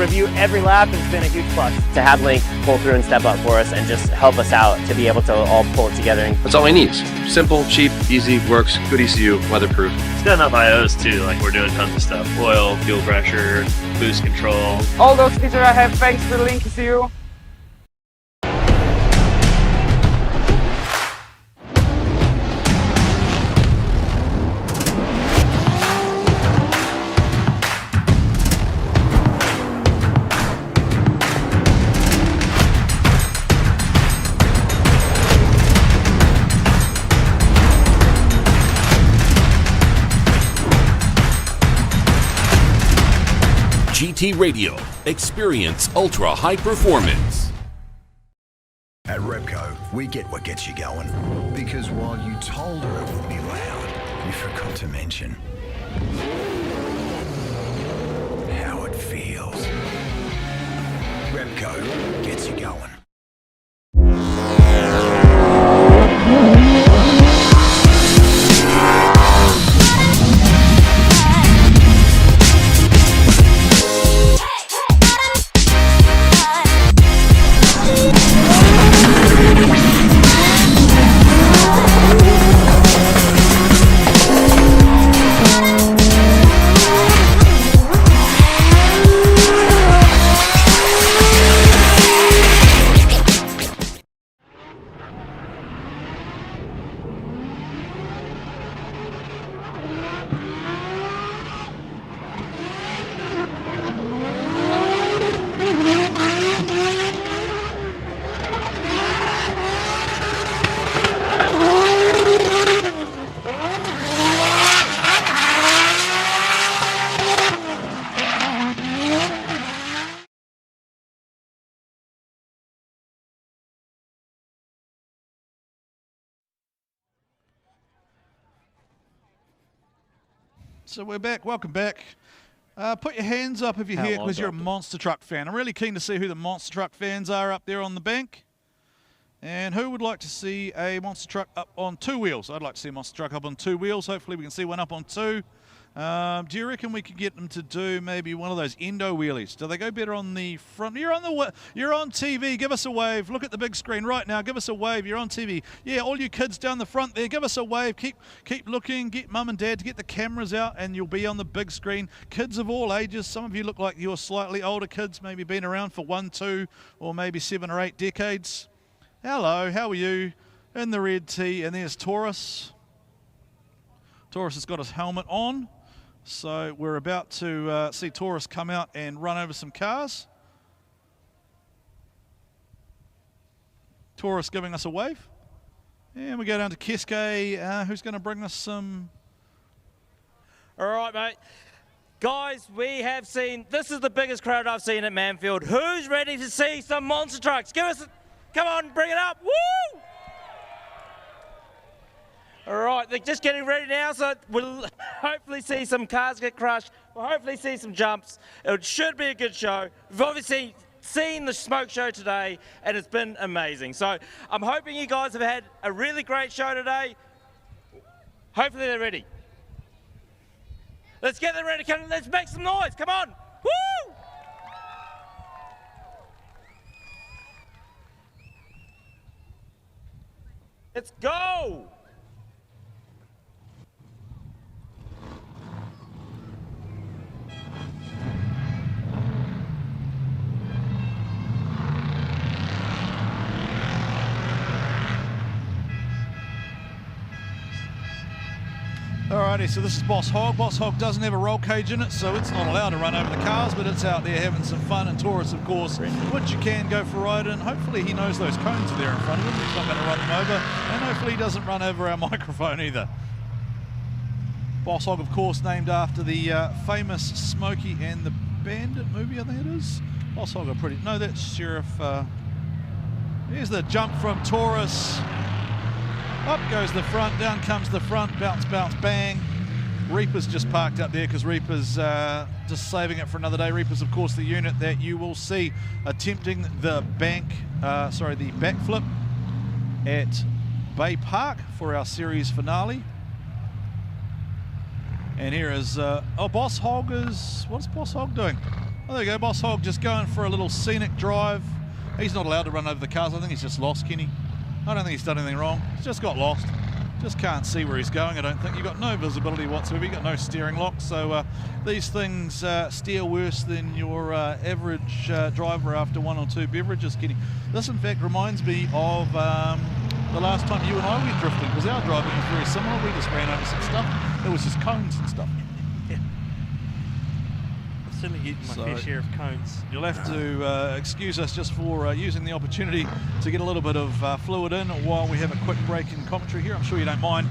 review every lap has been a huge plus. To have Link pull through and step up for us and just help us out to be able to all pull it together. That's all he needs. Simple, cheap, easy, works, good ECU, weatherproof. It's got enough IOs too, like we're doing tons of stuff. Oil, fuel pressure, boost control. All those features I have thanks to the Link ECU. GT Radio. Experience ultra high performance. At Repco, we get what gets you going. Because while you told her it would be loud, you forgot to mention how it feels. Repco gets you going. So we're back. Welcome back. Put your hands up if you're here because you're a monster truck fan. I'm really keen to see who the monster truck fans are up there on the bank. And who would like to see a monster truck up on 2 wheels? I'd like to see a monster truck up on 2 wheels. Hopefully we can see one up on 2. Do you reckon we could get them to do maybe one of those endo wheelies? Do they go better on the front? You're on TV. Give us a wave. Look at the big screen right now. Give us a wave. You're on TV. Yeah, all you kids down the front there, give us a wave. Keep looking. Get mum and dad to get the cameras out, and you'll be on the big screen. Kids of all ages. Some of you look like you're slightly older kids, maybe been around for 1, 2, or maybe 7 or 8 decades. Hello, how are you? In the red tee, and there's Taurus. Taurus has got his helmet on. So we're about to see Taurus come out and run over some cars. Taurus giving us a wave. And we go down to Keske, who's going to bring us some... All right, mate. Guys, we have seen, this is the biggest crowd I've seen at Manfeild. Who's ready to see some monster trucks? Give us, come on, bring it up. Woo! All right, they're just getting ready now, so we'll hopefully see some cars get crushed. We'll hopefully see some jumps. It should be a good show. We've obviously seen the smoke show today, and it's been amazing. So I'm hoping you guys have had a really great show today. Hopefully they're ready. Let's get them ready. Let's make some noise. Come on. Woo! Let's go. Alrighty, so this is Boss Hog. Boss Hog doesn't have a roll cage in it, so it's not allowed to run over the cars, but it's out there having some fun. And Taurus, of course, which you can go for a ride in. Hopefully he knows those cones are there in front of him. He's not going to run them over. And hopefully he doesn't run over our microphone either. Boss Hog, of course, named after the famous Smokey and the Bandit movie, I think it is. Boss Hog are pretty... No, that's Sheriff... Here's the jump from Taurus. Up goes the front, down comes the front, bounce, bounce, bang. Reaper's just parked up there because Reaper's just saving it for another day. Reaper's, of course, the unit that you will see attempting the backflip at Baypark for our series finale. And here is, Boss Hog is, what's Boss Hog doing? Well, there you go, Boss Hog just going for a little scenic drive. He's not allowed to run over the cars. I think he's just lost, Kenny. I don't think he's done anything wrong. He's just got lost. Just can't see where he's going, I don't think. You've got no visibility whatsoever. You've got no steering lock. So these things steer worse than your average driver after 1 or 2 beverages, Kenny. This, in fact, reminds me of the last time you and I went drifting, because our driving was very similar. We just ran over some stuff. It was just cones and stuff. Certainly eaten my fair share of cones. You'll have to excuse us just for using the opportunity to get a little bit of fluid in while we have a quick break in commentary here. I'm sure you don't mind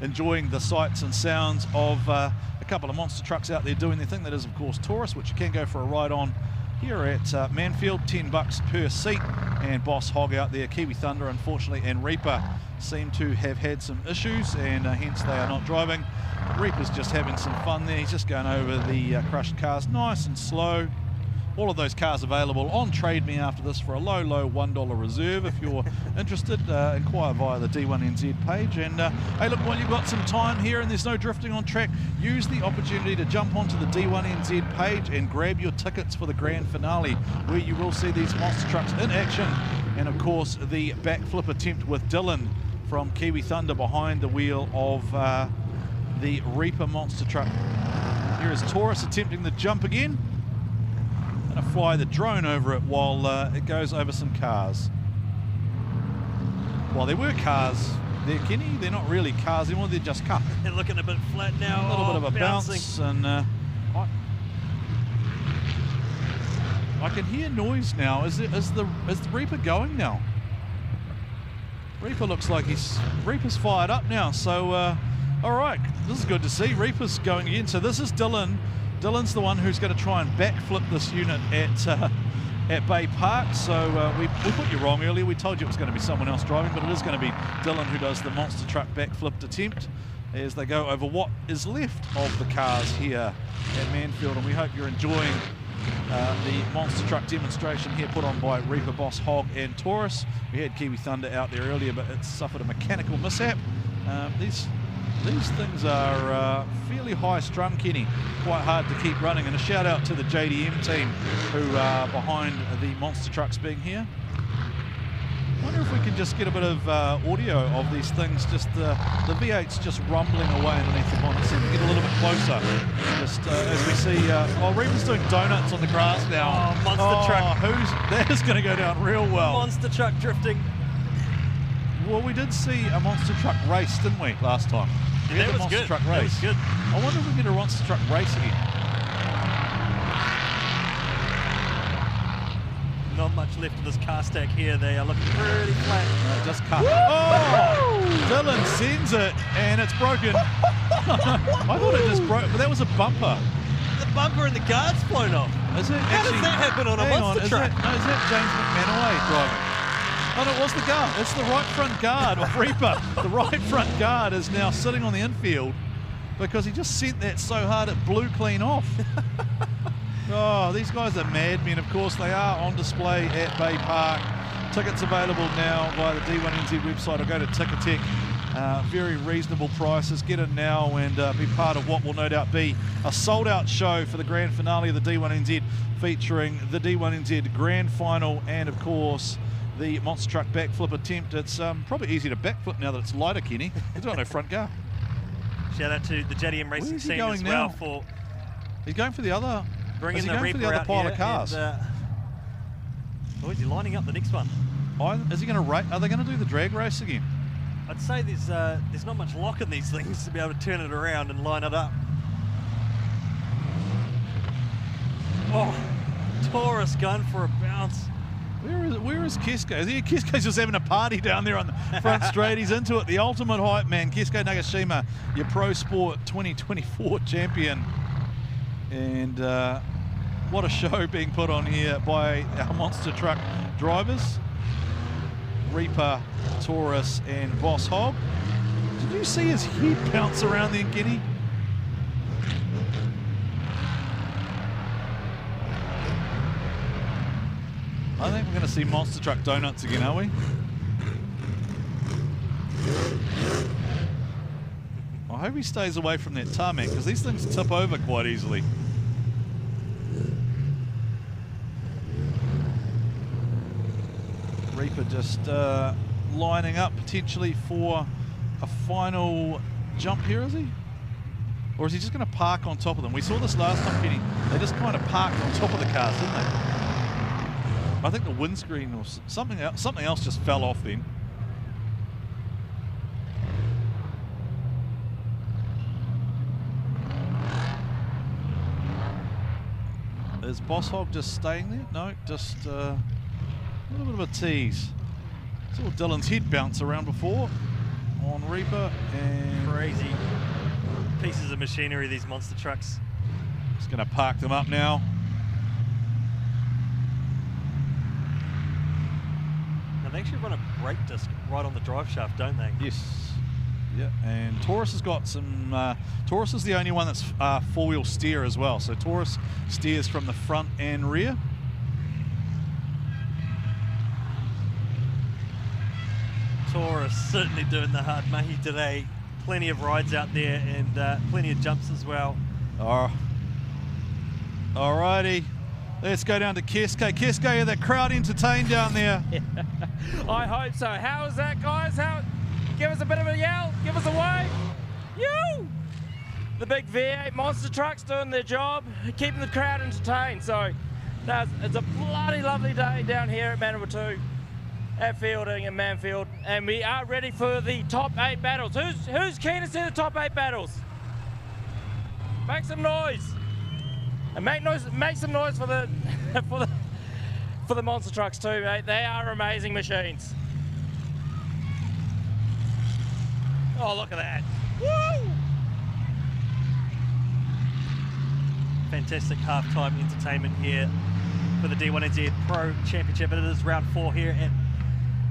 enjoying the sights and sounds of a couple of monster trucks out there doing their thing. That is, of course, Taurus, which you can go for a ride on here at Manfeild, $10 per seat. And Boss Hog out there, Kiwi Thunder, unfortunately, and Reaper seem to have had some issues, and hence they are not driving. Reaper's just having some fun there. He's just going over the crushed cars nice and slow. All of those cars available on Trade Me after this for a low $1 reserve. If you're interested, inquire via the D1NZ page. And hey, look, while you've got some time here and there's no drifting on track, use the opportunity to jump onto the D1NZ page and grab your tickets for the grand finale, where you will see these monster trucks in action. And of course, the backflip attempt with Dylan from Kiwi Thunder behind the wheel of the Reaper monster truck. Here is Taurus attempting the jump again. Going to fly the drone over it while it goes over some cars. Well, there were cars there, Kenny. They're not really cars anymore, they're just cars. They're looking a bit flat now. A little bit of a bounce, and I can hear noise now. Is the Reaper going now? Reaper looks like Reaper's fired up now, so all right, this is good to see. Reaper's going again. So this is Dylan. Dylan's the one who's going to try and backflip this unit at Baypark. So we put you wrong earlier. We told you it was going to be someone else driving, but it is going to be Dylan who does the monster truck backflipped attempt as they go over what is left of the cars here at Manfeild. And we hope you're enjoying the monster truck demonstration here put on by Reaper, Boss Hog and Taurus. We had Kiwi Thunder out there earlier, but it suffered a mechanical mishap. These things are fairly high strung, Kenny. Quite hard to keep running. And a shout out to the JDM team who are behind the monster trucks being here. I wonder if we can just get a bit of audio of these things. Just the V8's just rumbling away underneath the bonnet. So we get a little bit closer. Just as we see, Reaper's doing donuts on the grass now. Oh, monster truck. That is going to go down real well. Monster truck drifting. Well, we did see a monster truck race, didn't we, last time? Yeah, that was good. Truck race. That was good. I wonder if we can get a monster truck race again. Not much left of this car stack here. They are looking pretty flat. Just cut. Oh! Dylan sends it, and it's broken. I thought it just broke, but that was a bumper. The bumper and the guard's flown off. Is it? How does that happen on a monster truck? Is that James McManaway driving? Oh, no, it was the guard. It's the right front guard of Reaper. The right front guard is now sitting on the infield because he just sent that so hard it blew clean off. Oh, these guys are madmen. Of course, they are on display at Baypark. Tickets available now via the D1NZ website or go to Ticketek. Very reasonable prices. Get in now and be part of what will no doubt be a sold-out show for the grand finale of the D1NZ, featuring the D1NZ grand final and, of course, the monster truck backflip attempt. It's probably easy to backflip now that it's lighter, Kenny. It's got no front car. Shout out to the JDM racing team as well for. He's going for the other. Bringing the Reaper out pile of cars. And, is he lining up the next one? Is he going to race? Are they going to do the drag race again? I'd say there's not much lock in these things to be able to turn it around and line it up. Oh, Taurus going for a bounce. Where is Kesko? Kesko's just having a party down there on the front straight. He's into it. The ultimate hype man, Kesko Nagashima, your Pro Sport 2024 champion. And what a show being put on here by our monster truck drivers. Reaper, Taurus, and Boss Hog. Did you see his head bounce around there, Kenny? I think we're going to see monster truck donuts again, are we? I hope he stays away from that tarmac because these things tip over quite easily. Reaper just lining up potentially for a final jump here, is he? Or is he just going to park on top of them? We saw this last time, Kenny. They just kind of parked on top of the cars, didn't they? I think the windscreen or something else just fell off then. Is Boss Hog just staying there? No, just a little bit of a tease. Saw Dylan's head bounce around before on Reaper, and crazy pieces of machinery, these monster trucks. Just going to park them up now. Now they actually run a brake disc right on the drive shaft, don't they? Yes. Yeah, and Taurus has got some. Taurus is the only one that's four-wheel steer as well. So Taurus steers from the front and rear. Taurus certainly doing the hard mahi today. Plenty of rides out there and plenty of jumps as well. Alrighty, let's go down to Kesko. Kesko, are the crowd entertained down there? I hope so. How is that, guys? Give us a bit of a yell. Give us a wave. You! The big V8 monster trucks doing their job, keeping the crowd entertained. So it's a bloody lovely day down here at Manawatū, at Feilding and Manfeild, and we are ready for the top 8 battles. Who's keen to see the top 8 battles? Make some noise. And make some noise for the for the monster trucks too, mate. They are amazing machines. Oh, look at that. Woo! Fantastic halftime entertainment here for the D1NZ Pro Championship. It is round 4 here at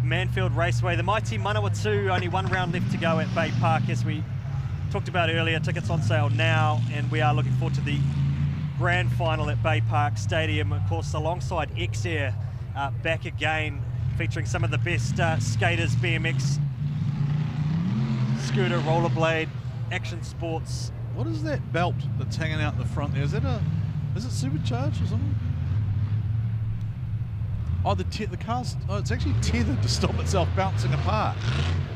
Manfeild Raceway. The mighty Manawatū, only one round left to go at Baypark, as we talked about earlier. Tickets on sale now, and we are looking forward to the grand final at Baypark Stadium, of course, alongside X-Air back again, featuring some of the best skaters, BMX, scooter, rollerblade, action sports. What is that belt that's hanging out the front there? Is it supercharged or something? Oh, the car's, it's actually tethered to stop itself bouncing apart.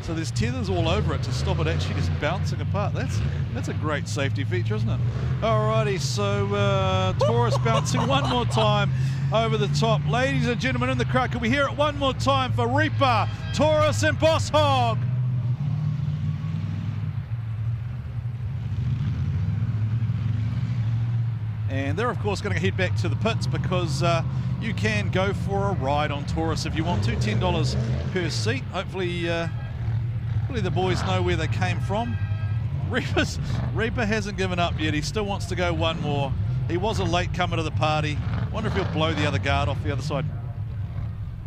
So there's tethers all over it to stop it actually just bouncing apart. That's a great safety feature, isn't it? Alrighty, so Taurus bouncing one more time over the top. Ladies and gentlemen in the crowd, can we hear it one more time for Reaper, Taurus and Boss Hog? And they're of course going to head back to the pits because you can go for a ride on Taurus if you want to, $10 per seat. Hopefully the boys know where they came from. Reaper hasn't given up yet. He still wants to go one more. He was a late comer to the party. Wonder if he'll blow the other guard off the other side.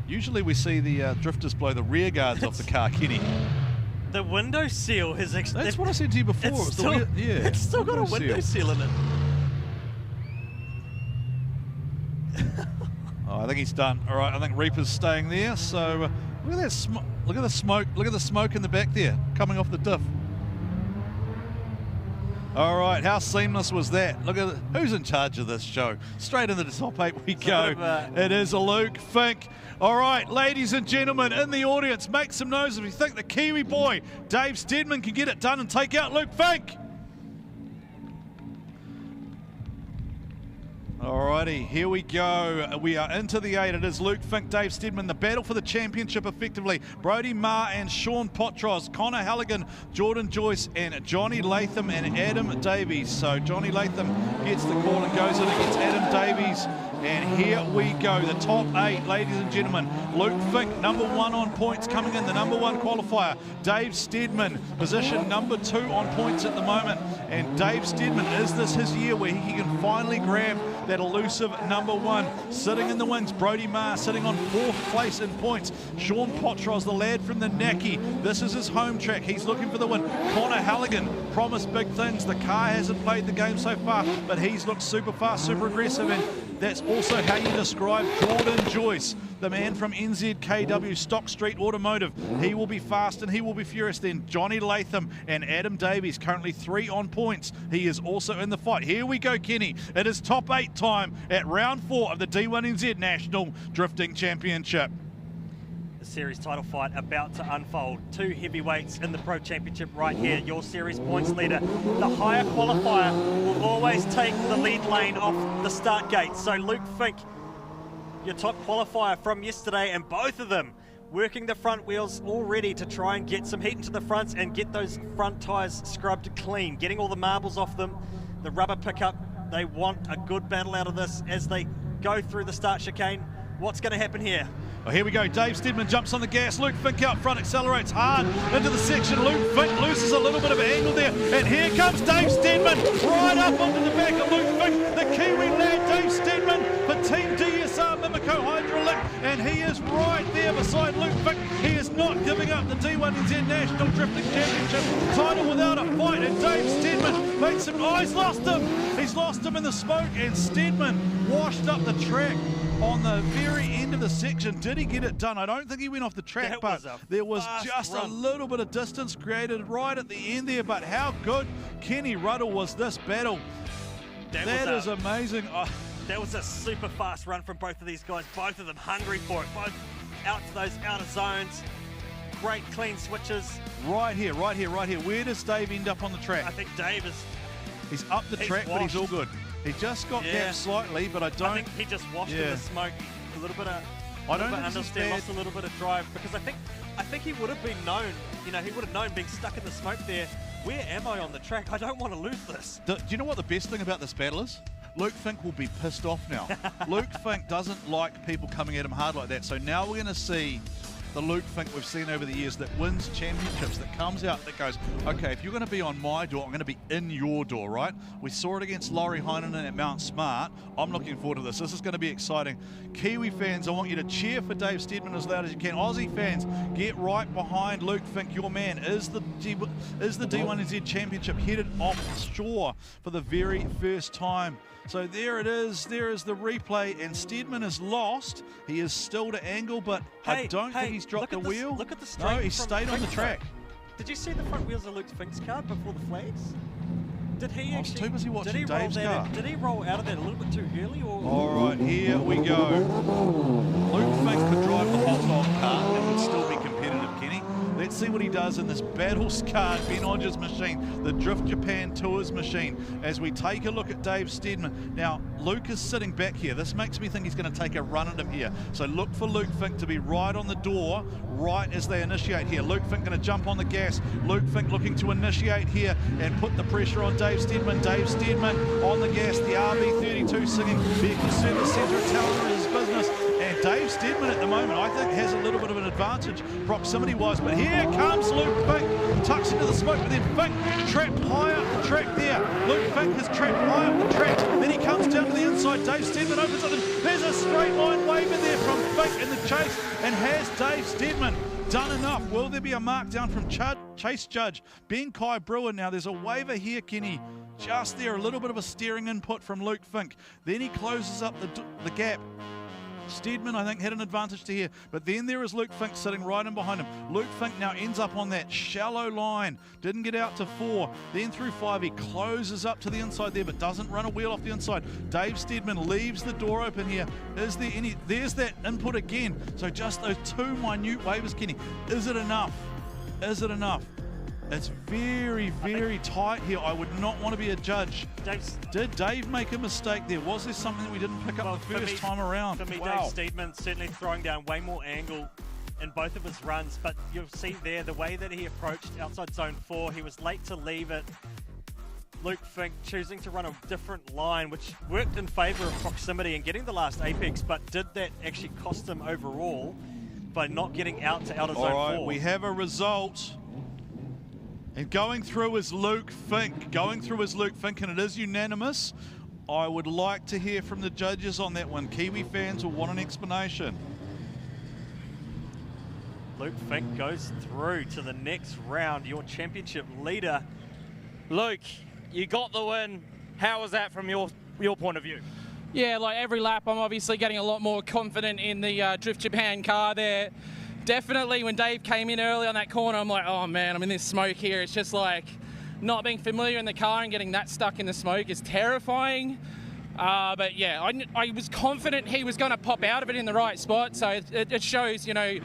Usually we see the drifters blow the rear guards off the car, Kenny. The window seal has actually... That's what I said to you before. It's still got a window seal in it. Oh, I think he's done. All right, I think Reaper's staying there. So look at that smoke. Look at the smoke. Look at the smoke in the back there, coming off the diff. All right, how seamless was that? Look at who's in charge of this show. Straight into the top 8 we go. It is Luke Fink. All right, ladies and gentlemen in the audience, make some noise if you think the Kiwi boy Dave Stedman can get it done and take out Luke Fink. Alrighty, here we go. We are into the 8. It is Luke Fink, Dave Stedman, the battle for the championship effectively. Brody Marr and Sean Potros, Connor Halligan, Jordan Joyce, and Johnny Latham and Adam Davies. So Johnny Latham gets the call and goes in against Adam Davies. And here we go, the top 8, ladies and gentlemen. Luke Fink, number 1 on points, coming in the number 1 qualifier. Dave Stedman, position number 2 on points at the moment. And Dave Stedman, is this his year where he can finally grab that elusive number 1? Sitting in the wings, Brody Marr sitting on 4th place in points. Sean Potros, the lad from the Naki, this is his home track. He's looking for the win. Connor Halligan promised big things. The car hasn't played the game so far, but he's looked super fast, super aggressive, and that's also how you describe Jordan Joyce, the man from NZKW Stock Street Automotive. He will be fast and he will be furious. Then Johnny Latham and Adam Davies, currently 3 on points. He is also in the fight. Here we go, Kenny. It is top 8 time at round 4 of the D1NZ National Drifting Championship. series title fight about to unfold. Two heavyweights in the Pro Championship right here. Your series points leader. The higher qualifier will always take the lead lane off the start gate. So Luke Fink, your top qualifier from yesterday, and both of them working the front wheels already to try and get some heat into the fronts and get those front tyres scrubbed clean, getting all the marbles off them, the rubber pickup. They want a good battle out of this as they go through the start chicane. What's going to happen here? Well, here we go. Dave Steedman jumps on the gas. Luke Fink out front, accelerates hard into the section. Luke Fink loses a little bit of angle there. And here comes Dave Steedman right up onto the back of Luke Fink. The Kiwi lad, Dave Steedman, for Team DSR Mimico Hydraulic. And he is right there beside Luke Fink. He is not giving up the D1NZ National Drifting Championship title without a fight. And Dave Steedman makes him. Oh, he's lost him. He's lost him in the smoke. And Steedman washed up the track on the very end of the section. Did he get it done? I don't think he went off the track, but there was just a little bit of distance created right at the end there. But how good, Kenny Ruddle, was this battle? That is amazing. That was a super fast run from both of these guys. Both of them hungry for it. Both out to those outer zones. Great clean switches. Right here, right here, right here. Where does Dave end up on the track? I think Dave is... He's up the track, but he's all good. He just got gapped slightly, but I think he just washed in the smoke. A little bit of understeer, lost a little bit of drive, because I think he would have been known, he would have known being stuck in the smoke there. Where am I on the track? I don't want to lose this. Do you know what the best thing about this battle is? Luke Fink will be pissed off now. Luke Fink doesn't like people coming at him hard like that. So now we're going to see the Luke Fink we've seen over the years that wins championships, that comes out, that goes, okay, if you're going to be on my door, I'm going to be in your door, right? We saw it against Laurie Heinonen at Mount Smart. I'm looking forward to this. This is going to be exciting. Kiwi fans, I want you to cheer for Dave Steedman as loud as you can. Aussie fans, get right behind Luke Fink. Your man is the D1NZ Championship headed offshore for the very first time. So there it is. There is the replay, and Steedman is lost. He is still to angle, but I don't think he's dropped the wheel. Look at the straight. No, he stayed on the track. Did you see the front wheels of Luke Fink's car before the flags? Did he I was too busy watching Dave's car. Did he roll out of that a little bit too early? Or? All right, here we go. Luke Fink could drive the hot dog car and would still be competitive, Kenny. Let's see what he does in this battle-scarred Ben Hodges machine, the Drift Japan Tours machine, as we take a look at Dave Steedman. Now, Luke is sitting back here. This makes me think he's going to take a run at him here. So look for Luke Fink to be right on the door, right as they initiate here. Luke Fink going to jump on the gas. Luke Fink looking to initiate here and put the pressure on Dave Steedman. Dave Steedman on the gas, the RB32 singing Vehicle Service Centre telling him his business. And Dave Steedman at the moment, I think, has a little bit of an advantage proximity-wise. But here comes Luke Fink, tucks into the smoke, but then Fink trapped high up the track there. Luke Fink is trapped high up the track. Then he comes down to the inside. Dave Steedman opens up. There's a straight line waiver there from Fink in the chase. And has Dave Steedman done enough? Will there be a mark down from chase judge Ben Kai Brewer? Now there's a waiver here, Kenny. Just there, a little bit of a steering input from Luke Fink. Then he closes up the gap. Steedman, I think, had an advantage to here, but then there is Luke Fink sitting right in behind him. Luke Fink now ends up on that shallow line, didn't get out to 4, then through 5, he closes up to the inside there, but doesn't run a wheel off the inside. Dave Steedman leaves the door open here. Is there any, there's that input again. So just those two minute waivers, Kenny. Is it enough? Is it enough? It's very, very tight here. I would not want to be a judge. Did Dave make a mistake there? Was there something that we didn't pick up the first time around? For me, Dave Steedman certainly throwing down way more angle in both of his runs, but you'll see there the way that he approached outside zone 4, he was late to leave it. Luke Fink choosing to run a different line, which worked in favour of proximity and getting the last apex, but did that actually cost him overall by not getting out to outer zone 4? All right, we have a result. And going through is Luke Fink. Going through is Luke Fink, and it is unanimous. I would like to hear from the judges on that one. Kiwi fans will want an explanation. Luke Fink goes through to the next round, your championship leader. Luke, you got the win. How was that from your point of view? Yeah, like every lap, I'm obviously getting a lot more confident in the Drift Japan car there. Definitely when Dave came in early on that corner, I'm like, oh man, I'm in this smoke here. It's just like not being familiar in the car and getting that stuck in the smoke is terrifying. But yeah, I was confident he was going to pop out of it in the right spot. So it shows, you know,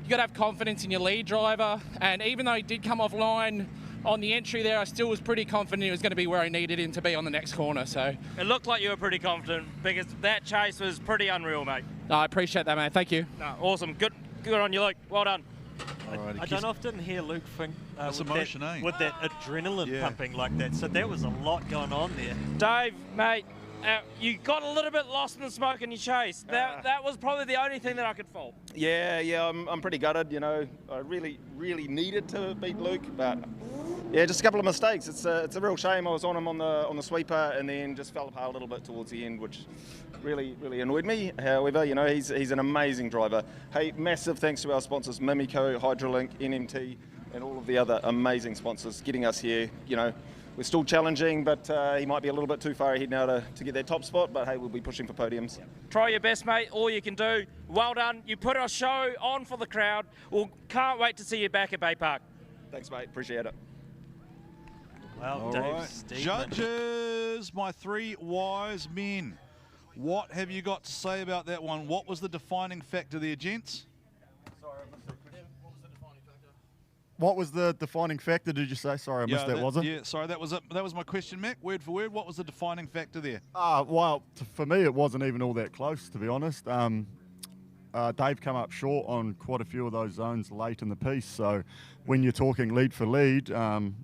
you got to have confidence in your lead driver. And even though he did come offline on the entry there, I still was pretty confident he was going to be where I needed him to be on the next corner. So it looked like you were pretty confident because that chase was pretty unreal, mate. No, I appreciate that, mate. Thank you. No, awesome. Good on you, Luke. Well done. I don't often hear Luke think That's emotion, with that adrenaline pumping like that. So there was a lot going on there. Dave, mate, you got a little bit lost in the smoke in your chase. That was probably the only thing that I could fault. Yeah, I'm pretty gutted. You know, I really needed to beat Luke, but yeah, just a couple of mistakes. It's a real shame. I was on him on the sweeper and then just fell apart a little bit towards the end, which really annoyed me. However, you know, he's an amazing driver. Hey, massive thanks to our sponsors, Mimico, Hydrolink, NMT, and all of the other amazing sponsors getting us here. You know, we're still challenging, but he might be a little bit too far ahead now to get that top spot, but hey, we'll be pushing for podiums. Try your best, mate. All you can do. Well done. You put a show on for the crowd. We'll can't wait to see you back at Baypark. Thanks, mate. Appreciate it. Well, All Dave right. Steedman. Judges, my three wise men. What have you got to say about that one? What was the defining factor there, gents? What was the defining factor, did you say? Sorry, I missed that, wasn't it? Yeah, sorry, that was it. That was my question, Mac, word for word. What was the defining factor there? Well, for me, it wasn't even all that close, to be honest. Dave come up short on quite a few of those zones late in the piece. So when you're talking lead for lead,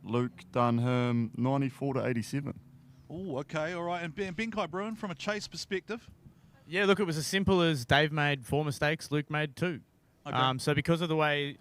Luke done him 94 to 87. Oh, okay, all right. And Benkai Bruin, from a chase perspective? Yeah, look, it was as simple as Dave made 4 mistakes, Luke made 2. Okay. So because of the way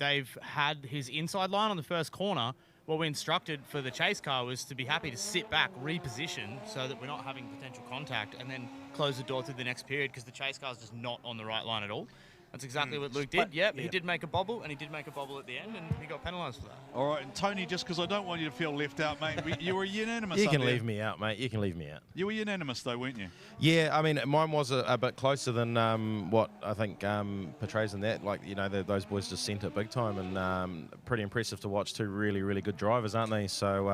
Dave had his inside line on the first corner, what we instructed for the chase car was to be happy to sit back, reposition, so that we're not having potential contact, and then close the door through the next period because the chase car's just not on the right line at all. That's exactly what Luke did. Yep, he did make a bobble, and he did make a bobble at the end, and he got penalised for that. All right, and Tony, just because I don't want you to feel left out, mate, you were unanimous. You can leave me out, mate. You can leave me out. You were unanimous, though, weren't you? Yeah, I mean, mine was a bit closer than what I think portrays in that. Like, you know, those boys just sent it big time, and pretty impressive to watch. 2 really good drivers, aren't they? So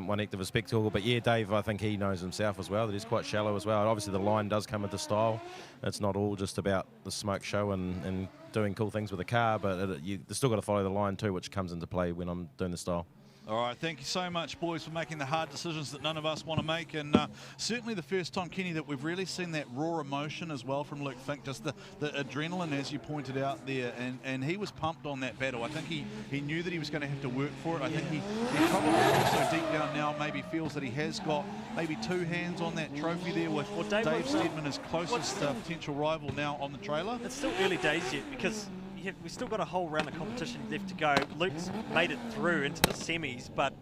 one heck of a spectacle. But yeah, Dave, I think he knows himself as well that he's quite shallow as well. And obviously, the line does come with the style. It's not all just about the smoke show and doing cool things with the car, but you still got to follow the line too, which comes into play when I'm doing the style. All right, thank you so much, boys, for making the hard decisions that none of us want to make. And certainly the first time, Kenny, that we've really seen that raw emotion as well from Luke Fink, just the adrenaline, as you pointed out there. And he was pumped on that battle. I think he knew that he was going to have to work for it. I think he probably also deep down now maybe feels that he has got maybe 2 hands on that trophy there with Dave Steedman, his closest potential rival now on the trailer. It's still early days yet because we've still got a whole round of competition left to go. Luke's made it through into the semis, but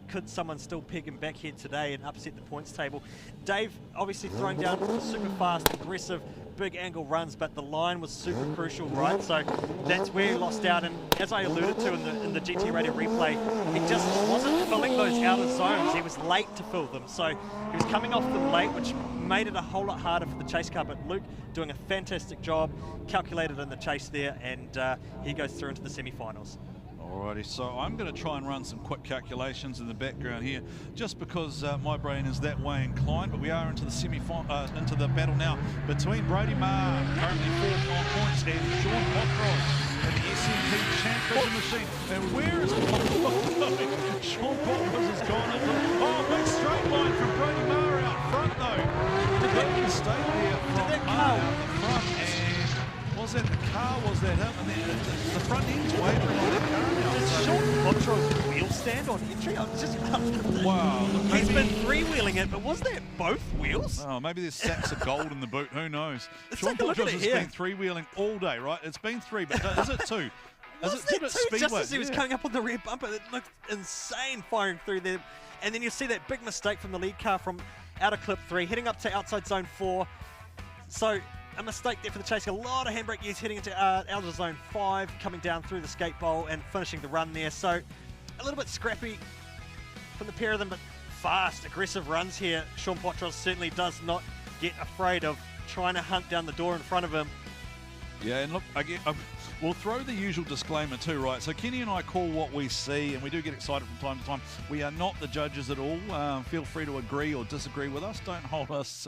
could someone still peg him back here today and upset the points table? Dave obviously throwing down super fast, aggressive, big angle runs, but the line was super crucial, right? So that's where he lost out. And as I alluded to in the GT Radio replay, he just wasn't filling those outer zones. He was late to fill them. So he was coming off them late, which made it a whole lot harder for the chase car. But Luke doing a fantastic job, calculated in the chase there, and he goes through into the semi-finals. Alrighty, so I'm going to try and run some quick calculations in the background here, just because my brain is that way inclined. But we are into the into the battle now between Brody Marr, currently 4 points, and Sean Potros in the SMP Championship machine. And where is Potros going? Sean Potros has gone big straight line from Brody Marr out front though. Big mistake there from Marr out the front. And was that the car? Was that him? And then the front end's wavering on that car now. Is Sean Potros' wheel stand on entry? I was just wow. He's been freewheeling it, but was that both wheels? Oh, maybe there's sacks of gold in the boot. Who knows? Let's Sean take a look at Potros it has here. been three-wheeling all day, right? It's been 3, but is it 2? Was it that too? Just as he was coming up on the rear bumper, it looked insane firing through there. And then you see that big mistake from the lead car from outer clip 3, heading up to outside zone 4. So a mistake there for the chase. A lot of handbrake use heading into outer zone 5, coming down through the skate bowl and finishing the run there. So a little bit scrappy from the pair of them, but fast, aggressive runs here. Sean Potros certainly does not get afraid of trying to hunt down the door in front of him. Yeah, and look, we'll throw the usual disclaimer too, right? So Kenny and I call what we see, and we do get excited from time to time. We are not the judges at all. Feel free to agree or disagree with us. Don't hold us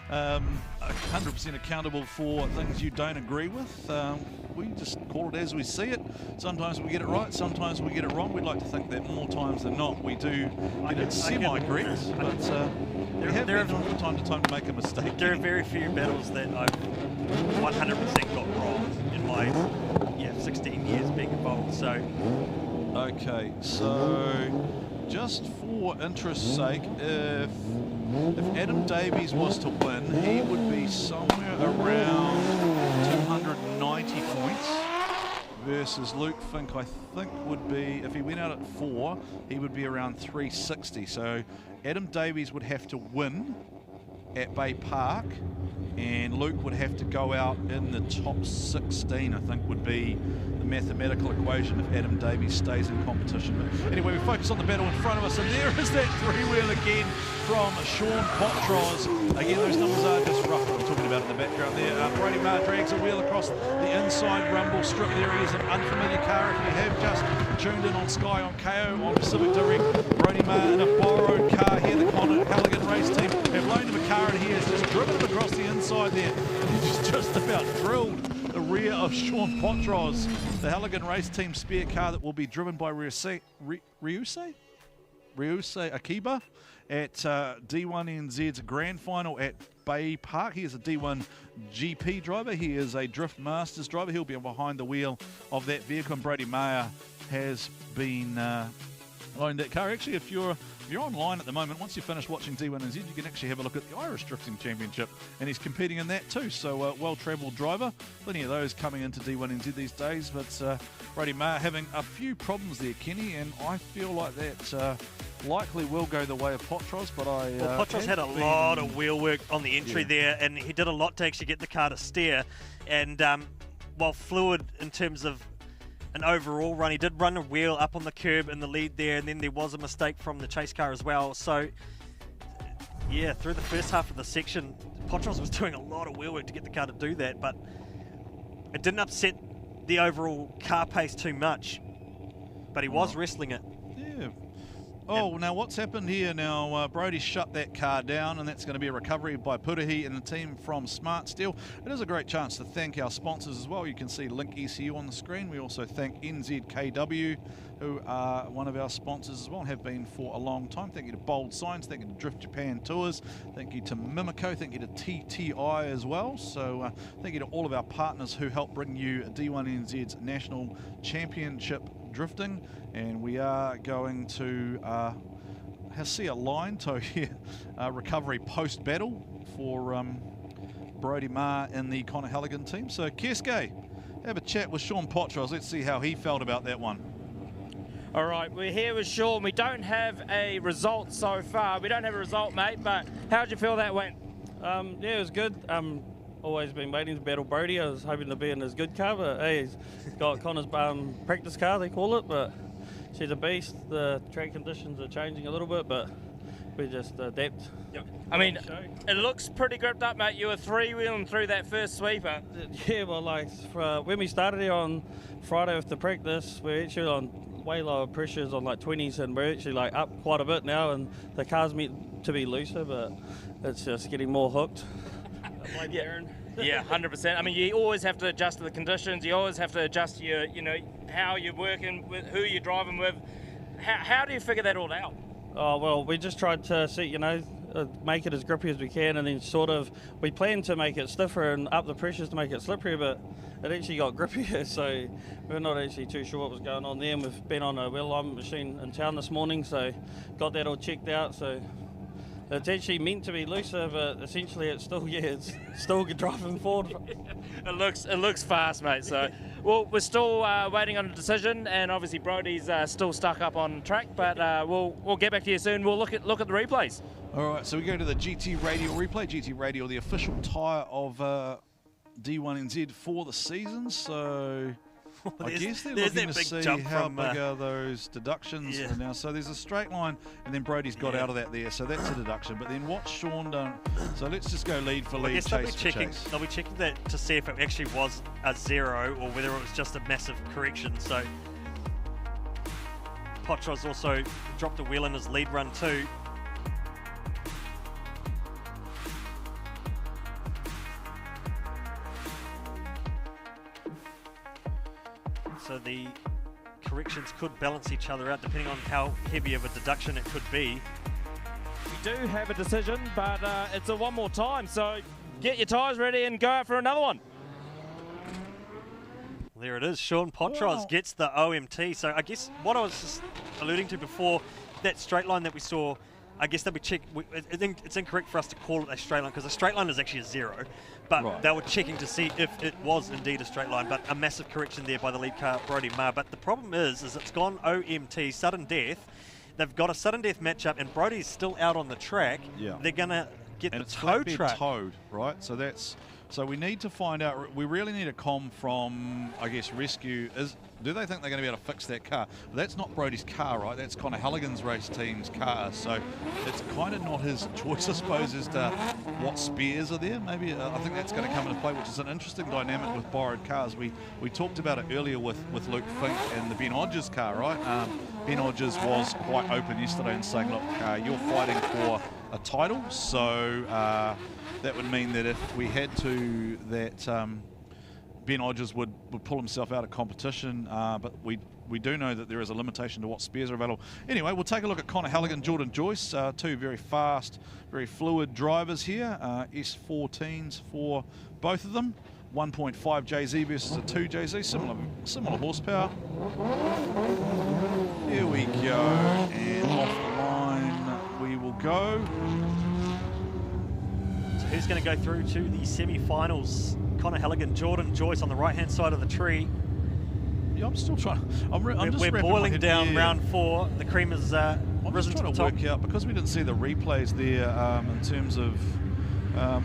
100% accountable for things you don't agree with. we just call it as we see it. Sometimes we get it right, sometimes we get it wrong. We'd like to think that more times than not we do get it semi-correct, but we have been from time to time to make a mistake. There are very few battles that I've 100% got wrong in my 16 years being involved. So, okay, so just for interest's sake, if Adam Davies was to win, he would be somewhere around 290 points versus Luke Fink, I think would be, if he went out at 4, he would be around 360. So Adam Davies would have to win at Baypark, and Luke would have to go out in the top 16, I think would be the mathematical equation if Adam Davies stays in competition. But anyway, we focus on the battle in front of us, and there is that three-wheel again from Sean Potros. Again, those numbers are just rough, what I'm talking about in the background there. Brody Maher drags a wheel across the inside rumble strip. There he is, an unfamiliar car. If you have just tuned in on Sky on KO on Pacific Direct, Brody Maher in a borrowed car here. The Connor Halligan race team have loaned him a car, and he has just driven him across the inside there. He's just about drilled the rear of Sean Potros. The Halligan race team spare car that will be driven by Ryusei Akiba at D1NZ's grand final at Baypark. He is a D1 GP driver. He is a Drift Masters driver. He'll be behind the wheel of that vehicle, and Brody Maher has been loaned that car. Actually, if you're online at the moment, once you finish watching D1NZ, you can actually have a look at the Irish Drifting Championship, and he's competing in that too. So well-travelled driver. Plenty of those coming into D1NZ these days, but Brody Maher having a few problems there, Kenny, and I feel like that likely will go the way of Potros, but Potros had a lot of wheel work on the entry there, and he did a lot to actually get the car to steer. And while fluid in terms of an overall run, he did run a wheel up on the curb in the lead there, and then there was a mistake from the chase car as well. So yeah, through the first half of the section, Potros was doing a lot of wheel work to get the car to do that, but it didn't upset the overall car pace too much, but he was wrestling it. Yeah. Oh, now what's happened here now? Brody shut that car down, and that's going to be a recovery by Purihi and the team from Smart Steel. It is a great chance to thank our sponsors as well. You can see Link ECU on the screen. We also thank NZKW, who are one of our sponsors as well, and have been for a long time. Thank you to Bold Signs, thank you to Drift Japan Tours, thank you to Mimico, thank you to TTI as well. So thank you to all of our partners who help bring you D1NZ's National Championship Drifting, and we are going to see a line tow here, recovery post-battle for Brody Maher and the Connor Halligan team. So Keske, have a chat with Sean Potros. Let's see how he felt about that one. All right, we're here with Sean. We don't have a result so far. We don't have a result, mate, but how'd you feel that went? Yeah, it was good. Always been waiting to battle Brody. I was hoping to be in his good car, but hey, he's got Connor's practice car, they call it, but she's a beast. The track conditions are changing a little bit, but we just adapt. Yep. I mean, it looks pretty gripped up, mate. You were three-wheeling through that first sweeper. Yeah, well, like when we started here on Friday with the practice, we're actually on way lower pressures on like 20s, and we're actually like up quite a bit now, and the car's meant to be looser, but it's just getting more hooked. Yeah, 100%. I mean, you always have to adjust to the conditions. You always have to adjust your, how you're working with, who you're driving with. How do you figure that all out? Oh, well, we just tried to see, make it as grippy as we can, and then we planned to make it stiffer and up the pressures to make it slippery, but it actually got grippier, so we're not actually too sure what was going on there. And we've been on a wheel alignment machine in town this morning, so got that all checked out, so it's actually meant to be looser, but essentially it's still driving forward. It looks fast, mate. So, well, we're still waiting on a decision, and obviously Brody's still stuck up on track. But we'll get back to you soon. We'll look at the replays. All right, so we go to the GT Radio replay. GT Radio, the official tyre of D1NZ for the season. So I guess they're looking to see how big are those deductions now. So there's a straight line, and then Brody's got out of that there, so that's a deduction. But then what's Sean done? So let's just go lead for lead, chase for chase. They'll be checking that to see if it actually was a 0 or whether it was just a massive correction. So Potros also dropped a wheel in his lead run too. So the corrections could balance each other out depending on how heavy of a deduction it could be. We do have a decision, but it's a one more time, so get your tyres ready and go out for another one. There it is. Sean Potros gets the OMT. So I guess what I was just alluding to before, that straight line that we saw, I guess that we check. It's incorrect for us to call it a straight line because a straight line is actually a 0. But they were checking to see if it was indeed a straight line. But a massive correction there by the lead car, Brody Marr. But the problem is it's gone OMT, sudden death. They've got a sudden death matchup, and Brody's still out on the track. Yeah. They're gonna get and the it's tow flatbed truck. towed, right? So we need to find out. We really need a comm from, I guess, rescue. Do they think they're going to be able to fix that car? Well, that's not Brody's car, right? That's Connor Halligan's race team's car. So it's kind of not his choice, I suppose, as to what spares are there. Maybe I think that's going to come into play, which is an interesting dynamic with borrowed cars. We talked about it earlier with Luke Fink and the Ben Hodges car, right? Ben Hodges was quite open yesterday in saying, look, you're fighting for a title, so that would mean that if we had to, that Ben Hodges would pull himself out of competition, but we do know that there is a limitation to what spares are available. Anyway, we'll take a look at Connor Halligan, Jordan Joyce, two very fast, very fluid drivers here, S14s for both of them. 1.5 JZ versus a 2 JZ, similar horsepower. Here we go, and off the line we will go. So who's going to go through to the semi-finals? Connor Halligan, Jordan Joyce on the right-hand side of the tree. Yeah, I'm still trying. We're boiling down round 4. The cream is I'm risen just trying to the to top. work out, because we didn't see the replays there in terms of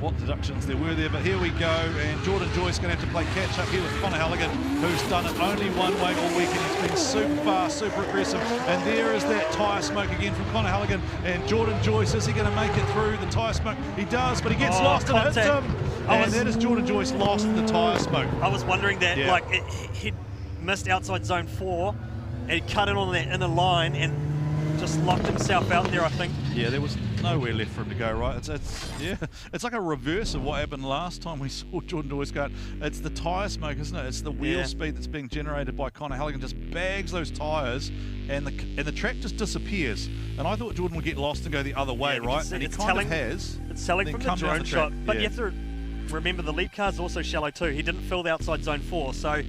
what deductions there were there, but here we go, and Jordan Joyce going to have to play catch up here with Connor Halligan, who's done it only one way all weekend. He's been super fast, super aggressive, and there is that tyre smoke again from Connor Halligan, and Jordan Joyce, is he going to make it through the tyre smoke? He does, but he gets lost and hits him, and that is Jordan Joyce lost in the tyre smoke. I was wondering that, he missed outside zone 4, and he cut in on that inner line and just locked himself out there, I think. Yeah, there was nowhere left for him to go, right? It's like a reverse of what happened last time we saw Jordan Joyce go. It's the tyre smoke, isn't it? It's the wheel speed that's being generated by Connor Halligan, just bags those tyres, and the track just disappears. And I thought Jordan would get lost and go the other way, right? And he kind of has. It's telling from the drone shot, but you have to remember the lead car's also shallow too. He didn't fill the outside zone 4, so.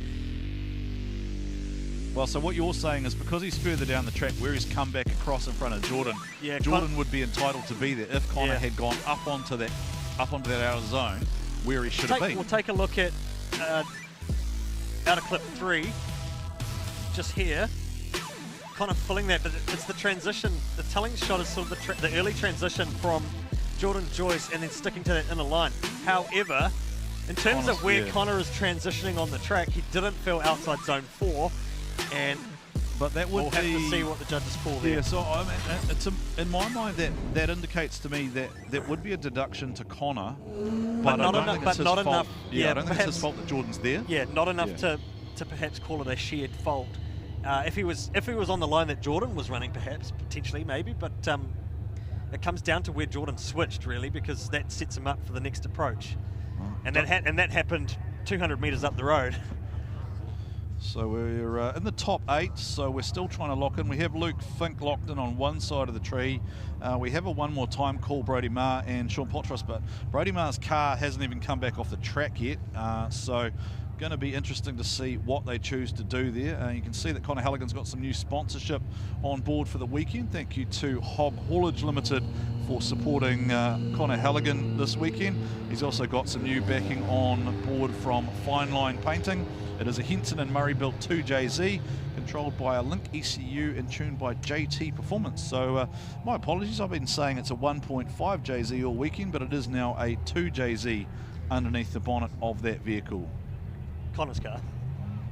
Well, so what you're saying is because he's further down the track, where he's come back across in front of Jordan, Jordan would be entitled to be there if Connor had gone up onto that outer zone where he should have been. We'll take a look at outer clip 3, just here. Kind of filling that, but it's the transition. The telling shot is sort of the early transition from Jordan Joyce and then sticking to that inner line. However, in terms of where Connor is transitioning on the track, he didn't fill outside zone 4. But that would we'll have to see what the judges call there. Yeah, so I mean, in my mind, that indicates to me that would be a deduction to Connor, but I don't think it's his fault. Yeah, I don't think it's his fault that Jordan's there. Yeah, not enough to perhaps call it a shared fault. If he was on the line that Jordan was running, perhaps potentially maybe, but it comes down to where Jordan switched really, because that sets him up for the next approach, and that happened 200 metres up the road. So we're in the top 8, so we're still trying to lock in. We have Luke Fink locked in on one side of the tree. We have a one more time call, Brody Marr and Sean Potros, but Brody Marr's car hasn't even come back off the track yet, so going to be interesting to see what they choose to do there. You can see that Connor Halligan's got some new sponsorship on board for the weekend. Thank you to Hob Haulage Limited for supporting Connor Halligan this weekend. He's also got some new backing on board from Fine Line Painting. It is a Henson and Murray built 2JZ, controlled by a Link ECU and tuned by JT Performance. So my apologies, I've been saying it's a 1.5 JZ all weekend, but it is now a 2JZ underneath the bonnet of that vehicle. Connor's car.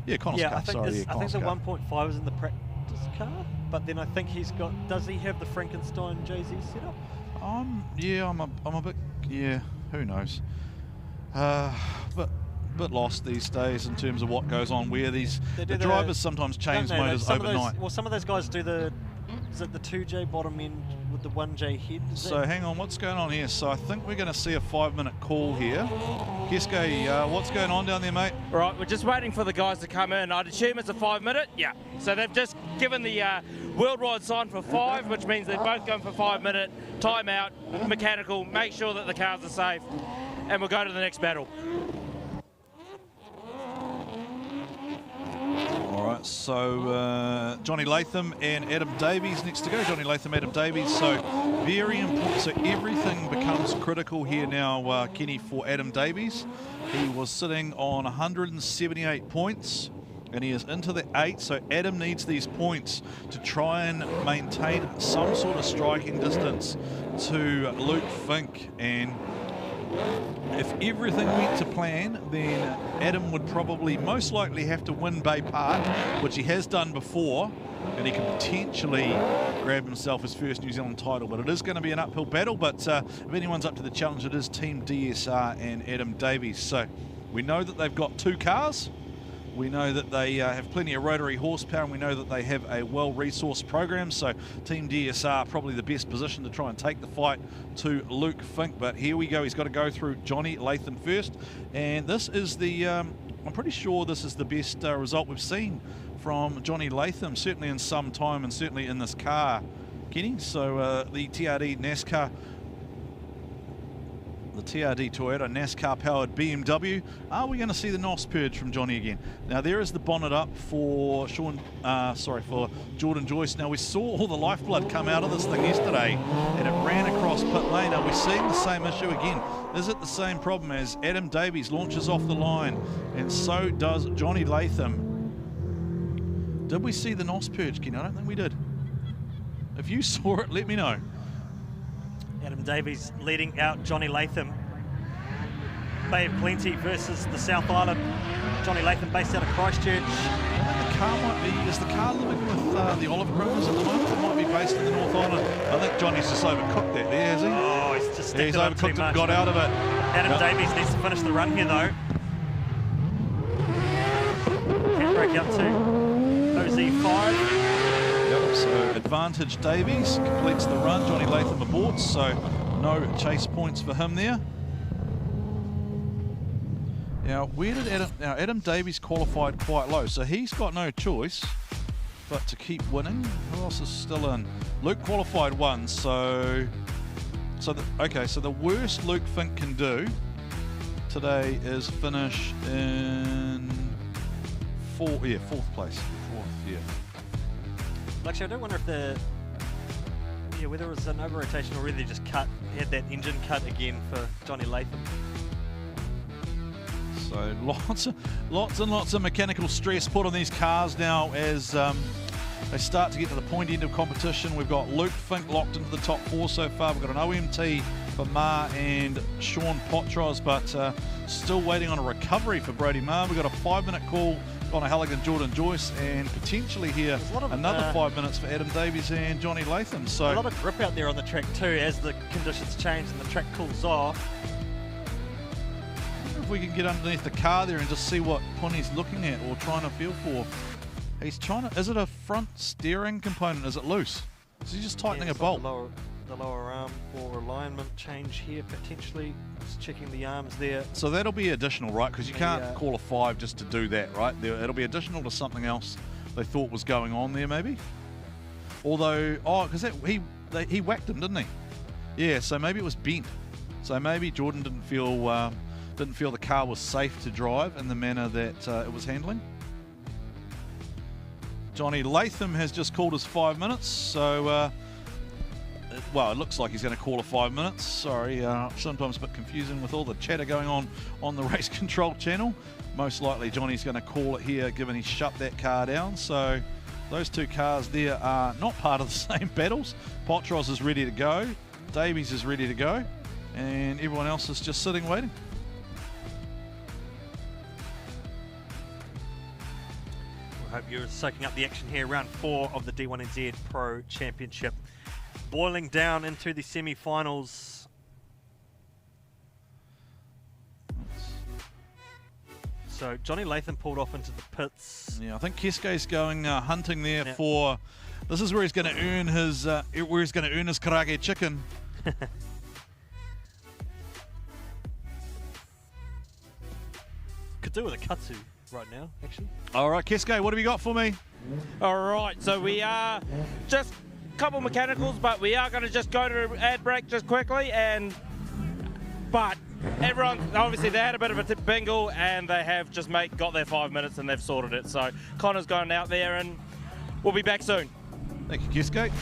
Yeah, Connor's car. I think the 1.5 is in the practice car, but then I think he's got. Does he have the Frankenstein JZ setup? Yeah, I'm a bit. Yeah, who knows? But lost these days in terms of what goes on. Where the drivers sometimes change motors overnight. Some of those guys do the 2J bottom end with the 1J head. So hang on, what's going on here? So I think we're going to see a 5-minute call here. Kiske, what's going on down there, mate? Right, we're just waiting for the guys to come in. I'd assume it's a 5-minute. Yeah. So they've just given the worldwide sign for 5, which means they're both going for 5-minute timeout, mechanical, make sure that the cars are safe, and we'll go to the next battle. All right, so Johnny Latham and Adam Davies next to go. Johnny Latham, Adam Davies. So very important. So everything becomes critical here now, Kenny, for Adam Davies. He was sitting on 178 points, and he is into the 8. So Adam needs these points to try and maintain some sort of striking distance to Luke Fink. And if everything went to plan, then Adam would probably most likely have to win Baypark, which he has done before, and he can potentially grab himself his first New Zealand title. But it is going to be an uphill battle. But if anyone's up to the challenge, it is Team DSR and Adam Davies. So we know that they've got 2 cars. We know that they have plenty of rotary horsepower, and we know that they have a well-resourced program. So Team DSR probably the best position to try and take the fight to Luke Fink. But here we go. He's got to go through Johnny Latham first. And this is the, I'm pretty sure this is the best result we've seen from Johnny Latham, certainly in some time and certainly in this car, Kenny. So the TRD NASCAR, the TRD Toyota NASCAR-powered BMW. Are we going to see the NOS purge from Johnny again? Now there is the bonnet up for for Jordan Joyce. Now we saw all the lifeblood come out of this thing yesterday, and it ran across pit lane. Are we seeing the same issue again? Is it the same problem as Adam Davies launches off the line, and so does Johnny Latham? Did we see the NOS purge, Kenny? I don't think we did. If you saw it, let me know. Adam Davies leading out Johnny Latham. Bay of Plenty versus the South Island. Johnny Latham based out of Christchurch. The car might be, is the car living with the Olive Groomers at the moment? It might be based in the North Island. I think Johnny's just overcooked that there, has he? Oh, he's just he's overcooked it and got out of it. Adam Davies needs to finish the run here though. Handbrake up to OZ5. Yep, so advantage Davies completes the run. Johnny Latham aborts, so no chase points for him there. Now, where did Adam Davies qualified quite low, so he's got no choice but to keep winning. Who else is still in? Luke qualified 1, so the worst Luke Fink can do today is finish in fourth place. Actually, I don't wonder if whether it was an over-rotation or whether they just had that engine cut again for Johnny Latham. So lots and lots of mechanical stress put on these cars now as they start to get to the point end of competition. We've got Luke Fink locked into the top 4 so far. We've got an OMT for Ma and Sean Potros, but still waiting on a recovery for Brody Ma. We've got a 5-minute call on a Halligan, Jordan Joyce, and potentially here another 5 minutes for Adam Davies and Johnny Latham. So a lot of grip out there on the track too as the conditions change and the track cools off. I wonder if we can get underneath the car there and just see what Pony's looking at or trying to feel for. He's trying to, is it a front steering component? Is it loose? Is he just tightening a bolt? The lower arm or alignment change here potentially. Just checking the arms there. So that'll be additional, right? Because you can't call a 5 just to do that, right? It'll be additional to something else they thought was going on there, maybe. Although, because he whacked him, didn't he? Yeah, so maybe it was bent. So maybe Jordan didn't feel the car was safe to drive in the manner that it was handling. Johnny Latham has just called his 5 minutes, so well, it looks like he's going to call a 5 minutes. Sorry, sometimes a bit confusing with all the chatter going on the race control channel. Most likely Johnny's going to call it here, given he shut that car down. So those 2 cars there are not part of the same battles. Potros is ready to go, Davies is ready to go, and everyone else is just sitting waiting. I hope you're soaking up the action here. Round 4 of the D1NZ Pro Championship. Boiling down into the semi-finals. So Johnny Latham pulled off into the pits. Yeah, I think Kiske's going hunting there for This is where he's going to earn his karage chicken. Could do with a katsu right now, actually. All right, Keske, what have you got for me? All right, so we are just a couple mechanicals, but we are going to just go to ad break just quickly. But everyone, obviously, they had a bit of a bingle, and they have just got their 5 minutes, and they've sorted it. So Connor's going out there, and we'll be back soon. Thank you, Keske.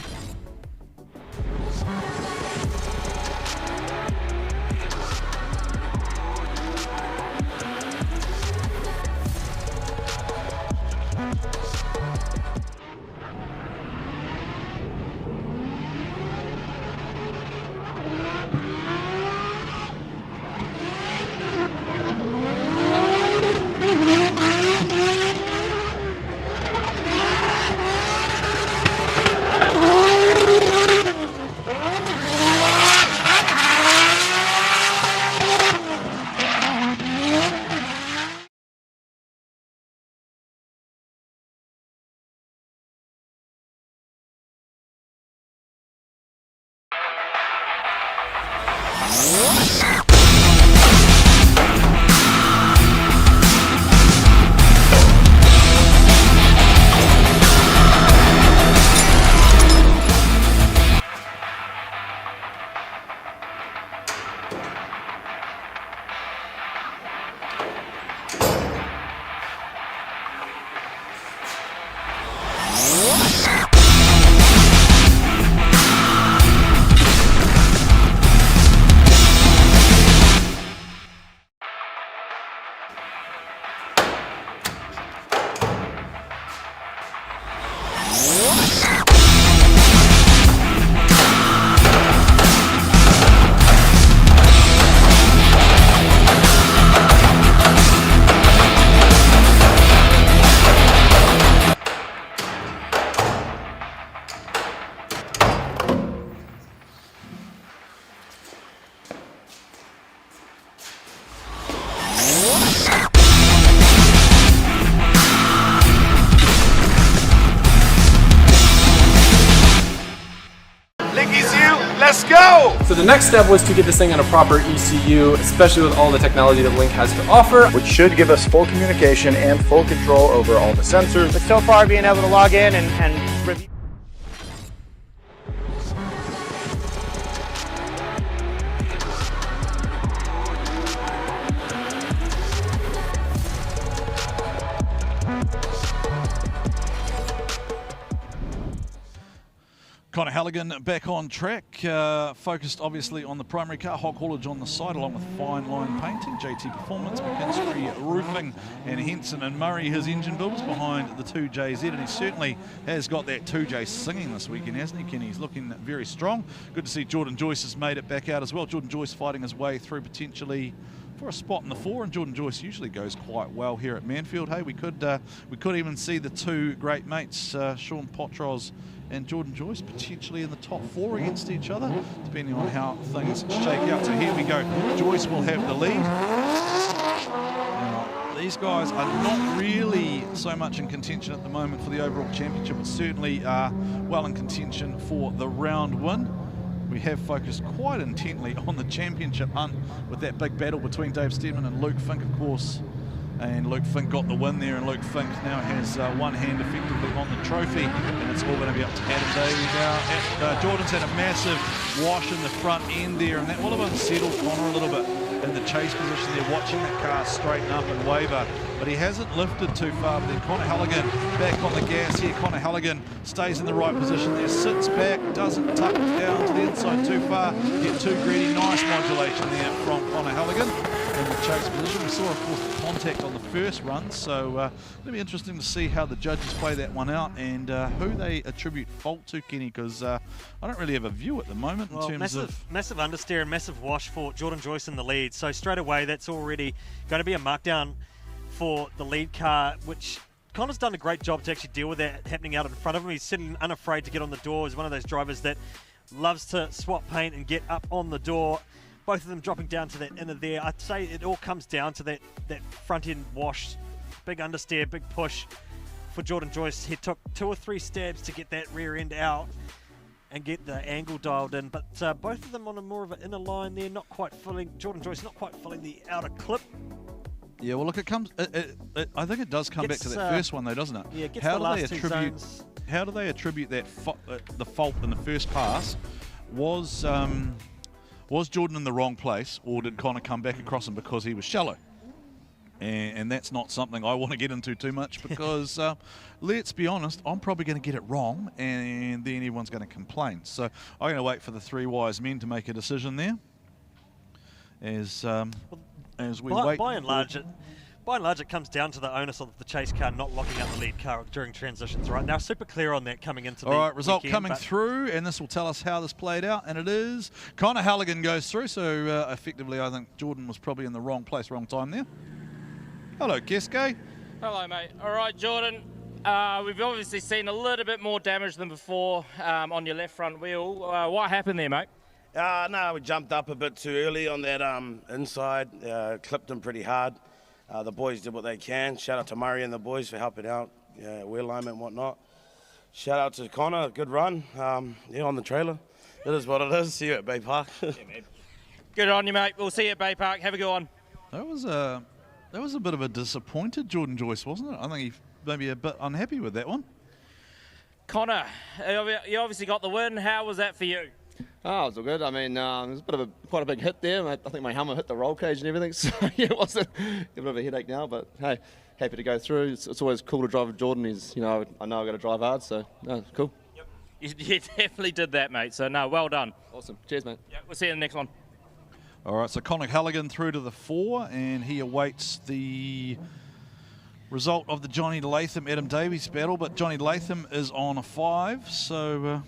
Let's go! So the next step was to get this thing on a proper ECU, especially with all the technology that Link has to offer. Which should give us full communication and full control over all the sensors. But so far being able to log in and review. Connor Halligan back on track, focused obviously on the primary car, hog haulage on the side along with fine line painting, JT Performance, McKinstry Roofing and Henson and Murray, his engine builders behind the 2JZ, and he certainly has got that 2J singing this weekend, hasn't he, Kenny? He's looking very strong. Good to see Jordan Joyce has made it back out as well. Jordan Joyce fighting his way through potentially for a spot in the 4, and Jordan Joyce usually goes quite well here at Manfeild. Hey, we could even see the two great mates, Sean Potros and Jordan Joyce, potentially in the top 4 against each other, depending on how things shake out. So here we go. Joyce will have the lead. Now, these guys are not really so much in contention at the moment for the overall championship, but certainly are well in contention for the round win. We have focused quite intently on the championship hunt with that big battle between Dave Steedman and Luke Fink, of course. And Luke Fink got the win there, and Luke Fink now has one hand effectively on the trophy, and it's all going to be up to Adam Davey now. Jordan's had a massive wash in the front end there, and that will have unsettled Connor a little bit in the chase position there, watching that car straighten up and waver. But he hasn't lifted too far. But then Connor Halligan back on the gas here. Connor Halligan stays in the right position there, sits back, doesn't tuck down to the inside too far, get too greedy. Nice modulation there from Connor Halligan in the chase position. We saw, of course, the contact on the first run, so it'll be interesting to see how the judges play that one out and who they attribute fault to, Kenny, because I don't really have a view at the moment in terms of... Massive understeer and massive wash for Jordan Joyce in the lead, so straight away that's already going to be a markdown for the lead car, which Connor's done a great job to actually deal with that happening out in front of him. He's sitting unafraid to get on the door. He's one of those drivers that loves to swap paint and get up on the door. Both of them dropping down to that inner there. I'd say it all comes down to that front end wash. Big understeer, big push for Jordan Joyce. He took 2 or 3 stabs to get that rear end out and get the angle dialed in, but both of them on a more of an inner line there, not quite filling. Jordan Joyce not quite filling the outer clip. Yeah, well, look, it comes. I think it does come back to that first one, though, doesn't it? Yeah, gets the last 2 zones. How do they attribute that the fault in the first pass? Was Jordan in the wrong place, or did Connor come back across him because he was shallow? And that's not something I want to get into too much because, let's be honest, I'm probably going to get it wrong, and then everyone's going to complain. So I'm going to wait for the 3 wise men to make a decision there. As we wait. By and large, it comes down to the onus of the chase car not locking up the lead car during transitions. Right now, super clear on that coming into the All right, result weekend, coming through, and this will tell us how this played out, and it is Connor Halligan goes through. So effectively, I think Jordan was probably in the wrong place, wrong time there. Hello, Keske. Hello, mate. All right, Jordan. We've obviously seen a little bit more damage than before on your left front wheel. What happened there, mate? No, we jumped up a bit too early on that inside, clipped him pretty hard. The boys did what they can. Shout out to Murray and the boys for helping out, wheel alignment and whatnot. Shout out to Connor, good run, on the trailer. It is what it is. See you at Baypark. Yeah, man. Good on you, mate. We'll see you at Baypark. Have a good one. That was a bit of a disappointed Jordan Joyce, wasn't it? I think he maybe a bit unhappy with that one. Connor, you obviously got the win. How was that for you? Oh, it was all good. I mean, it was quite a big hit there. I think my helmet hit the roll cage and everything, so yeah, it was a bit of a headache now. But hey, happy to go through. It's always cool to drive with Jordan. He's, I know I've got to drive hard, so no, cool. Yep. You definitely did that, mate. So no, well done. Awesome. Cheers, mate. Yep, we'll see you in the next one. All right, so Connor Halligan through to the 4, and he awaits the result of the Johnny Latham-Adam Davies battle, but Johnny Latham is on a 5, so...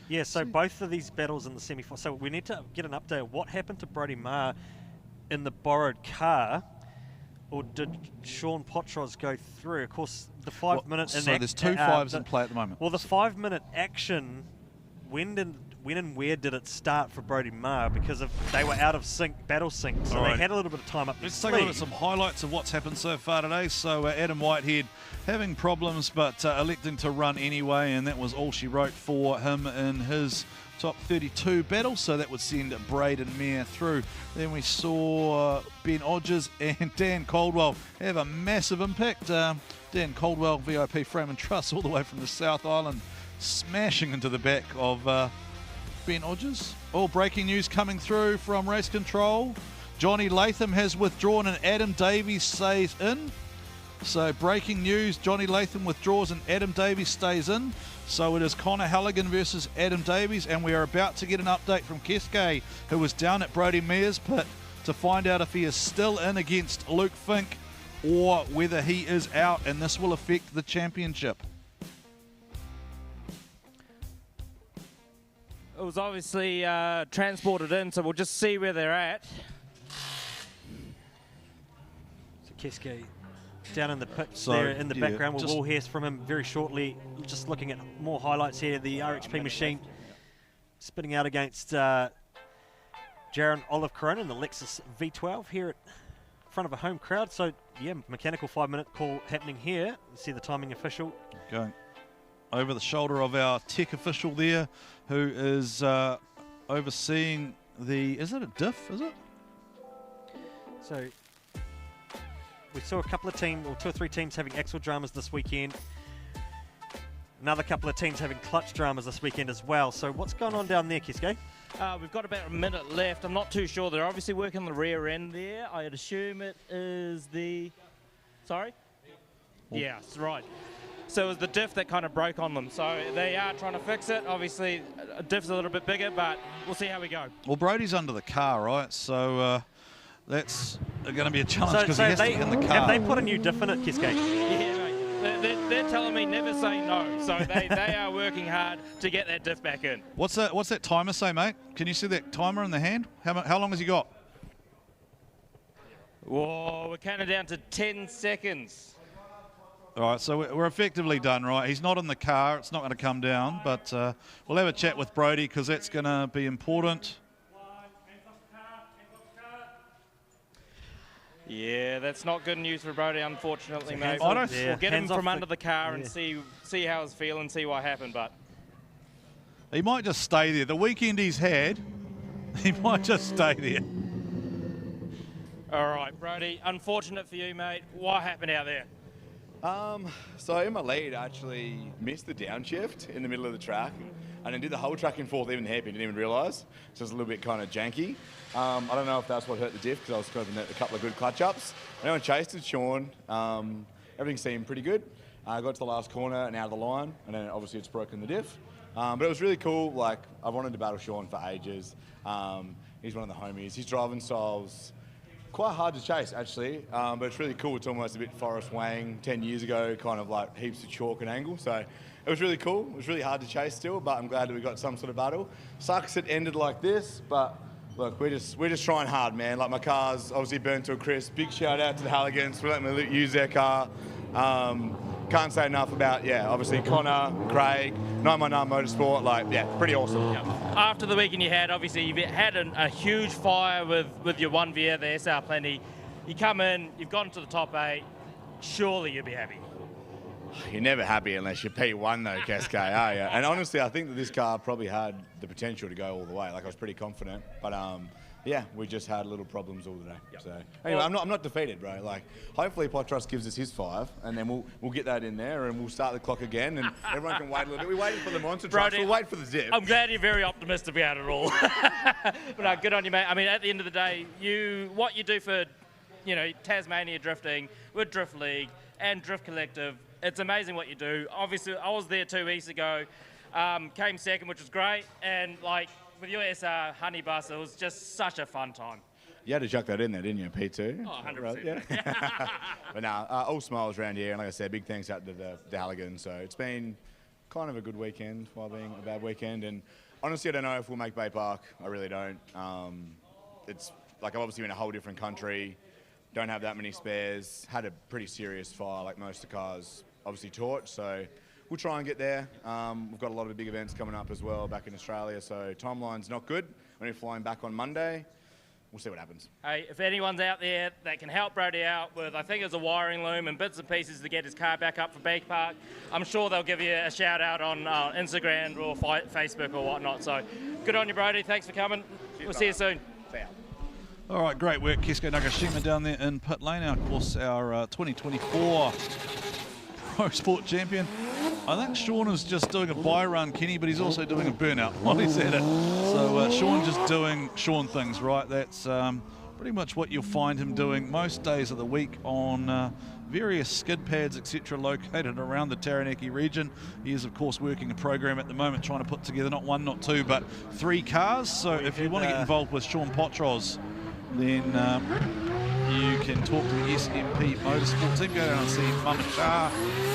yeah, so both of these battles in the semi-final. So we need to get an update of what happened to Brody Maher in the borrowed car, or did Sean Potros go through? Of course, the 5-minute... So there's 2 5s in play at the moment. Well, the 5-minute action, when and where did it start for Brody Maher? Because they were out of sync, battle sync, so they had a little bit of time up. Let's take a look at some highlights of what's happened so far today. So Adam Whitehead having problems, but electing to run anyway, and that was all she wrote for him in his top 32 battle. So that would send Braden Mayer through. Then we saw Ben Odgers and Dan Caldwell have a massive impact. Dan Caldwell, VIP Frame and Truss, all the way from the South Island, smashing into the back of Ben Odgers. All breaking news coming through from race control. Johnny Latham has withdrawn and Adam Davies stays in. So breaking news, Johnny Latham withdraws and Adam Davies stays in. So it is Connor Halligan versus Adam Davies, and we are about to get an update from Keske, who was down at Brody Mayer's pit, to find out if he is still in against Luke Fink or whether he is out, and this will affect the championship. It was obviously transported in, so we'll just see where they're at. So Keske down in the pit there in the background. We'll hear from him very shortly. Just looking at more highlights here. The RHP machine spinning out against Jaron Olive Corona in the Lexus V12 here at front of a home crowd. So yeah, mechanical 5-minute call happening here. You see the timing official going over the shoulder of our tech official there, who is overseeing the, is it a diff, is it? So we saw a couple of teams, or 2 or 3 teams having axle dramas this weekend. Another couple of teams having clutch dramas this weekend as well. So what's going on down there, Keske? We've got about a minute left. I'm not too sure. They're obviously working the rear end there. I'd assume it is the... Sorry? Yeah, that's right. So it was the diff that kind of broke on them. So they are trying to fix it. Obviously, a diff's a little bit bigger, but we'll see how we go. Well, Brody's under the car, right? So that's going to be a challenge because he has to get in the car. Have they put a new diff in it, Keske? Yeah, mate. They're telling me never say no. So they are working hard to get that diff back in. What's that timer say, mate? Can you see that timer in the hand? How long has he got? Whoa, we're counting down to 10 seconds. All right, so we're effectively done, right? He's not in the car. It's not going to come down, but we'll have a chat with Brody because that's going to be important. Yeah, that's not good news for Brody, unfortunately, mate. We'll get him from under the car and see how he's feeling, see what happened. But he might just stay there. The weekend he's had, he might just stay there. all right, Brody, unfortunate for you, mate. What happened out there? So in my lead, I actually missed the downshift in the middle of the track. And then did the whole track and forth, even the hairpin, didn't even realise. So it was a little bit kind of janky. I don't know if that's what hurt the diff, because I was having a couple of good clutch ups. I went chased it, Sean. Everything seemed pretty good. I got to the last corner and out of the line, and then obviously it's broken the diff. But it was really cool. Like, I've wanted to battle Sean for ages. He's one of the homies. His driving style's quite hard to chase, actually, but it's really cool. It's almost a bit Forrest Wang 10 years ago, kind of like heaps of chalk and angle. So it was really cool. It was really hard to chase still, but I'm glad that we got some sort of battle. Sucks it ended like this, but look, we're just trying hard, man. Like, my car's obviously burnt to a crisp. Big shout out to the Halligans for letting me use their car. Can't say enough about, obviously Connor, Craig, 919 Motorsport, pretty awesome. After the weekend you had, obviously you've had a huge fire with your 1VR, the SR Plenty. You come in, you've gotten to the top 8, surely you'll be happy. You're never happy unless you're P1 though, Cascade, are you? And honestly, I think that this car probably had the potential to go all the way. Like, I was pretty confident, but we just had little problems all the day. So anyway, I'm not defeated, bro. Like, hopefully Potros gives us his 5, and then we'll get that in there, and we'll start the clock again, and everyone can wait a little bit. We waited for the monster trucks. We'll wait for the zip. I'm glad you're very optimistic about it all. But no, good on you, mate. I mean, at the end of the day, what you do for, Tasmania drifting with Drift League and Drift Collective, it's amazing what you do. Obviously, I was there 2 weeks ago, came second, which was great, and with your SR Honey Bus, it was just such a fun time. You had to chuck that in there, didn't you, P2? Oh, 100%. Right, yeah. But no, all smiles around here, and like I said, big thanks out to the Halligans. So it's been kind of a good weekend while being a bad weekend, and honestly, I don't know if we'll make Baypark. I really don't. It's like, I'm obviously in a whole different country, don't have that many spares, had a pretty serious fire like most of the cars obviously torched, so we'll try and get there. We've got a lot of big events coming up as well back in Australia, so timeline's not good. We're only flying back on Monday. We'll see what happens. Hey, if anyone's out there that can help Brody out with, I think it's a wiring loom and bits and pieces to get his car back up for Baypark, I'm sure they'll give you a shout out on Instagram or Facebook or whatnot. So good on you, Brody. Thanks for coming. We'll see you soon. See ya. All right, great work, Kesko Nagashima down there in pit lane. Of course, our 2024 Pro Sport champion. I think Sean is just doing a buy run, Kenny, but he's also doing a burnout while he's at it. So Sean just doing Sean things, right? That's pretty much what you'll find him doing most days of the week on various skid pads, etc., located around the Taranaki region. He is, of course, working a program at the moment, trying to put together not 1, not 2, but 3 cars. So if you want to get involved with Sean Potros, then you can talk to the SMP Motorsport team. Go down and see Mama Shah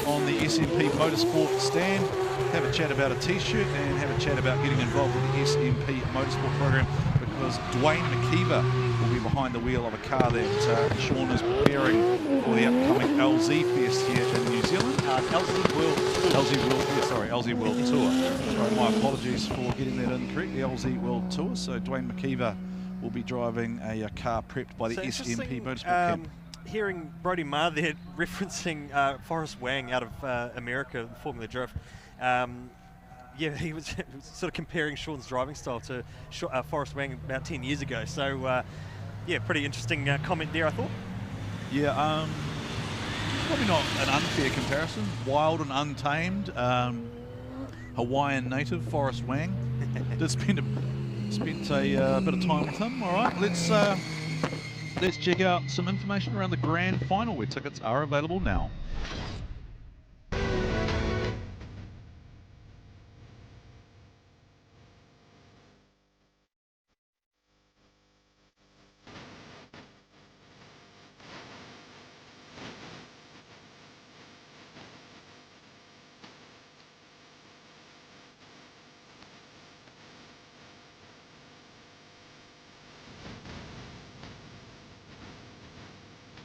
on the SMP Motorsport stand. Have a chat about a t-shirt and have a chat about getting involved with the SMP Motorsport program, because Dwayne McKeever will be behind the wheel of a car that Sean is preparing for the upcoming LZ Fest here in New Zealand. LZ World Tour. Sorry, my apologies for getting that incorrect. The LZ World Tour. So Dwayne McKeever will be driving a car prepped by the SMP Motorsport camp. Hearing Brody Maher there referencing Forrest Wang out of America, Formula Drift, he was sort of comparing Sean's driving style to Forrest Wang about 10 years ago. So, pretty interesting comment there, I thought. Yeah, probably not an unfair comparison. Wild and untamed, Hawaiian native Forrest Wang. Did spent a bit of time with him. All right, let's check out some information around the grand final, where tickets are available now.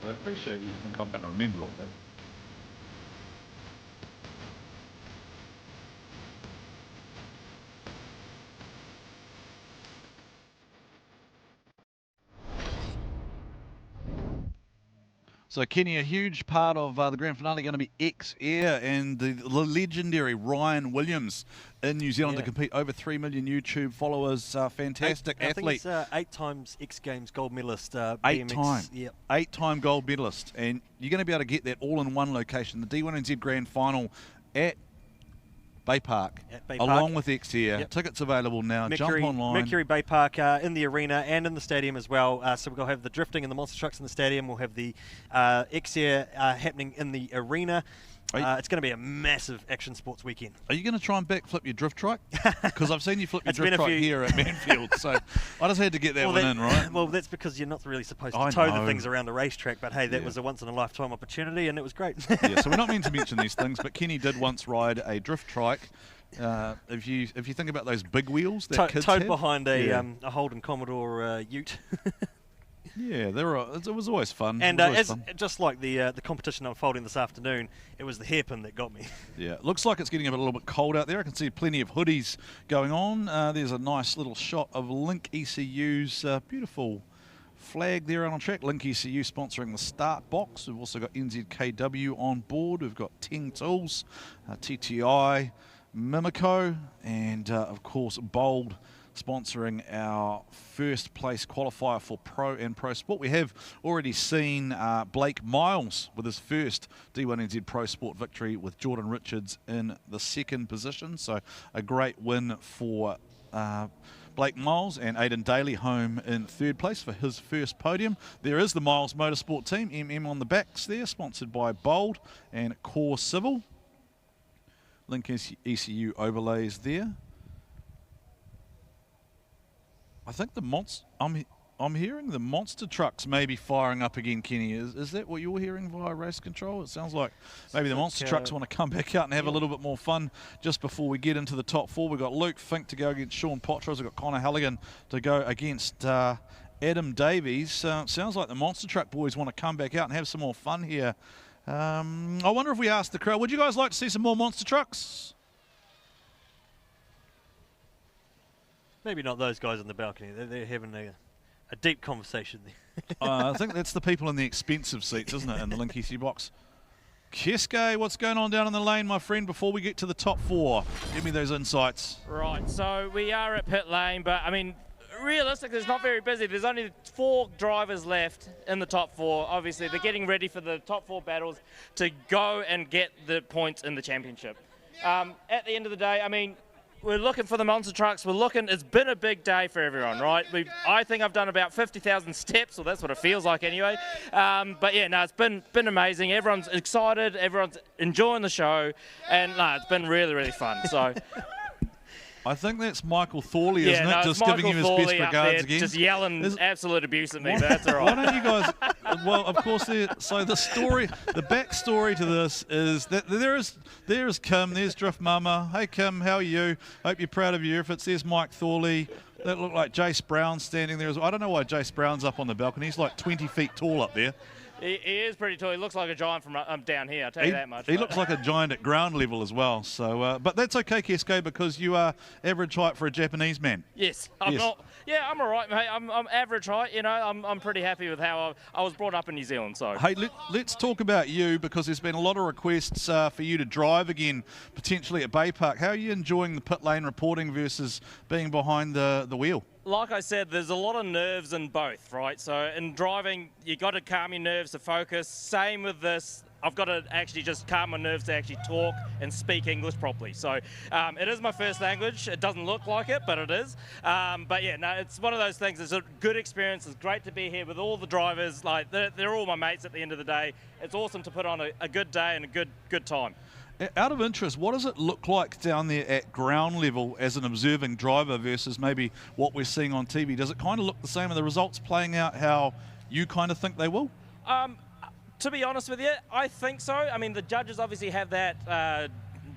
I appreciate you think I'm going to remember all that. So, Kenny, a huge part of the grand finale going to be X-Air and the legendary Ryan Williams in New Zealand to compete. Over 3 million YouTube followers, fantastic athlete. I think he's 8 times X Games gold medalist. 8 BMX. time. Yep. 8-time gold medalist. And you're going to be able to get that all in one location. The D1NZ Grand Final at Baypark, along with X-Air. Yep. Tickets available now. Mercury, Jump online. Mercury Baypark in the arena and in the stadium as well. So we'll have the drifting and the monster trucks in the stadium. We'll have the X-Air happening in the arena. It's going to be a massive action sports weekend. Are you going to try and backflip your drift trike? Because I've seen you flip your drift trike few... here at Manfeild, so I just had to get that one in, right? Well, that's because you're not really supposed to tow the things around a racetrack, but hey, that was a once-in-a-lifetime opportunity, and it was great. Yeah, so we're not meant to mention these things, but Kenny did once ride a drift trike. If you think about those big wheels that kids towed have, behind a Holden Commodore Ute. Yeah, it was always fun. And just like the competition unfolding this afternoon, it was the hairpin that got me. Yeah, looks like it's getting a little bit cold out there. I can see plenty of hoodies going on. There's a nice little shot of Link ECU's beautiful flag there on track. Link ECU sponsoring the start box. We've also got NZKW on board. We've got Ting Tools, TTI, Mimico, and of course Bold, sponsoring our first place qualifier for Pro and Pro Sport. We have already seen Blake Miles with his first D1NZ Pro Sport victory with Jordan Richards in the second position. So a great win for Blake Miles, and Aidan Daly home in third place for his first podium. There is the Miles Motorsport team, MM on the backs there, sponsored by Bold and Core Civil. Link ECU overlays there. I think I'm hearing the monster trucks maybe firing up again, Kenny. Is that what you're hearing via race control? It sounds like maybe the monster trucks want to come back out and have a little bit more fun just before we get into the top four. We've got Luke Fink to go against Sean Potros. We've got Connor Halligan to go against Adam Davies. Sounds like the monster truck boys want to come back out and have some more fun here. I wonder if we asked the crowd, would you guys like to see some more monster trucks? Maybe not those guys on the balcony. They're having a deep conversation there. I think that's the people in the expensive seats, isn't it, in the Link ECU box. Keske, what's going on down in the lane, my friend, before we get to the top four? Give me those insights. Right, so we are at pit lane, but, I mean, realistically, it's not very busy. There's only 4 drivers left in the top 4. Obviously, they're getting ready for the top 4 battles to go and get the points in the championship. At the end of the day, I mean, we're looking for the monster trucks. It's been a big day for everyone, right? I think I've done about 50,000 steps, or that's what it feels like anyway. But yeah, no, it's been amazing. Everyone's excited. Everyone's enjoying the show. And no, it's been really, really fun. So I think that's Michael Thorley, isn't it? Just Michael giving him his Thorley best regards again. Just yelling absolute abuse at me, but that's all right. Why don't you guys... Well, of course, so the backstory to this is that there's Kim, there's Drift Mama. Hey, Kim, how are you? Hope you're proud of your efforts. There's Mike Thorley. That looked like Jace Brown standing there as well. I don't know why Jace Brown's up on the balcony. He's like 20 feet tall up there. He is pretty tall. He looks like a giant from down here, I'll tell you that much. He looks like a giant at ground level as well. So, but that's okay, Keske, because you are average height for a Japanese man. Yes, I'm not. Yeah, I'm all right, mate. I'm average height. You know, I'm pretty happy with how I was brought up in New Zealand. So, hey, let's talk about you, because there's been a lot of requests for you to drive again, potentially at Baypark. How are you enjoying the pit lane reporting versus being behind the wheel? Like I said, there's a lot of nerves in both, right? So in driving, you got to calm your nerves to focus. Same with this. I've got to actually just calm my nerves to actually talk and speak English properly. So it is my first language. It doesn't look like it, but it is. But yeah, no, it's one of those things. It's a good experience. It's great to be here with all the drivers. Like they're all my mates at the end of the day. It's awesome to put on a good day and a good time. Out of interest, what does it look like down there at ground level as an observing driver versus maybe what we're seeing on TV? Does it kind of look the same? Are the results playing out how you kind of think they will? To be honest with you, I think so. I mean, the judges obviously have that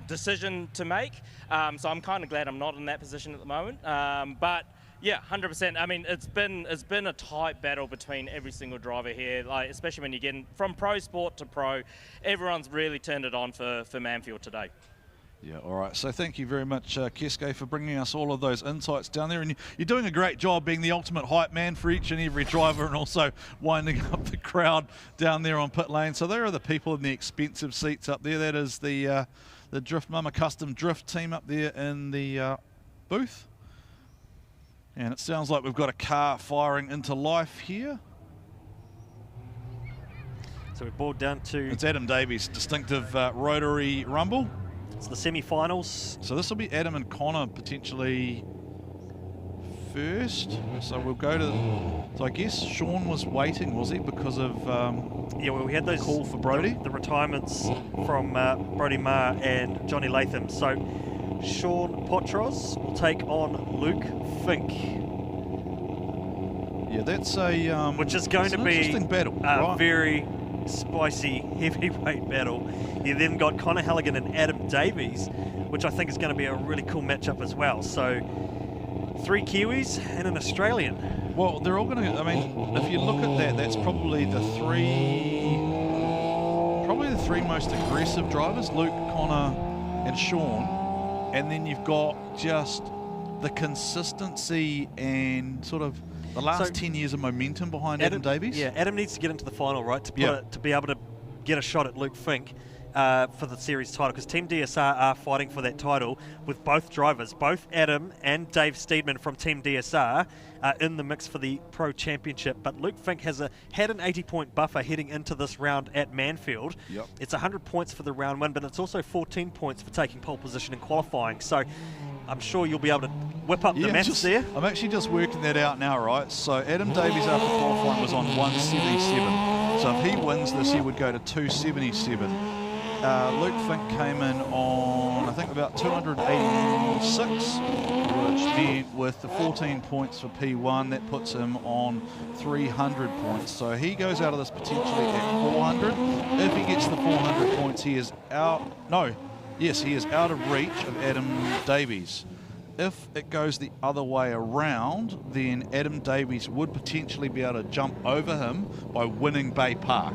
decision to make, so I'm kind of glad I'm not in that position at the moment. But yeah, 100%. I mean, it's been a tight battle between every single driver here, like especially when you're getting from pro sport to pro. Everyone's really turned it on for Manfeild today. Yeah, all right. So thank you very much, Keske, for bringing us all of those insights down there. And you're doing a great job being the ultimate hype man for each and every driver, and also winding up the crowd down there on pit lane. So there are the people in the expensive seats up there. That is the Drift Mama Custom Drift team up there in the booth. And it sounds like we've got a car firing into life here. So we're bored down to... It's Adam Davies' distinctive rotary rumble. It's the semi-finals. So this will be Adam and Connor potentially first. So we'll go to... So I guess Sean was waiting, was he? Because of yeah, well, we had those call for Brody. The retirements from Brody Marr and Johnny Latham. So Sean Potros will take on Luke Fink. Yeah, that's a... which is going to be interesting battle. A very spicy heavyweight battle. You then got Connor Halligan and Adam Davies, which I think is going to be a really cool matchup as well. So 3 Kiwis and an Australian. Well, they're all going to... I mean, if you look at that, that's probably the three most aggressive drivers, Luke, Connor and Sean. And then you've got just the consistency and sort of the last 10 years of momentum behind Adam Davies. Yeah, Adam needs to get into the final, right, to be able to get a shot at Luke Fink for the series title, because Team DSR are fighting for that title with both drivers. Both Adam and Dave Steedman from Team DSR are in the mix for the Pro Championship, but Luke Fink had an 80-point buffer heading into this round at Manfeild. Yep. It's 100 points for the round win, but it's also 14 points for taking pole position in qualifying. So I'm sure you'll be able to whip up the maths there. I'm actually just working that out now, right? So Adam Davies after qualifying was on 177. So if he wins this, he would go to 277. Luke Fink came in on, I think, about 286, which meant with the 14 points for P1, that puts him on 300 points. So he goes out of this potentially at 400. If he gets the 400 points, he is out. No. Yes, he is out of reach of Adam Davies. If it goes the other way around, then Adam Davies would potentially be able to jump over him by winning Baypark.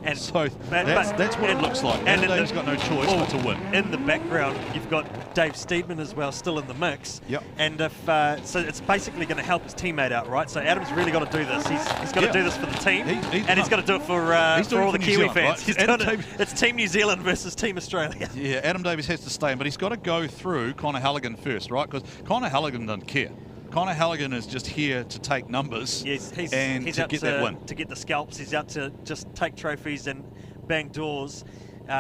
And so that's what it looks like. Adam Davies got no choice but to win. In the background, you've got Dave Steedman as well, still in the mix. Yep. And if so, it's basically going to help his teammate out, right? So Adam's really got to do this. He's got to do this for the team, and he's got to do it for all the Kiwi fans. Right? It's Team New Zealand versus Team Australia. Yeah, Adam Davies has to stay in, but he's got to go through Connor Halligan first, right? Because Connor Halligan doesn't care. Connor Halligan is just here to take numbers he's to out get that win. To get the scalps. He's out to just take trophies and bang doors.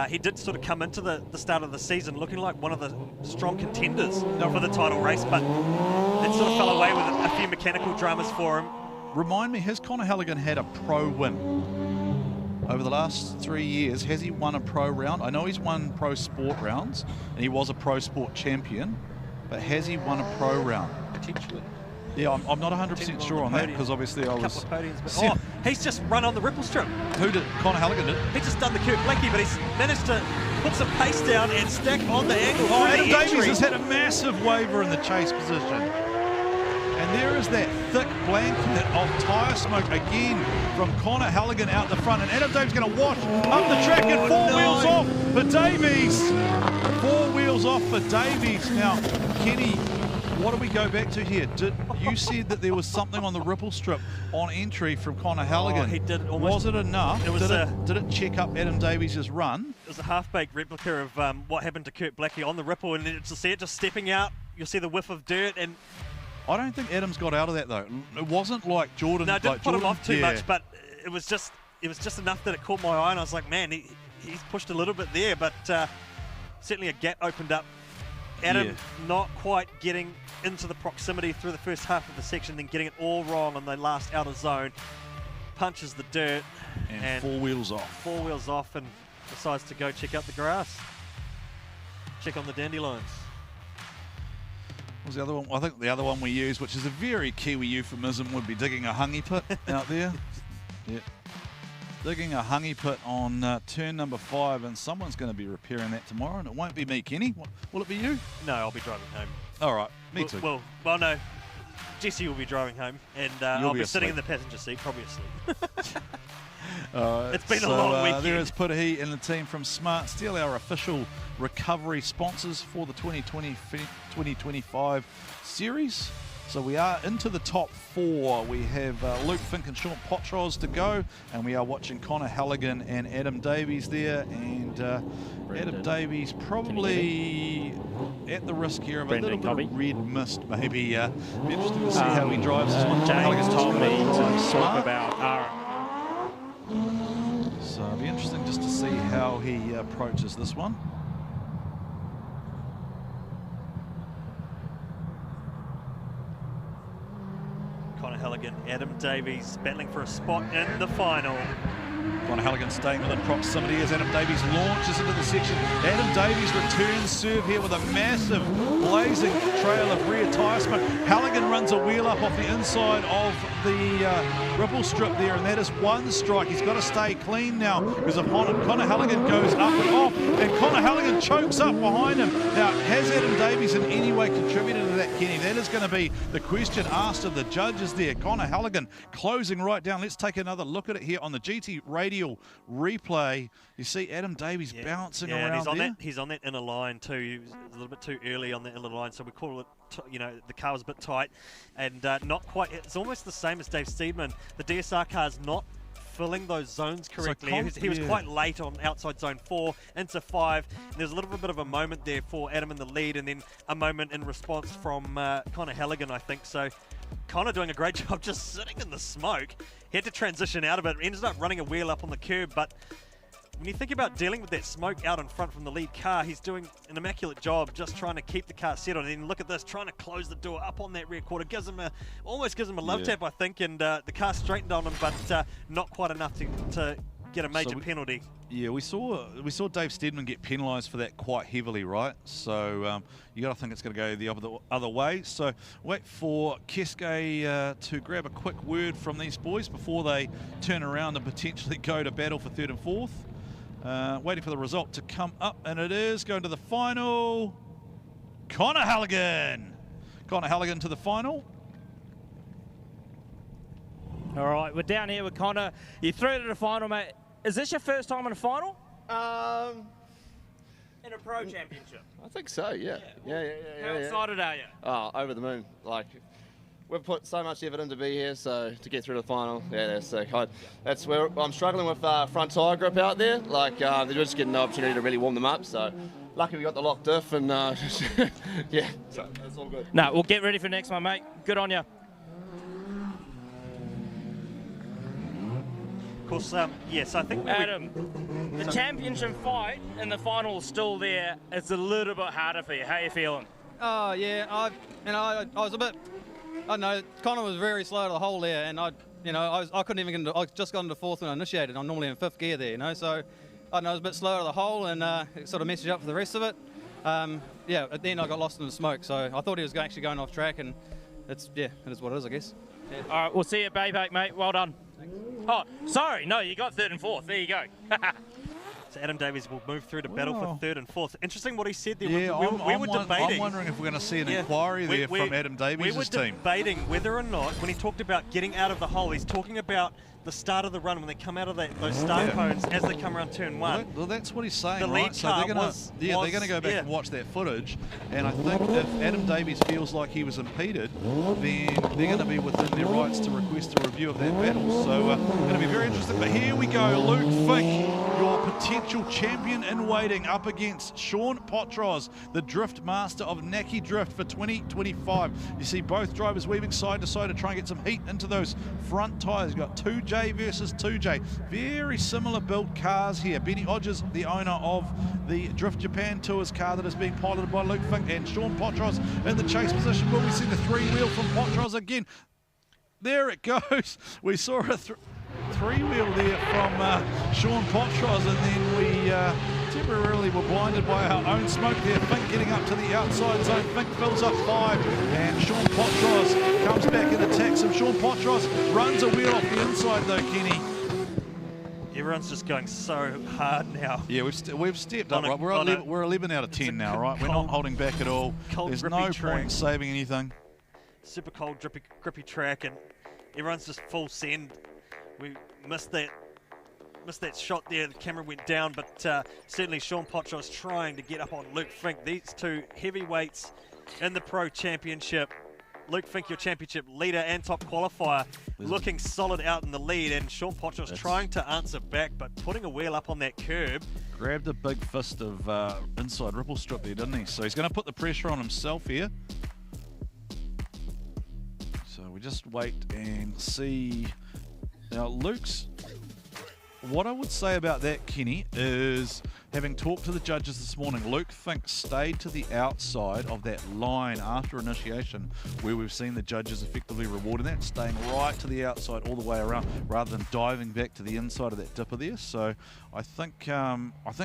He did sort of come into the start of the season looking like one of the strong contenders for the title race, but it sort of fell away with a few mechanical dramas for him. Remind me, has Connor Halligan had a pro win over the last 3 years? Has he won a pro round? I know he's won pro sport rounds, and he was a pro sport champion, but has he won a pro round? Potentially. Yeah, I'm not 100% sure on that, because obviously I was... Oh, he's just run on the ripple strip. Who did? Connor Halligan did? He's just done the Kurt Blackie, but he's managed to put some pace down and stack on the angle. Oh, Adam Davies has had a massive waiver in the chase position. And there is that thick blanket of tyre smoke again from Connor Halligan out the front. And Adam Davies going to wash up the track and four wheels off for Davies. 4 wheels off for Davies. Now, Kenny, what do we go back to here? You said that there was something on the ripple strip on entry from Connor Halligan. Oh, he did almost. Was it enough? It was did it check up Adam Davies' run? It was a half-baked replica of what happened to Kurt Blackie on the ripple, and to see it just stepping out, you'll see the whiff of dirt. And I don't think Adams got out of that though. It wasn't like Jordan. No, it didn't put him off too much, but it was just enough that it caught my eye, and I was like, man, he's pushed a little bit there, but certainly a gap opened up. Adam not quite getting into the proximity through the first half of the section, then getting it all wrong on the last outer zone. Punches the dirt and 4 wheels off. 4 wheels off, and decides to go check out the grass. Check on the dandelions. What was the other one? I think the other one we used, which is a very Kiwi euphemism, would be digging a hungy pit out there. Yeah. Digging a hungy pit on turn number 5, and someone's going to be repairing that tomorrow, and it won't be me, Kenny. Will it be you? No, I'll be driving home. All right, me too. Well, no. Jesse will be driving home, and I'll be sitting in the passenger seat, probably asleep. It's been a long weekend. There is Putahi and the team from Smart Steel, our official recovery sponsors for the 2025 series. So we are into the top 4. We have Luke Fink and Sean Potros to go, and we are watching Connor Halligan and Adam Davies there. And Adam Davies probably at the risk here of a little bit of red mist, maybe. Be interesting to see how he drives this one. James told me to talk about So it'll be interesting just to see how he approaches this one. Connor Halligan, Adam Davies battling for a spot in the final. Connor Halligan staying within proximity as Adam Davies launches into the section. Adam Davies returns serve here with a massive blazing trail of rear tyre smoke. Halligan runs a wheel up off the inside of the ripple strip there, and that is one strike. He's got to stay clean now because if Connor Halligan goes up and off, and Connor Halligan chokes up behind him. Now, has Adam Davies in any way contributed to that, Kenny? That is going to be the question asked of the judges there. Connor Halligan closing right down. Let's take another look at it here on the GT Radio replay. You see Adam Davies bouncing around and there. He's on that inner line too. He was a little bit too early on the inner line, so we call it, the car was a bit tight and not quite. It's almost the same as Dave Steedman. The DSR car is not filling those zones correctly. He was quite late on outside zone 4 into 5. And there's a little bit of a moment there for Adam in the lead, and then a moment in response from Connor Halligan, I think. So Connor doing a great job just sitting in the smoke. He had to transition out of it, ended up running a wheel up on the curb, but when you think about dealing with that smoke out in front from the lead car, he's doing an immaculate job just trying to keep the car settled. And then look at this, trying to close the door up on that rear quarter. Almost gives him a love tap, I think, and the car straightened on him, but not quite enough to get a major penalty. Yeah, we saw Dave Steedman get penalised for that quite heavily, right? So you got to think it's going to go the other way. So wait for Keske to grab a quick word from these boys before they turn around and potentially go to battle for 3rd and 4th. Waiting for the result to come up, and it is going to the final. Connor Halligan to the final. All right, we're down here with Connor. You threw to the final, mate. Is this your first time in a final? In a pro championship? I think so, yeah. Yeah. How excited are you? Oh, over the moon. Like, we've put so much effort in to be here, so to get through to the final, that's sick. That's where I'm struggling with front tyre grip out there. Like, they're just getting no opportunity to really warm them up, so lucky we got the lock diff, and yeah, so that's all good. No, we'll get ready for next one, mate. Good on you. Of course, yes, I think Adam, the championship fight in the final is still there. It's a little bit harder for you. How are you feeling? Oh yeah, I was a bit. I don't know. Connor was very slow to the hole there, and I couldn't even get into. I just got into 4th when I initiated. I'm normally in 5th gear there, so I know I was a bit slower to the hole, and it sort of messed up for the rest of it. Yeah, at the end I got lost in the smoke, so I thought he was actually going off track, and it is what it is, I guess. Yeah. All right, we'll see you at Baypark, mate. Well done. Thanks. Oh, sorry, no, you got 3rd and 4th. There you go. So Adam Davies will move through to battle for 3rd and 4th. Interesting what he said there. Yeah, we were debating. I'm wondering if we're going to see an inquiry there from Adam Davies' team. We were debating whether or not, when he talked about getting out of the hole, he's talking about the start of the run when they come out of those start cones as they come around turn 1. Well, that's what he's saying, the right? lead So car they're going to go back and watch that footage, and I think if Adam Davies feels like he was impeded, then they're going to be within their rights to request a review of that battle. So going to be very interesting. But here we go, Luke Fink, your potential champion in waiting, up against Sean Potros, the drift master of Naki Drift for 2025. You see both drivers weaving side to side to try and get some heat into those front tyres. You've got 2J versus 2J. Very similar build cars here. Benny Hodges, the owner of the Drift Japan Tours car that is being piloted by Luke Fink, and Sean Potros in the chase position. Will we see the 3-wheel from Potros again? There it goes. We saw a 3-wheel there from Sean Potros, and then we temporarily were blinded by our own smoke there. Fink getting up to the outside zone. Fink fills up 5, and Sean Potros comes back and attacks him. Sean Potros runs a wheel off the inside though, Kenny. Everyone's just going so hard now. Yeah, we've stepped up, right? We're 11 out of 10 now, right? We're not holding back at all. There's no point in saving anything. Super cold, grippy track, and everyone's just full send. We missed that missed that shot there. The camera went down, but certainly Sean Potros trying to get up on Luke Fink. These two heavyweights in the Pro Championship. Luke Fink, your championship leader and top qualifier, looking solid out in the lead, and Sean Potros trying to answer back, but putting a wheel up on that curb. Grabbed a big fist of inside ripple strip there, didn't he? So he's going to put the pressure on himself here. So we just wait and see. Now, Luke's... What I would say about that, Kenny, is having talked to the judges this morning, Luke Fink stayed to the outside of that line after initiation, where we've seen the judges effectively rewarding that, staying right to the outside all the way around, rather than diving back to the inside of that dipper there. So I think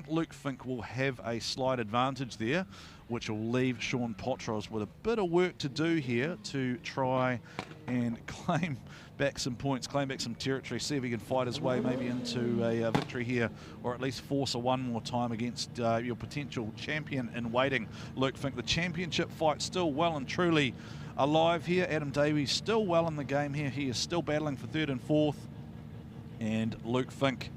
Luke Fink will have a slight advantage there, which will leave Sean Potros with a bit of work to do here to try and claim back some points, claim back some territory, see if he can fight his way maybe into a victory here, or at least force a one more time against your potential champion in waiting, Luke Fink. The championship fight still well and truly alive here. Adam Davies still well in the game here. He is still battling for third and fourth, and Luke Fink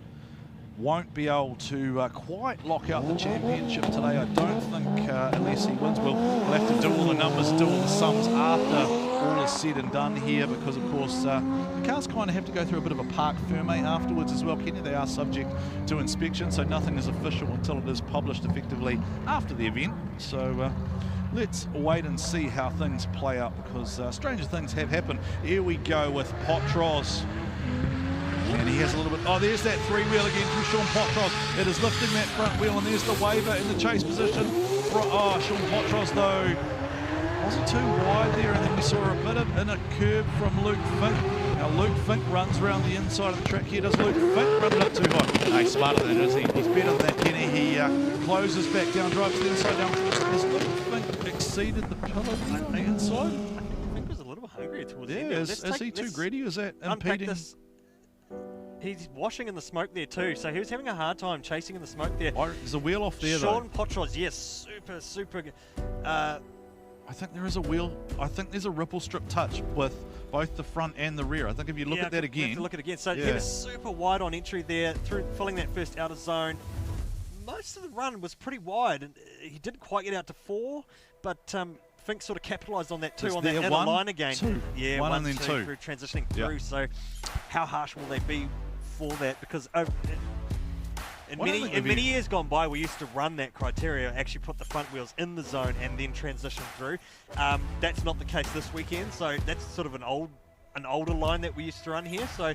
won't be able to quite lock out the championship today, I don't think, unless he wins. We'll have to do all the numbers, do all the sums after all is said and done here, because of course the cars kind of have to go through a bit of a parc ferme afterwards as well, Kenny. They are subject to inspection, so nothing is official until it is published effectively after the event. So let's wait and see how things play out, because stranger things have happened. Here we go with Potros. And he has a little bit... Oh, there's that three-wheel again from Sean Potros. It is lifting that front wheel, and there's the waiver in the chase position. Oh, Sean Potros, though, wasn't too wide there, and then we saw a bit of in a curb from Luke Fink. Now, Luke Fink runs around the inside of the track here. Does Luke Fink run it up too high? No, he's smarter than that, is he? He's better than that, Kenny. He closes back down, drives to the inside down. Has Luke Fink exceeded the pillar on the inside? I think he was a little hungry towards the end. Yeah, is he too greedy? Is that impeding? This. He's washing in the smoke there too, so he was having a hard time chasing in the smoke there. There's a wheel off there, Sean Potros, yes, super. I think there is a wheel. I think there's a ripple strip touch with both the front and the rear. I think if you look at that again. Look at it again. So he was super wide on entry there, through filling that first outer zone. Most of the run was pretty wide, and he didn't quite get out to 4, but Fink sort of capitalised on that too, on that inner line again. Yeah, one and then two through transitioning through. So how harsh will they be for that? Because in many years gone by, we used to run that criteria, actually put the front wheels in the zone and then transition through. That's not the case this weekend, so that's sort of an older line that we used to run here. So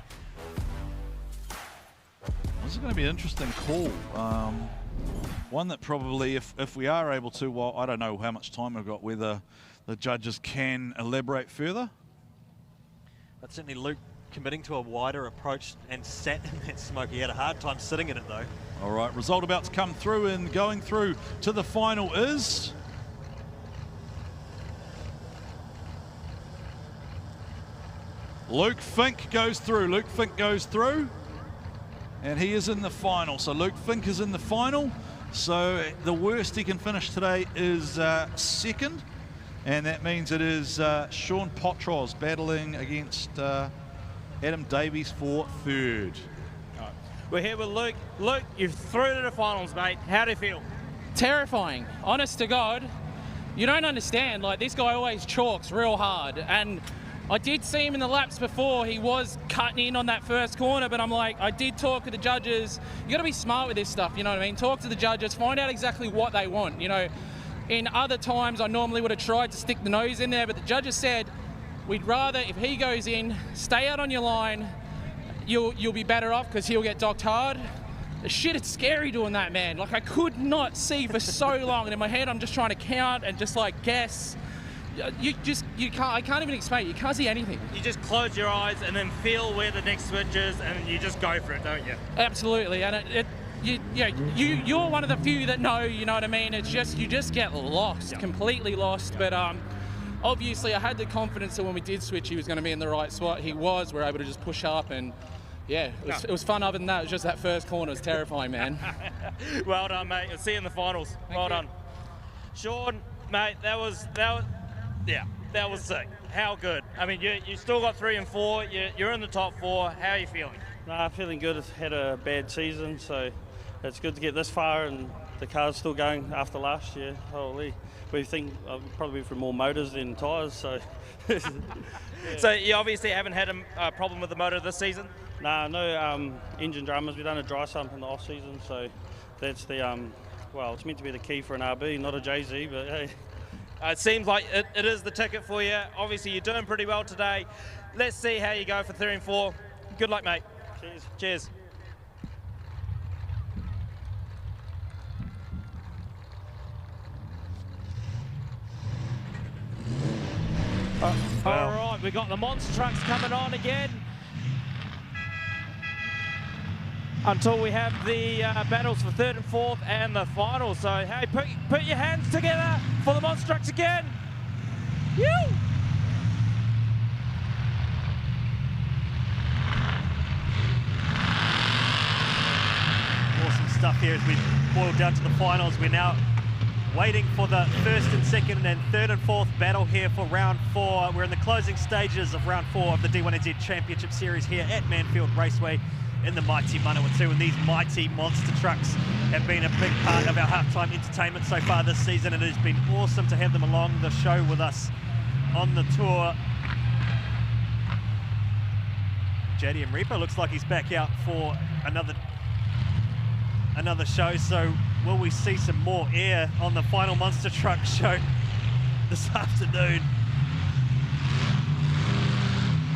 this is going to be an interesting call. One that probably, if we are able to, well, I don't know how much time we've got, whether the judges can elaborate further. But certainly Luke committing to a wider approach and sat in that smoke. He had a hard time sitting in it though. All right, result about to come through, and going through to the final is... Luke Fink goes through. Luke Fink goes through, and he is in the final. So Luke Fink is in the final. So the worst he can finish today is second, and that means it is Sean Potros battling against Adam Davies for third. We're here with Luke. Luke, you've through to the finals, mate. How do you feel? Terrifying. Honest to God, you don't understand. Like, this guy always chalks real hard, and I did see him in the laps before. He was cutting in on that first corner, but I'm like, I did talk to the judges. You got to be smart with this stuff, you know what I mean? Talk to the judges, find out exactly what they want. You know, in other times, I normally would have tried to stick the nose in there, but the judges said, we'd rather, if he goes in, stay out on your line. You'll be better off because he'll get docked hard. Shit, it's scary doing that, man. Like, I could not see for so long, and in my head, I'm just trying to count and just like guess. You can't. I can't even explain it. You can't see anything. You just close your eyes and then feel where the next switch is, and you just go for it, don't you? Absolutely, and you're one of the few that know. You know what I mean? It's just, you just get lost, completely lost. But obviously, I had the confidence that when we did switch, he was going to be in the right spot. He was. We're able to just push up, and yeah, it was fun. Other than that, it was just that first corner was terrifying, man. Well done, mate. I'll see you in the finals. Well done, Sean, mate. That was sick. How good? I mean, you still got 3 and 4. You're in the top 4. How are you feeling? Nah, feeling good. Had a bad season, so it's good to get this far, and the car's still going after last year. Holy, we think I've probably for more motors than tyres, so. Yeah. So you obviously haven't had a problem with the motor this season? Nah, no engine dramas. We've done a dry sump in the off season, so that's the well, it's meant to be the key for an RB, not a JZ, but hey. It seems like it is the ticket for you. Obviously, you're doing pretty well today. Let's see how you go for 3 and 4. Good luck, mate. Cheers. Cheers. All right, we've got the monster trucks coming on again. Until we have the battles for 3rd and 4th and the final. So, hey, put your hands together for the monster trucks again. Woo! Awesome stuff here as we boil down to the finals. We're now waiting for the 1st and 2nd and 3rd and 4th battle here for round 4. We're in the closing stages of round 4 of the D1NZ Championship Series here at Manfeild Raceway in the mighty Manawatū, and these mighty monster trucks have been a big part of our halftime entertainment so far this season, and it has been awesome to have them along the show with us on the tour. JDM Reaper looks like he's back out for another show, so will we see some more air on the final monster truck show this afternoon?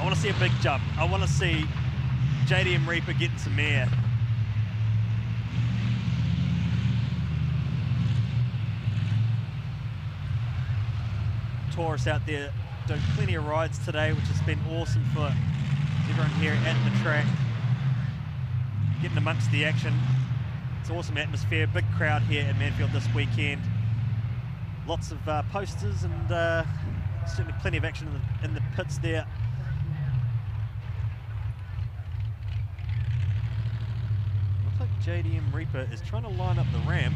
I want to see a big jump. I want to see JDM Reaper getting some air. Taurus out there doing plenty of rides today, which has been awesome for everyone here at the track. Getting amongst the action. It's an awesome atmosphere, big crowd here at Manfeild this weekend. Lots of posters and certainly plenty of action in the pits there. Looks like JDM Reaper is trying to line up the ramp.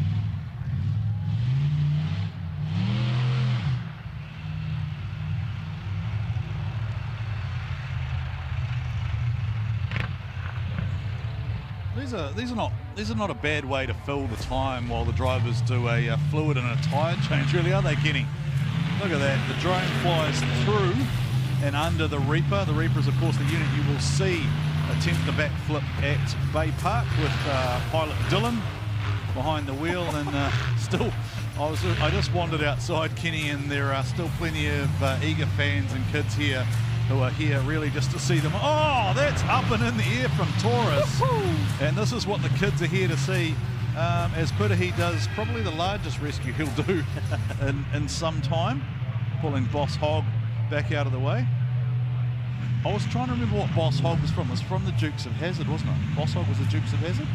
These are not a bad way to fill the time while the drivers do a fluid and a tyre change, really, are they, Kenny? Look at that. The drone flies through and under the Reaper. The Reaper is, of course, the unit you will see attempt the backflip at Baypark with pilot Dylan behind the wheel. And still, I just wandered outside, Kenny, and there are still plenty of eager fans and kids here who are here really just to see them. Oh, that's up and in the air from Taurus. And this is what the kids are here to see. As Putahi does probably the largest rescue he'll do in some time, pulling Boss Hog back out of the way. I was trying to remember what Boss Hog was from. It was from the Dukes of Hazzard, wasn't it? Boss Hog was the Dukes of Hazzard?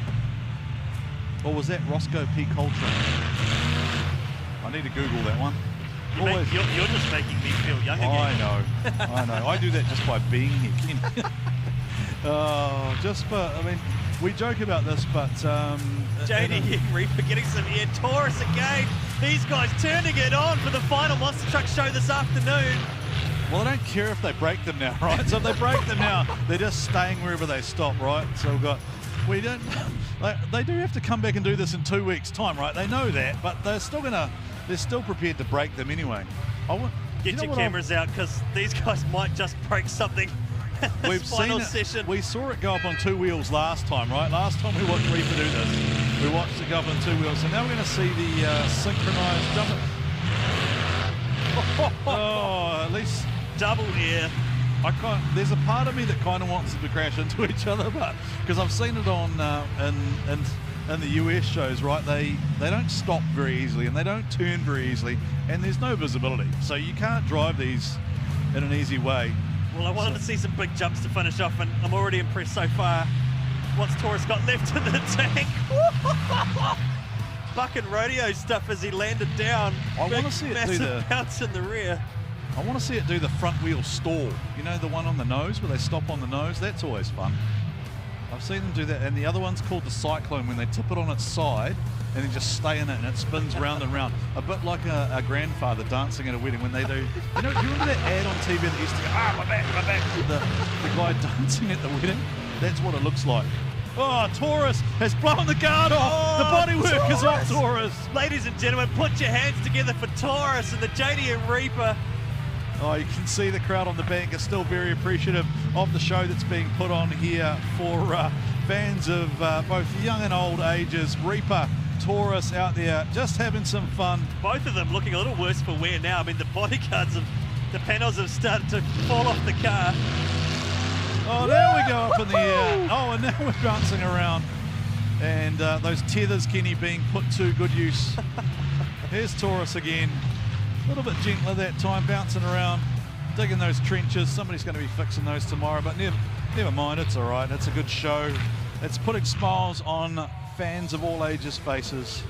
Or was that Roscoe P. Coltrane? I need to Google that one. You're just making me feel young again. I know. I do that just by being here, Kenny. I mean, we joke about this, but... JD Reaper getting some air. Taurus again. These guys turning it on for the final monster truck show this afternoon. Well, I don't care if they break them now, right? So if they break them now, they're just staying wherever they stop, right? So they do have to come back and do this in 2 weeks' time, right? They know that, but they're still prepared to break them anyway. Get your cameras out, because these guys might just break something. We've seen it. Session. We saw it go up on 2 wheels last time, right? Last time we watched Reaper do this, we watched it go up on 2 wheels. So now we're going to see the synchronized jump. Oh, at least double air. There's a part of me that kind of wants them to crash into each other, but because I've seen it on in the US shows, right? They don't stop very easily and they don't turn very easily, and there's no visibility, so you can't drive these in an easy way. Well, I wanted to see some big jumps to finish off, and I'm already impressed so far. What's Taurus got left in the tank? Bucket rodeo stuff as he landed down. I want to see it do the bounce in the rear. I want to see it do the front wheel stall. You know, the one on the nose where they stop on the nose? That's always fun. I've seen them do that. And the other one's called the cyclone, when they tip it on its side and then just stay in it and it spins round and round. A bit like a grandfather dancing at a wedding when they do. You know, do you remember that ad on TV that used to go, my back, the guy dancing at the wedding? That's what it looks like. Oh, Taurus has blown the guard off. The bodywork is off Taurus. Ladies and gentlemen, put your hands together for Taurus and the JDM Reaper. Oh, you can see the crowd on the bank is still very appreciative of the show that's being put on here for fans of both young and old ages. Reaper, Taurus out there just having some fun. Both of them looking a little worse for wear now. I mean, the bodyguards of the panels have started to fall off the car. Oh, there we go up in the air. Oh, and now we're bouncing around. And those tethers, Kenny, being put to good use. Here's Taurus again. A little bit gentler that time, bouncing around, digging those trenches. Somebody's going to be fixing those tomorrow, but never mind, it's all right. It's a good show. It's putting smiles on fans of all ages' faces.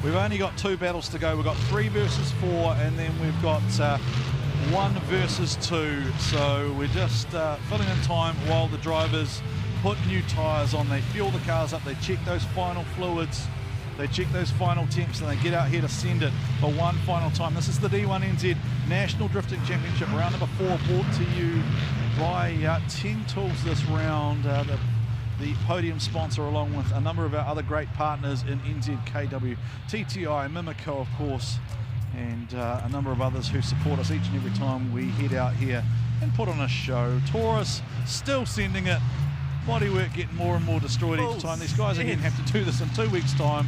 We've only got 2 battles to go. We've got 3 versus 4, and then we've got 1 versus 2. So we're just filling in time while the drivers put new tyres on. They fuel the cars up, they check those final fluids, they check those final temps, and they get out here to send it for one final time. This is the D1NZ National Drifting Championship, round number 4, brought to you by 10 Tools this round. The Podium sponsor, along with a number of our other great partners in NZKW, TTI, Mimico, of course, and a number of others who support us each and every time we head out here and put on a show. Taurus still sending it. Bodywork getting more and more destroyed each time. These guys again have to do this in 2 weeks' time.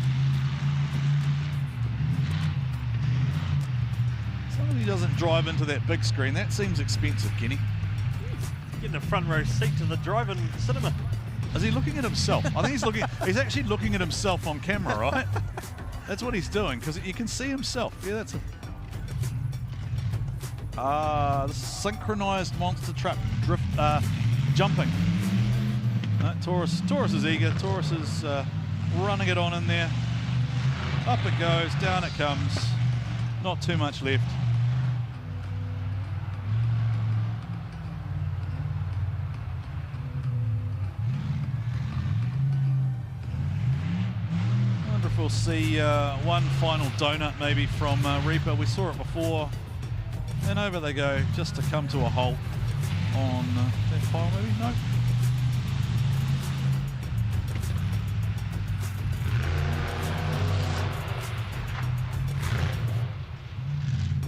Somebody doesn't drive into that big screen. That seems expensive, Kenny. Getting a front row seat to the drive-in cinema. Is he looking at himself? I think he's actually looking at himself on camera, right? That's what he's doing, because you can see himself. Yeah, that's the synchronized monster truck drift jumping. No, Taurus is eager. Taurus is running it on in there. Up it goes, down it comes. Not too much left. We'll see one final donut maybe from Reaper. We saw it before, and over they go just to come to a halt on that file maybe? No.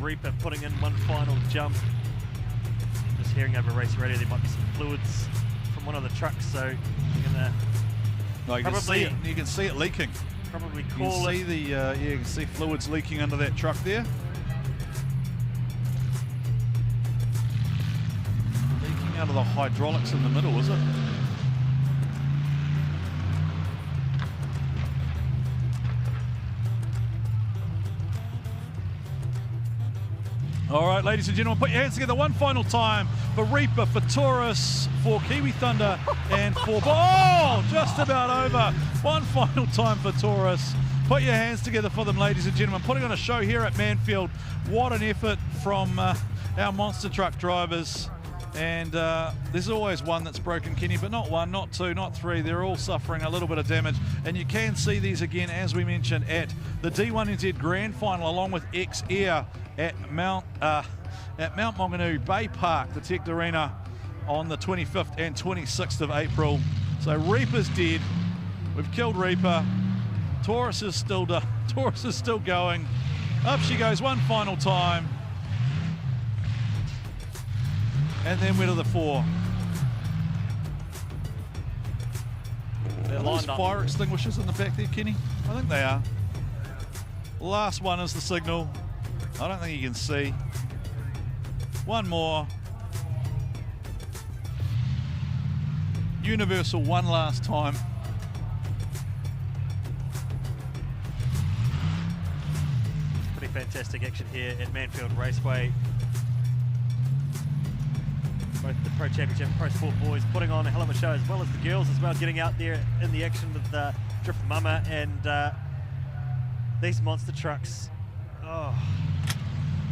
Reaper putting in one final jump. Just hearing over race radio there might be some fluids from one of the trucks, so you're gonna you can see it leaking. Probably you can see the you can see fluids leaking under that truck there. Leaking out of the hydraulics in the middle, is it? All right, ladies and gentlemen, put your hands together one final time for Reaper, for Taurus, for Kiwi Thunder, and for... Oh, just about over. One final time for Taurus. Put your hands together for them, ladies and gentlemen. Putting on a show here at Manfeild. What an effort from our monster truck drivers. And there's always one that's broken, Kenny, but not one, not two, not three. They're all suffering a little bit of damage. And you can see these again, as we mentioned, at the D1NZ Grand Final, along with X-Air at Mount Manawatū, Baypark, the Tech Arena, on the 25th and 26th of April. So Reaper's dead. We've killed Reaper. Taurus is still going. Up she goes one final time. And then we're to the 4. Are those fire extinguishers in the back there, Kenny? I think they are. Last one is the signal. I don't think you can see. One more. Universal one last time. Pretty fantastic action here at Manfeild Raceway. Both the Pro Championship and Pro Sport boys putting on a hell of a show, as well as the girls as well, getting out there in the action with Drift Mama and these monster trucks. Oh,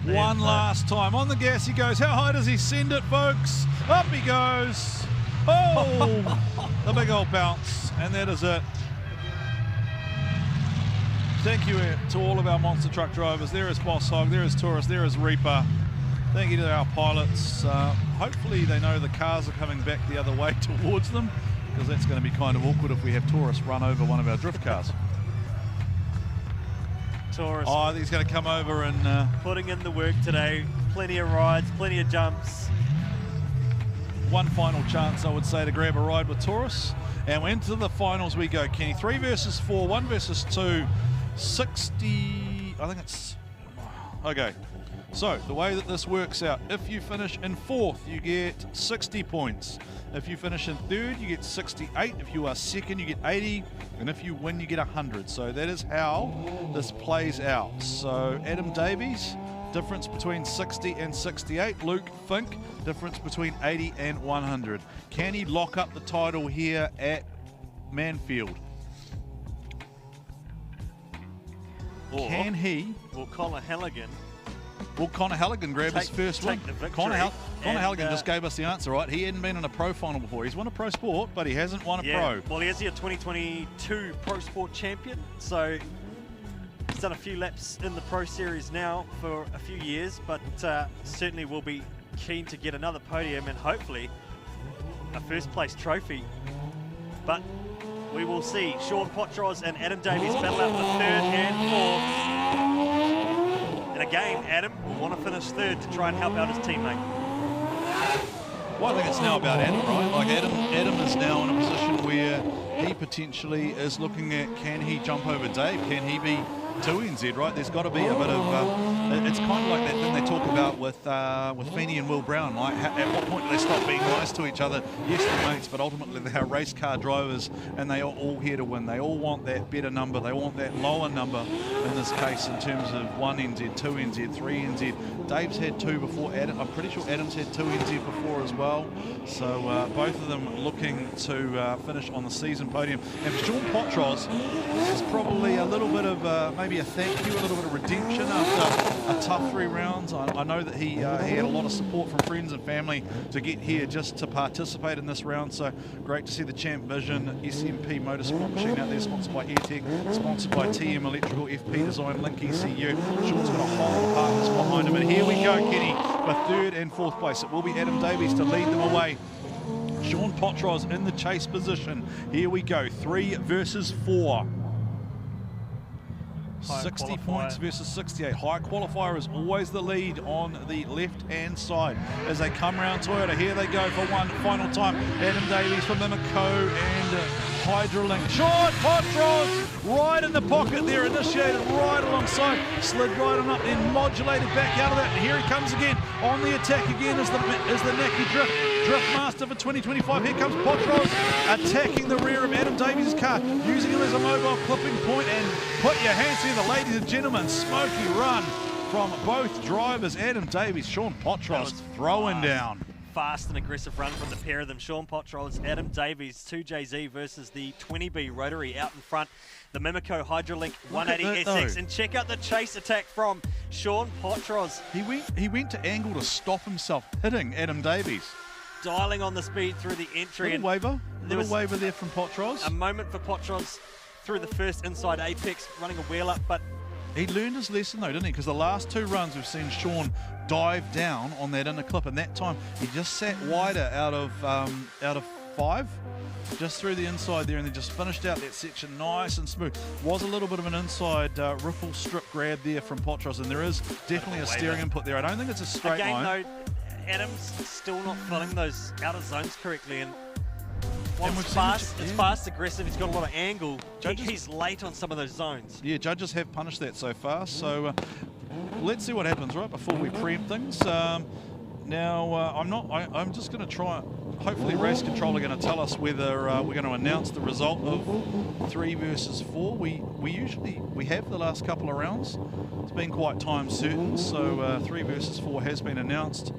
one last time. On the gas he goes. How high does he send it, folks? Up he goes. Oh, the big old bounce. And that is it. Thank you to all of our monster truck drivers. There is Boss Hog, there is Taurus, there is Reaper. Thank you to our pilots. Hopefully they know the cars are coming back the other way towards them, because that's going to be kind of awkward if we have tourists run over one of our drift cars. Tourists. Oh, he's going to come over and... putting in the work today. Plenty of rides, plenty of jumps. One final chance, I would say, to grab a ride with tourists. And into the finals we go, Kenny. 3 versus 4, 1 versus 2, 60... I think it's... Okay. So, the way that this works out, if you finish in 4th, you get 60 points. If you finish in 3rd, you get 68. If you are 2nd, you get 80. And if you win, you get 100. So that is how this plays out. So, Adam Davies, difference between 60 and 68. Luke Fink, difference between 80 and 100. Can he lock up the title here at Manfeild? Or can he? Will Connor Halligan? Will Connor Halligan grab his first win? The victory. Connor Halligan just gave us the answer, right? He hadn't been in a pro final before. He's won a pro sport, but he hasn't won a pro. Well, he is your 2022 Pro Sport champion, so he's done a few laps in the Pro Series now for a few years, but certainly will be keen to get another podium and hopefully a first place trophy. But we will see. Sean Potros and Adam Davies battle out for 3rd and 4th. And again, Adam will want to finish 3rd to try and help out his teammate. Well, I think it's now about Adam, right? Like Adam is now in a position where he potentially is looking at, can he jump over Dave? Can he be 2NZ, right? There's got to be a bit of, it's kind of like that thing they talk about with Feeney and Will Brown. Like, at what point do they stop being nice to each other? Yes, they're mates, but ultimately they are race car drivers, and they are all here to win. They all want that better number. They want that lower number in this case in terms of 1NZ, 2NZ, 3NZ. Dave's had 2 before. Adam, I'm pretty sure Adam's had 2NZ before as well. So both of them looking to finish on the season podium. And for Sean Potros, this is probably a little bit of maybe a thank you, a little bit of redemption after a tough 3 rounds. I know that he had a lot of support from friends and family to get here just to participate in this round. So great to see the Champ Vision SMP Motorsport machine out there, sponsored by AirTech, sponsored by TM Electrical, FP Design, Link ECU. Sean's got a whole partners behind him. And here we go, Kenny, for 3rd and 4th place. It will be Adam Davies to lead them away. Sean Potros in the chase position. Here we go, 3 versus 4. 60 points versus 68. High qualifier is always the lead on the left-hand side. As they come round Toyota, here they go for one final time. Adam Davies from Mimico and Hydrolink. Sean Potros right in the pocket there, initiated right alongside, slid right on up, then modulated back out of that. And here he comes again on the attack again as the Naki Drift Master for 2025. Here comes Potros attacking the rear of Adam Davies' car, using him as a mobile clipping point. And put your hands together, ladies and gentlemen, smoky run from both drivers. Adam Davies, Sean Potros throwing down. Fast and aggressive run from the pair of them. Sean Potros, Adam Davies, 2JZ versus the 20B Rotary out in front. The Mimico Hydrolink 180SX. And check out the chase attack from Sean Potros. He went to angle to stop himself hitting Adam Davies. Dialing on the speed through the entry. Little waiver there from Potros. A moment for Potros through the first inside apex, running a wheel up, but he learned his lesson though, didn't he? Because the last 2 runs we've seen Sean dive down on that inner clip, and that time he just sat wider out of 5, just through the inside there, and then just finished out that section nice and smooth. Was a little bit of an inside ripple strip grab there from Potros, and there is definitely a steering input there. I don't think it's a straight line. Though, Adam's still not filling those outer zones correctly, and it's fast, aggressive, he's got a lot of angle. He's late on some of those zones. Yeah, judges have punished that so far, so let's see what happens, right, before we preempt things. I'm just going to try, hopefully Race Control are going to tell us whether we're going to announce the result of 3 versus 4. We have the last couple of rounds. It's been quite time certain, so 3 versus 4 has been announced,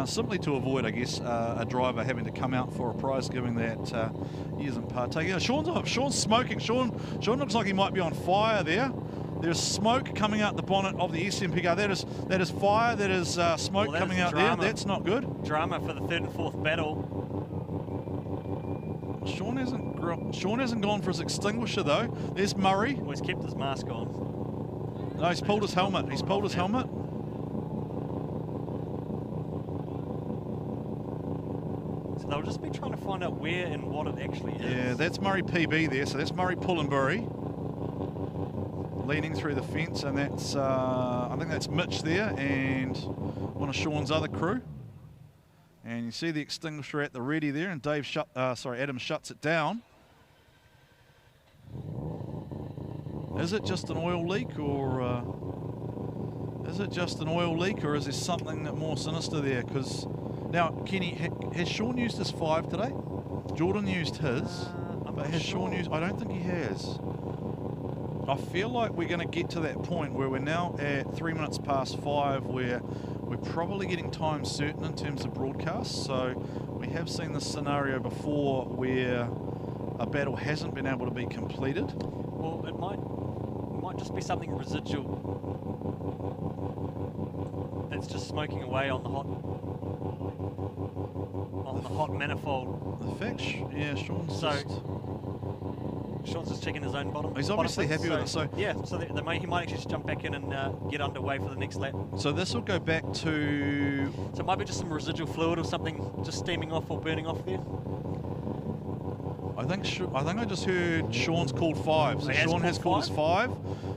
simply to avoid, I guess, a driver having to come out for a prize giving that he isn't partaking. Sean's smoking. Sean looks like he might be on fire there. There's smoke coming out the bonnet of the SMP car. That is fire. That is smoke coming out there. That's not good. Drama for the 3rd and 4th battle. Sean hasn't gone for his extinguisher though. There's Murray. Well, he's kept his mask on. No, he's pulled his helmet. He's pulled his helmet. they'll just be trying to find out where and what it actually is. Yeah, that's Murray PB there. So that's Murray Pullenbury leaning through the fence, and that's I think that's Mitch there and one of Sean's other crew. And you see the extinguisher at the ready there, and Adam shuts it down. Is it just an oil leak, or is there something that more sinister there? Because now, Kenny, has Sean used his 5 today? Jordan used his, but has Sean used? I don't think he has. I feel like we're going to get to that point where we're now at 3 minutes past 5, where we're probably getting time certain in terms of broadcast. So we have seen this scenario before where a battle hasn't been able to be completed. Well, it might just be something residual that's just smoking away on the hot manifold. The fact, yeah, Sean's just checking his own bottom. He's obviously happy with it. So yeah, so he might actually just jump back in and get underway for the next lap. So this will go back to. So it might be just some residual fluid or something just steaming off or burning off there. I think I just heard Sean's called 5. So Sean has called his 5.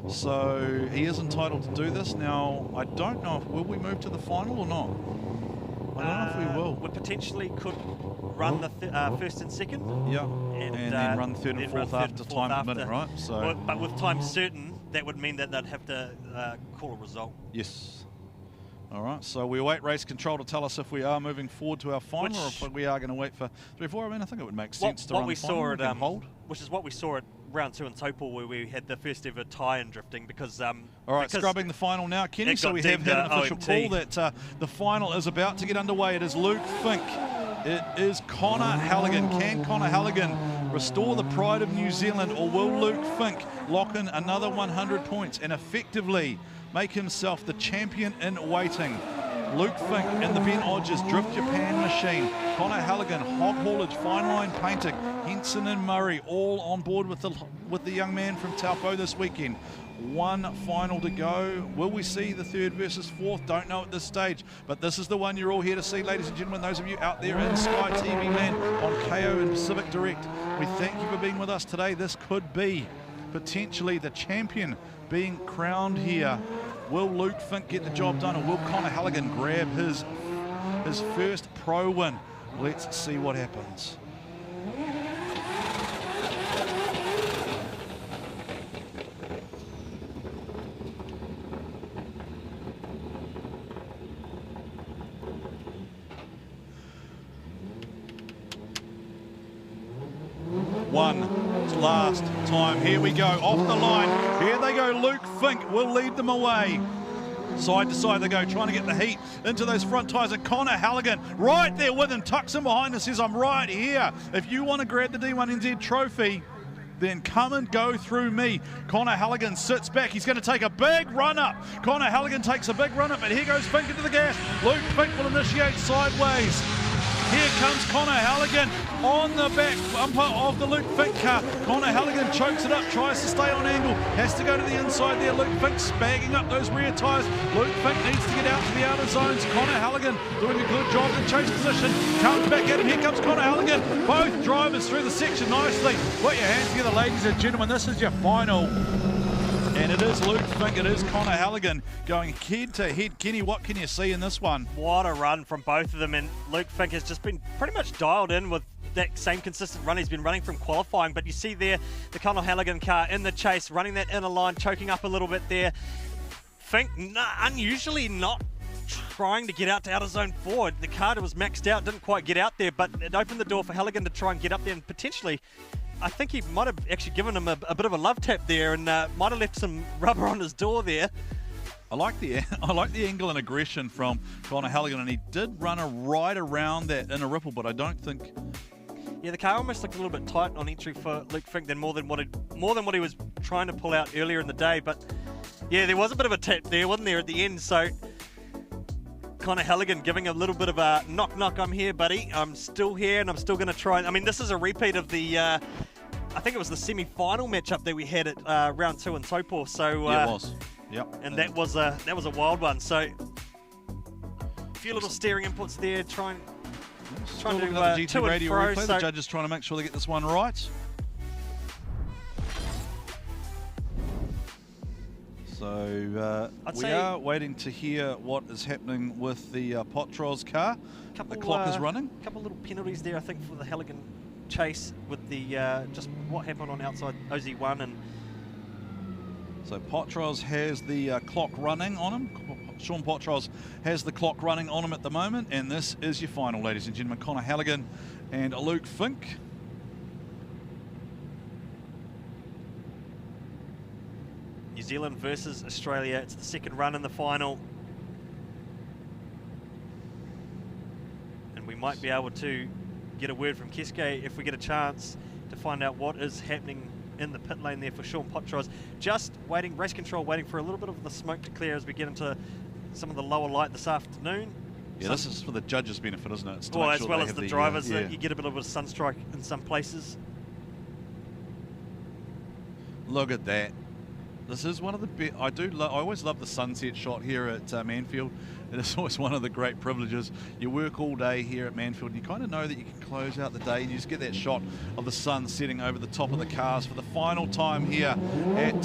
So he is entitled to do this. Now, I don't know if will we move to the final or not. I don't know if we will. We potentially could run the first and second. Yeah, and then run third and fourth after time permitting, right? So, but with time certain, that would mean that they'd have to call a result. Yes. All right, so we await race control to tell us if we are moving forward to our final, or if we are going to wait for 3-4. I mean, I think it would make sense to run the final. Hold. Which is what we saw at round 2 in Topol, where we had the first ever tie in drifting, because all right, scrubbing the final now, Kenny. So we have had an official call that the final is about to get underway. It is Luke Fink. It is Connor Halligan. Can Connor Halligan restore the pride of New Zealand, or will Luke Fink lock in another 100 points and effectively make himself the champion in waiting? Luke Fink in the Ben Odgers Drift Japan machine. Connor Halligan, hog haulage, fine line painting. Henson and Murray all on board with the young man from Taupo this weekend. One final to go. Will we see the 3rd versus 4th? Don't know at this stage, but this is the one you're all here to see, ladies and gentlemen. Those of you out there in Sky TV land on KO and Pacific Direct, we thank you for being with us today. This could be potentially the champion being crowned here. Will Luke Fink get the job done, or will Connor Halligan grab his first pro win? Let's see what happens. One last time. Here we go, off the line. Here they go. Luke Fink will lead them away. Side to side they go, trying to get the heat into those front tyres. And Connor Halligan right there with him, tucks him behind and says, I'm right here. If you want to grab the D1NZ trophy, then come and go through me. Connor Halligan sits back. He's going to take a big run up. Connor Halligan takes a big run up, and here goes Fink into the gas. Luke Fink will initiate sideways. Here comes Connor Halligan on the back bumper of the Luke Fink car. Connor Halligan chokes it up, tries to stay on angle, has to go to the inside there. Luke Fink's bagging up those rear tyres. Luke Fink needs to get out to the outer zones. Connor Halligan doing a good job in chase position. Comes back at him. Here comes Connor Halligan. Both drivers through the section nicely. Put your hands together, ladies and gentlemen. This is your final. And it is Luke Fink, it is Connor Halligan going head to head. Kenny, what can you see in this one? What a run from both of them, and Luke Fink has just been pretty much dialed in with that same consistent run he's been running from qualifying. But you see there the Connor Halligan car in the chase, running that inner line, choking up a little bit there. Fink unusually not trying to get out to outer zone 4. The car was maxed out, didn't quite get out there, but it opened the door for Halligan to try and get up there, and potentially I think he might have actually given him a bit of a love tap there, and might have left some rubber on his door there. I like the angle and aggression from Connor Halligan, and he did run right around that inner ripple, but I don't think. Yeah, the car almost looked a little bit tight on entry for Luke Fink than more than what he was trying to pull out earlier in the day. But yeah, there was a bit of a tap there, wasn't there, at the end? So Connor Halligan giving a little bit of a knock, I'm here, buddy. I'm still here, and I'm still going to try. I mean, this is a repeat of the, I think it was the semi-final matchup that we had at round 2 in Topor. So yeah, it was. Yep. And that was a wild one. So a few little steering inputs there, trying Still looking at the GT radio replay. The judges trying to make sure they get this one right. So we are waiting to hear what is happening with the Potros car. The clock is running. A couple little penalties there, I think, for the Halligan chase with the just what happened on outside OZ1. And so Potros has the clock running on him. Sean Potros has the clock running on him at the moment, and this is your final, ladies and gentlemen. Connor Halligan and Luke Fink. New Zealand versus Australia. It's the second run in the final. And we might be able to get a word from Keisuke if we get a chance to find out what is happening in the pit lane there for Sean Potros. Just waiting, race control, waiting for a little bit of the smoke to clear as we get into some of the lower light this afternoon. Yeah, this is for the judges' benefit, isn't it? Well, as well as the drivers, that you get a bit of a sunstrike in some places. Look at that. This is one of the best. I always love the sunset shot here at Manfeild. It is always one of the great privileges. You work all day here at Manfeild, and you kind of know that you can close out the day, and you just get that shot of the sun setting over the top of the cars for the final time here at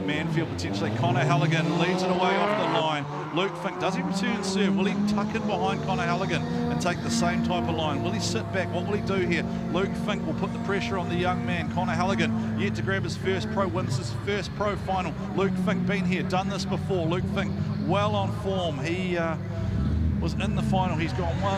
Manfeild. Potentially, Connor Halligan leads it away off the line. Luke Fink, does he return serve? Will he tuck in behind Connor Halligan and take the same type of line? Will he sit back? What will he do here? Luke Fink will put the pressure on the young man, Connor Halligan, yet to grab his first pro win. This is his first pro final. Luke Fink, been here, done this before. Luke Fink, well on form. He was in the final. He's gone 2-1-1,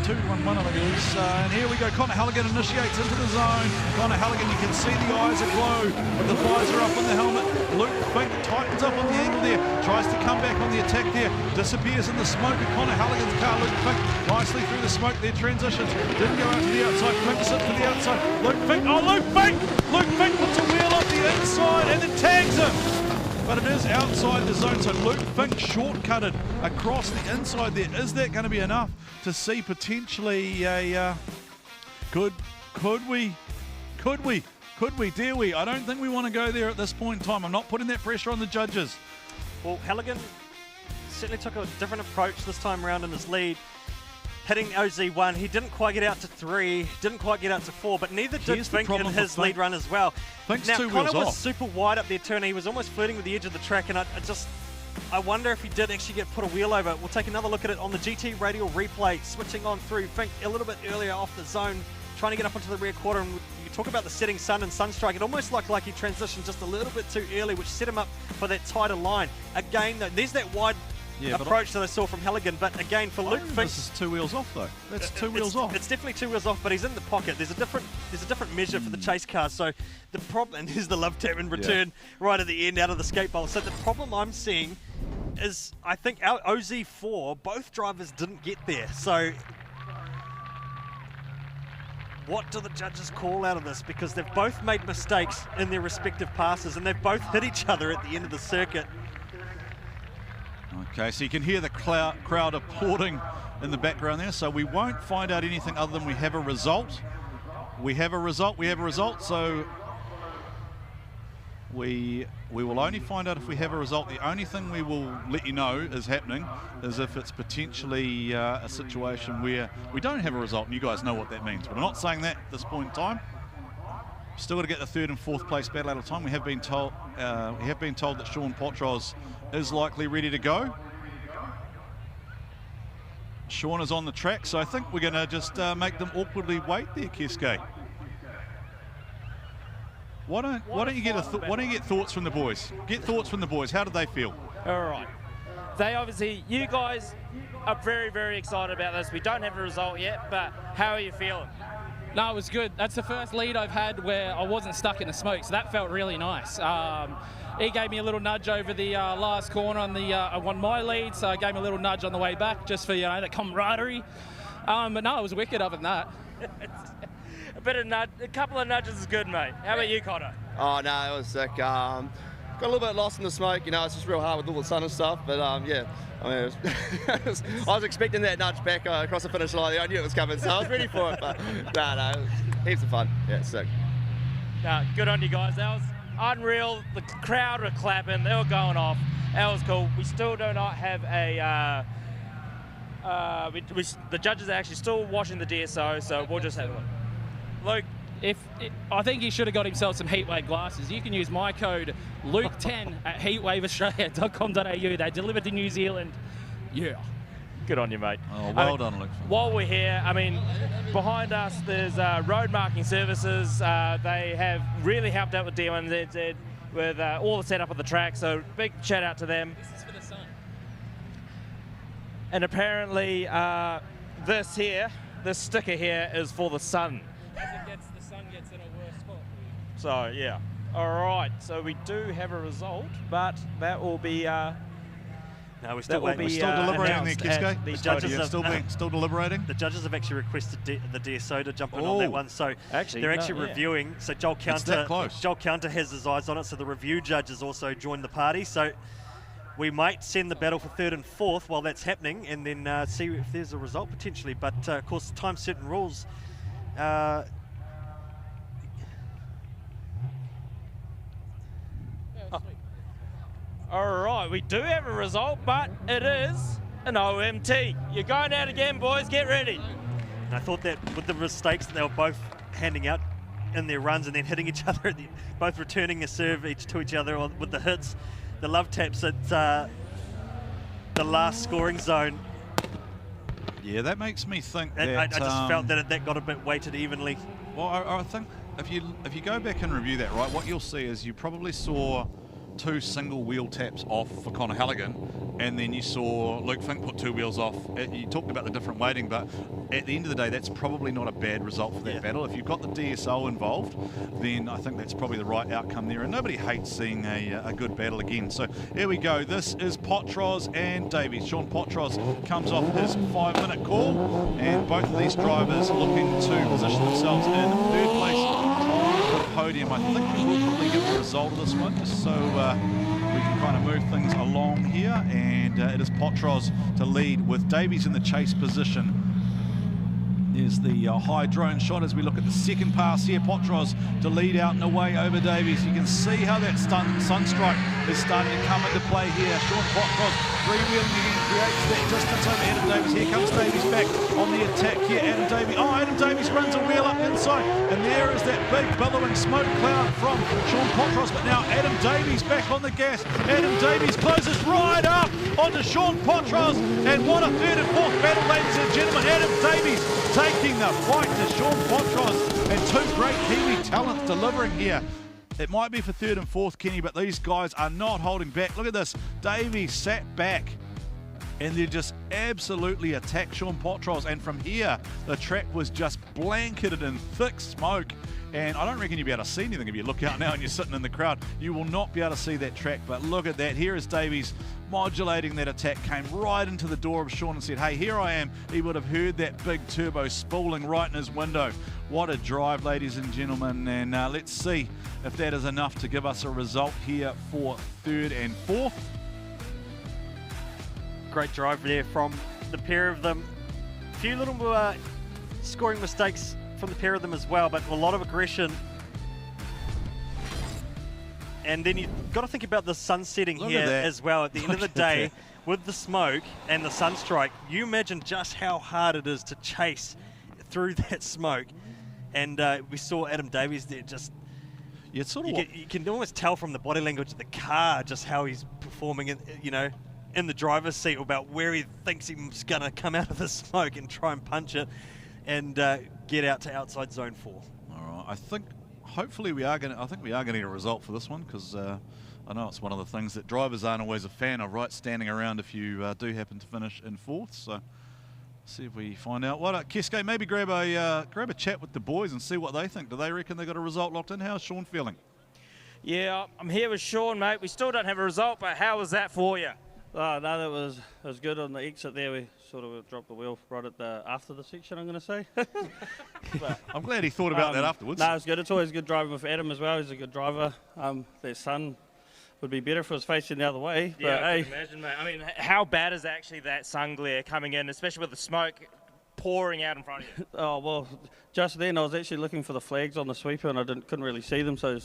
I think it is. And here we go. Connor Halligan initiates into the zone. Connor Halligan, you can see the eyes aglow with the visor up on the helmet. Luke Fink tightens up on the angle there. Tries to come back on the attack there. Disappears in the smoke of Connor Halligan's car. Luke Fink nicely through the smoke there. Transitions. Didn't go out to the outside. Flips it to the outside. Luke Fink. Oh, Luke Fink! Luke Fink puts a wheel off the inside and then tags him. But it is outside the zone, so Luke Fink shortcutted across the inside there. Is that going to be enough to see potentially a could we, dare we? I don't think we want to go there at this point in time. I'm not putting that pressure on the judges. Well, Halligan certainly took a different approach this time around in his lead. Hitting OZ1, he didn't quite get out to 3, didn't quite get out to 4, but neither did Fink in his lead run as well. Fink's now, two Connor wheels was off. super wide up there turning. He was almost flirting with the edge of the track, and I wonder if he did actually get put a wheel over. We'll take another look at it on the GT radial replay, switching on through. Fink a little bit earlier off the zone, trying to get up into the rear quarter, and you talk about the setting sun and sunstrike. It almost looked like he transitioned just a little bit too early, which set him up for that tighter line. Again, though, there's that wide approach that I saw from Halligan, but again for Luke Fink, this is 2 wheels off though. That's 2 wheels off. It's definitely 2 wheels off, but he's in the pocket. There's a different measure for the chase car. So the problem, and here's the love tap and return right at the end out of the skate bowl. So the problem I'm seeing is I think our OZ4, both drivers didn't get there. So what do the judges call out of this? Because they've both made mistakes in their respective passes, and they've both hit each other at the end of the circuit. Okay, so you can hear the crowd applauding in the background there. So we won't find out anything other than we have a result. We have a result, so we will only find out if we have a result. The only thing we will let you know is happening is if it's potentially a situation where we don't have a result, and you guys know what that means. But I'm not saying that at this point in time. Still got to get the 3rd and 4th place battle out of time. We have been told that Sean Potros is likely ready to go. Sean is on the track, so I think we're going to just make them awkwardly wait there, Keisuke. Why don't you get thoughts from the boys? Get thoughts from the boys. How did they feel? All right. They obviously, you guys are very, very excited about this. We don't have a result yet, but how are you feeling? No, it was good. That's the first lead I've had where I wasn't stuck in the smoke, so that felt really nice. He gave me a little nudge over the last corner on my lead, so I gave me a little nudge on the way back just for that camaraderie. But no, it was wicked other than that. A couple of nudges is good, mate. How about you, Connor? Oh no, it was sick. Got a little bit lost in the smoke. It's just real hard with all the sun and stuff. But yeah, I mean, I was expecting that nudge back across the finish line. I knew it was coming, so I was ready for it. But no, it was heaps of fun. Yeah, sick. Good on you guys. That was unreal. The crowd were clapping. They were going off. That was cool. We still do not have a The judges are actually still watching the DSO, so we'll just have a look. Luke, I think he should have got himself some heatwave glasses. You can use my code Luke10 at heatwaveaustralia.com.au. They're delivered to New Zealand. Yeah. Good on you, mate. Oh, well done, Luke. While we're here, I mean, behind us there's road marking services. They have really helped out with D1NZ with all the setup of the track, so big shout out to them. This is for the sun. And apparently this sticker here is for the sun. The sun gets in a worse spot. So, yeah. All right, so we do have a result, but that will be... No, we're still waiting. We're still deliberating there, Kisko. The judges have still deliberating. The judges have actually requested the DSO to jump in on that one, so they're actually reviewing. So Joel Counter has his eyes on it. So the review judges also joined the party. So we might send the battle for 3rd and 4th while that's happening, and then see if there's a result potentially. But of course, time certain rules. All right, we do have a result, but it is an OMT. You're going out again, boys. Get ready. And I thought that with the mistakes that they were both handing out in their runs and then hitting each other, both returning a serve to each other with the hits, the love taps at the last scoring zone. Yeah, that makes me think that that... I just felt that that got a bit weighted evenly. Well, I think if you go back and review that, right, what you'll see is you probably saw 2 single wheel taps off for Connor Halligan, and then you saw Luke Fink put 2 wheels off. You talked about the different weighting, but at the end of the day, that's probably not a bad result for that battle. If you've got the DSO involved, then I think that's probably the right outcome there, and nobody hates seeing a good battle again. So here we go. This is Potros and Davies. Sean Potros comes off his 5-minute call, and both of these drivers looking to position themselves in 3rd place on the podium. I think we'll probably give the result of this one, just so we can kind of move things along here, and it is Potros to lead with Davies in the chase position. There's the high drone shot as we look at the second pass here. Potros to lead out and away over Davies. You can see how that sunstrike is starting to come into play here. Sean Potros freewheeling again, creates that distance over Adam Davies. Here comes Davies back on the attack here. Adam Davies runs a wheel up inside, and there is that big billowing smoke cloud from Sean Potros, but now Adam Davies back on the gas. Adam Davies closes right up onto Sean Potros, and what a 3rd and 4th battle, ladies and gentlemen. Adam Davies taking the fight to Sean Potros, and 2 great Kiwi talents delivering here. It might be for 3rd and 4th, Kenny, but these guys are not holding back. Look at this. Davies sat back, and they just absolutely attacked Sean Potros, and from here, the track was just blanketed in thick smoke. And I don't reckon you'll be able to see anything if you look out now and you're sitting in the crowd. You will not be able to see that track, but look at that. Here is Davies modulating that attack, came right into the door of Sean and said, hey, here I am. He would have heard that big turbo spooling right in his window. What a drive, ladies and gentlemen, and let's see if that is enough to give us a result here for 3rd and 4th. Great drive there from the pair of them. A few little scoring mistakes from the pair of them as well, but a lot of aggression. And then you've got to think about the sun setting here as well. At the end of the day, with the smoke and the sun strike, you imagine just how hard it is to chase through that smoke. And we saw Adam Davies there just... You can almost tell from the body language of the car just how he's performing, in the driver's seat, about where he thinks he's going to come out of the smoke and try and punch it and get out to outside zone 4. All right, I think hopefully we are going to get a result for this one, because I know it's one of the things that drivers aren't always a fan of, right? Standing around if you do happen to finish in 4th. So see if we find out. What, Kiske, maybe grab a chat with the boys and see what they think. Do they reckon they got a result locked in? How's Sean feeling? Yeah, I'm here with Sean, mate. We still don't have a result, but how was that for you? Oh, no, that was good on the exit there. We sort of dropped the wheel right at after the section, I'm going to say. But, I'm glad he thought about that afterwards. No, it's good. It's always good driving with Adam as well. He's a good driver. Their son would be better if it was facing the other way. Yeah, but, I can imagine, mate. I mean, how bad is actually that sun glare coming in, especially with the smoke pouring out in front of you? Oh, well, just then I was actually looking for the flags on the sweeper and I couldn't really see them, so I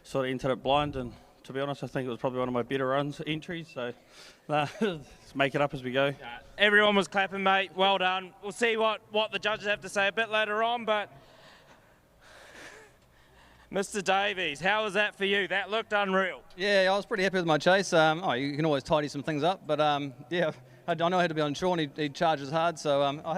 sort of entered it blind and to be honest. I think it was probably one of my better runs, entries, so let's make it up as we go. Everyone was clapping, mate. Well done. We'll see what the judges have to say a bit later on, but Mr. Davies, how was that for you? That looked unreal. Yeah, I was pretty happy with my chase. You can always tidy some things up, but yeah, I know I had to be on Sean. He charges hard, so I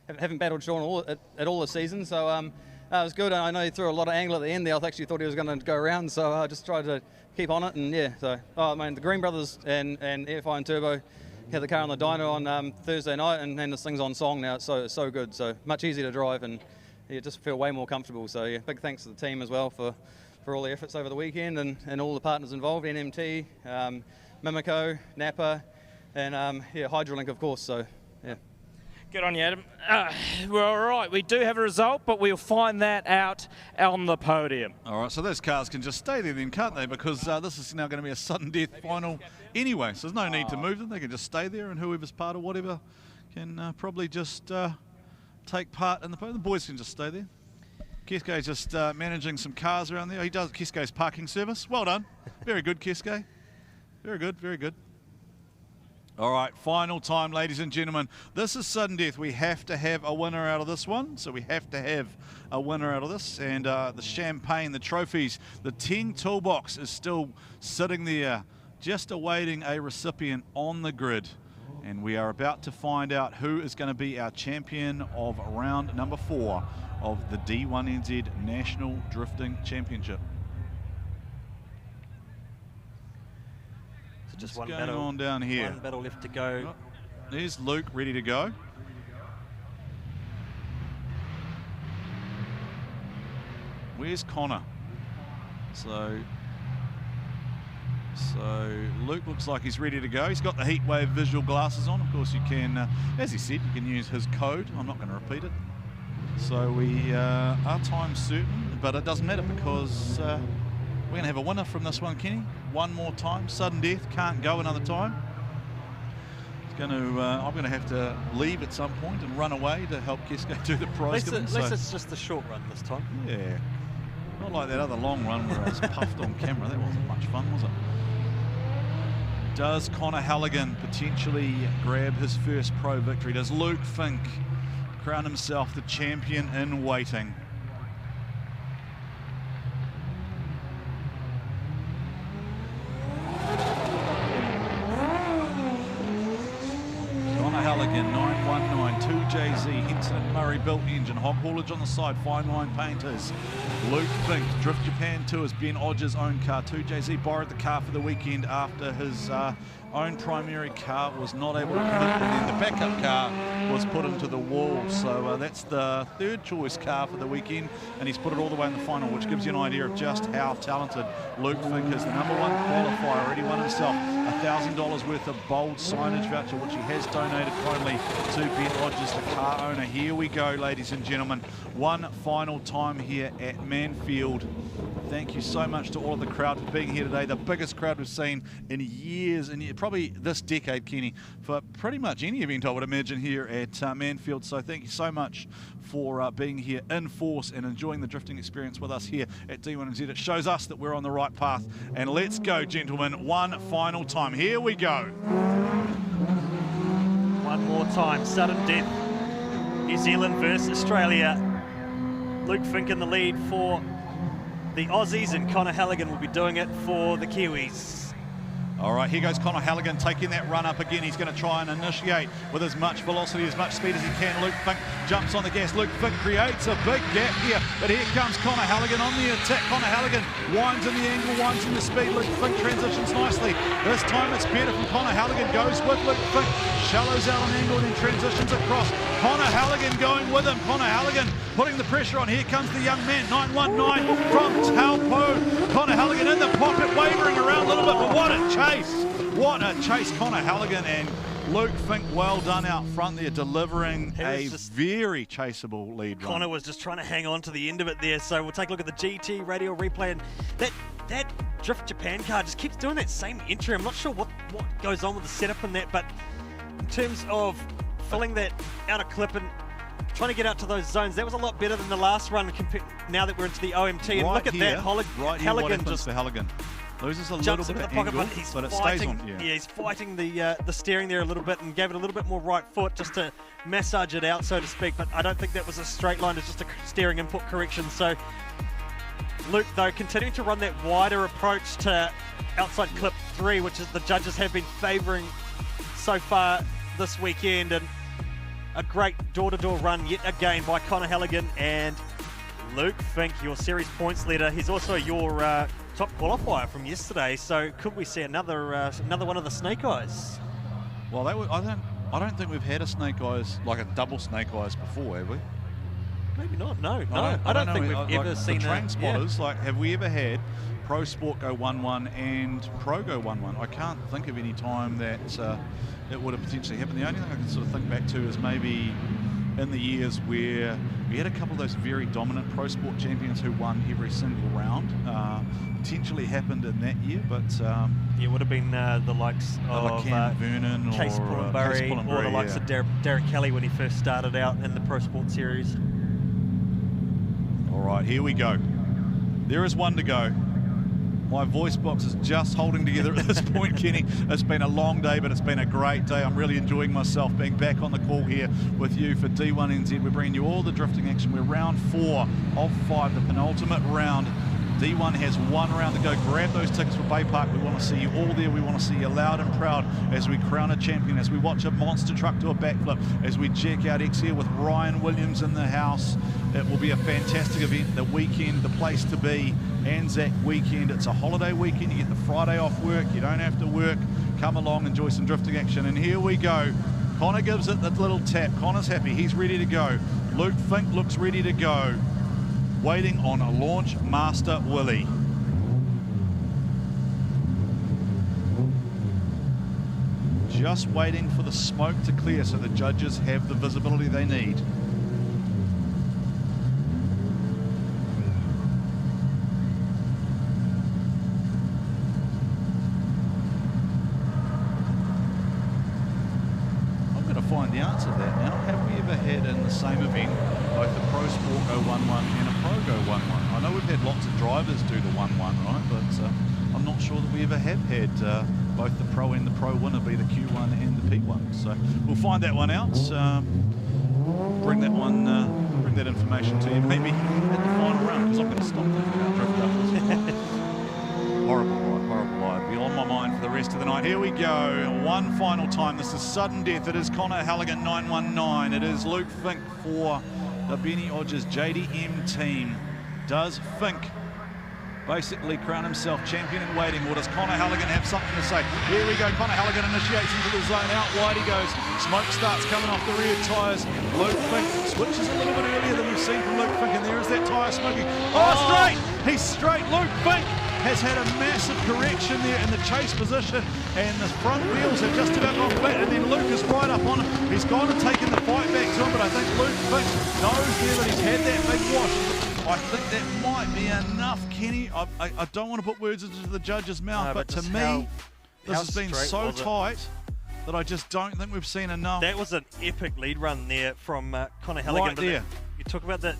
haven't battled Sean at all this season, so it was good. I know he threw a lot of angle at the end there. I actually thought he was going to go around, so I just tried to keep on it, and yeah. So, the Green Brothers and AFI and Turbo had the car on the dyno on Thursday night, and this thing's on song now. It's so good, so much easier to drive, and you just feel way more comfortable. So yeah, big thanks to the team as well for all the efforts over the weekend, and all the partners involved, NMT, Mimico, Napa, and Hydrolink, of course. So yeah. Good on you, Adam. We're all right. We do have a result, but we'll find that out on the podium. All right, so those cars can just stay there then, can't they? Because this is now going to be a sudden death final anyway, so there's no need to move them. They can just stay there, and whoever's part of whatever can probably just take part in the podium. The boys can just stay there. Kiskay's just managing some cars around there. He does Kiskay's parking service. Well done. Very good, Kiskay. Very good, very good. All right, final time, ladies and gentlemen. This is sudden death. We have to have a winner out of this one. So we have to have a winner out of this. And the champagne, the trophies, the 10 toolbox is still sitting there, just awaiting a recipient on the grid. And we are about to find out who is going to be our champion of round number 4 of the D1NZ National Drifting Championship. Just What's one going battle on down here? One battle left to go. Oh, there's Luke ready to go. Where's Connor? So Luke looks like he's ready to go. He's got the heat wave visual glasses on. Of course, you can, as he said, you can use his code. I'm not going to repeat it. So we are time certain, but it doesn't matter because we're going to have a winner from this one, Kenny. One more time. Sudden death, can't go another time. It's going to, I'm going to have to leave at some point and run away to help Kisko do the prize giving. At least it's just a short run this time. Yeah. Not like that other long run where I was puffed on camera. That wasn't much fun, was it? Does Connor Halligan potentially grab his first pro victory? Does Luke Fink crown himself the champion in waiting? Halligan, 919, 2JZ, Henson and Murray built engine, hog haulage on the side, fine line painters. Luke Fink, Drift Japan Tours, Ben Odger's own car. 2JZ borrowed the car for the weekend after his own primary car was not able to commit, and then the backup car was put into the wall. So that's the third choice car for the weekend, and he's put it all the way in the final, which gives you an idea of just how talented Luke Fink is. The #1 qualifier, already won himself $1,000 worth of bold signage voucher, which he has donated kindly to Ben Odgers, the car owner. Here we go, ladies and gentlemen. One final time here at Manfeild. Thank you so much to all of the crowd for being here today. The biggest crowd we've seen in years, and probably this decade, Kenny, for pretty much any event, I would imagine, here at Manfeild. So thank you so much for being here in force and enjoying the drifting experience with us here at D1NZ. It shows us that we're on the right path. And let's go, gentlemen, one final time. Here we go. One more time, sudden death. New Zealand versus Australia. Luke Fink in the lead for the Aussies, and Connor Halligan will be doing it for the Kiwis. All right, here goes Connor Halligan taking that run up again. He's going to try and initiate with as much velocity, as much speed as he can. Luke Fink jumps on the gas. Luke Fink creates a big gap here, but here comes Connor Halligan on the attack. Connor Halligan winds in the angle, winds in the speed. Luke Fink transitions nicely. This time it's better from Connor Halligan. Goes with Luke Fink, shallows out an angle and then transitions across. Connor Halligan going with him. Connor Halligan putting the pressure on. Here comes the young man, 919 from Taupo. Connor Halligan in the pocket, wavering around a little bit, but what a chase. What a chase, Connor Halligan and Luke Fink, well done out front there, delivering a very chaseable lead run. Connor was just trying to hang on to the end of it there, so we'll take a look at the GT radio replay, and that Drift Japan car just keeps doing that same entry. I'm not sure what goes on with the setup in that, but in terms of filling that outer clip and trying to get out to those zones, that was a lot better than the last run now that we're into the OMT. And right look at here, that, right here, what happens for Halligan? Loses a jumps little into bit the of pocket, angle, but he's but it fighting. stays on. Yeah. He's fighting the steering there a little bit and gave it a little bit more right foot just to massage it out, so to speak. But I don't think that was a straight line. It's just a steering input correction. So Luke, though, continuing to run that wider approach to outside clip 3, which is the judges have been favouring so far this weekend, and a great door-to-door run yet again by Connor Halligan and Luke Fink, your series points leader. He's also your top qualifier from yesterday. So could we see another one of the Snake Eyes? Well, I don't think we've had a Snake Eyes, like a double Snake Eyes before, have we? Maybe not. No. I don't think know. we've ever seen the train that. spotters. Like, have we ever had Pro Sport go 1-1 and Pro go 1-1? I can't think of any time that it would have potentially happened. The only thing I can sort of think back to is maybe in the years where we had a couple of those very dominant Pro Sport champions who won every single round. Potentially happened in that year, but it would have been the likes of Vernon Case or Pullenbury, or the likes of Derek Kelly when he first started out in the Pro Sport series. All right, here we go. There is one to go. My voice box is just holding together at this point, Kenny. It's been a long day, but it's been a great day. I'm really enjoying myself being back on the call here with you for D1NZ. We're bringing you all the drifting action. We're round 4 of 5, the penultimate round. D1 has 1 round to go. Grab those tickets for Baypark. We want to see you all there. We want to see you loud and proud as we crown a champion, as we watch a monster truck do a backflip, as we check out X here with Ryan Williams in the house. It will be a fantastic event. The weekend, the place to be. Anzac weekend. It's a holiday weekend. You get the Friday off work. You don't have to work. Come along, enjoy some drifting action. And here we go. Connor gives it the little tap. Connor's happy. He's ready to go. Luke Fink looks ready to go. Waiting on a launch master Willie. Just waiting for the smoke to clear so the judges have the visibility they need. I'm going to find the answer to that now. Have we ever had in the same event both the Pro Sport go 1-1 and a Pro go 1-1? I know we've had lots of drivers do the 1-1, right? But I'm not sure that we ever have had both the Pro and the Pro winner be the Q1 and the P1. So we'll find that one out. Bring that information to you maybe at the final round, because I'm going to stop thinking about drift after. Horrible ride. Be on my mind for the rest of the night. Here we go. One final time. This is sudden death. It is Connor Halligan 919. It is Luke Fink for the Benny Odgers JDM team. Does Fink basically crown himself champion in waiting, or does Connor Halligan have something to say? Here we go. Connor Halligan initiates into the zone. Out wide he goes. Smoke starts coming off the rear tyres. Luke Fink switches a little bit earlier than we've seen from Luke Fink, and there is that tyre smoking. Oh, straight! He's straight. Luke Fink has had a massive correction there in the chase position, and the front wheels have just about gone flat, and then Luke is right up on him. He's gone and taken the fight back to him, but I think Luke Fink knows there that he's had that big wash. I think that might be enough, Kenny. I don't want to put words into the judge's mouth, No, but to just me, this how has been straight so was it? tight that I just don't think we've seen enough. That was an epic lead run there from Connor Halligan. Right there. You talk about that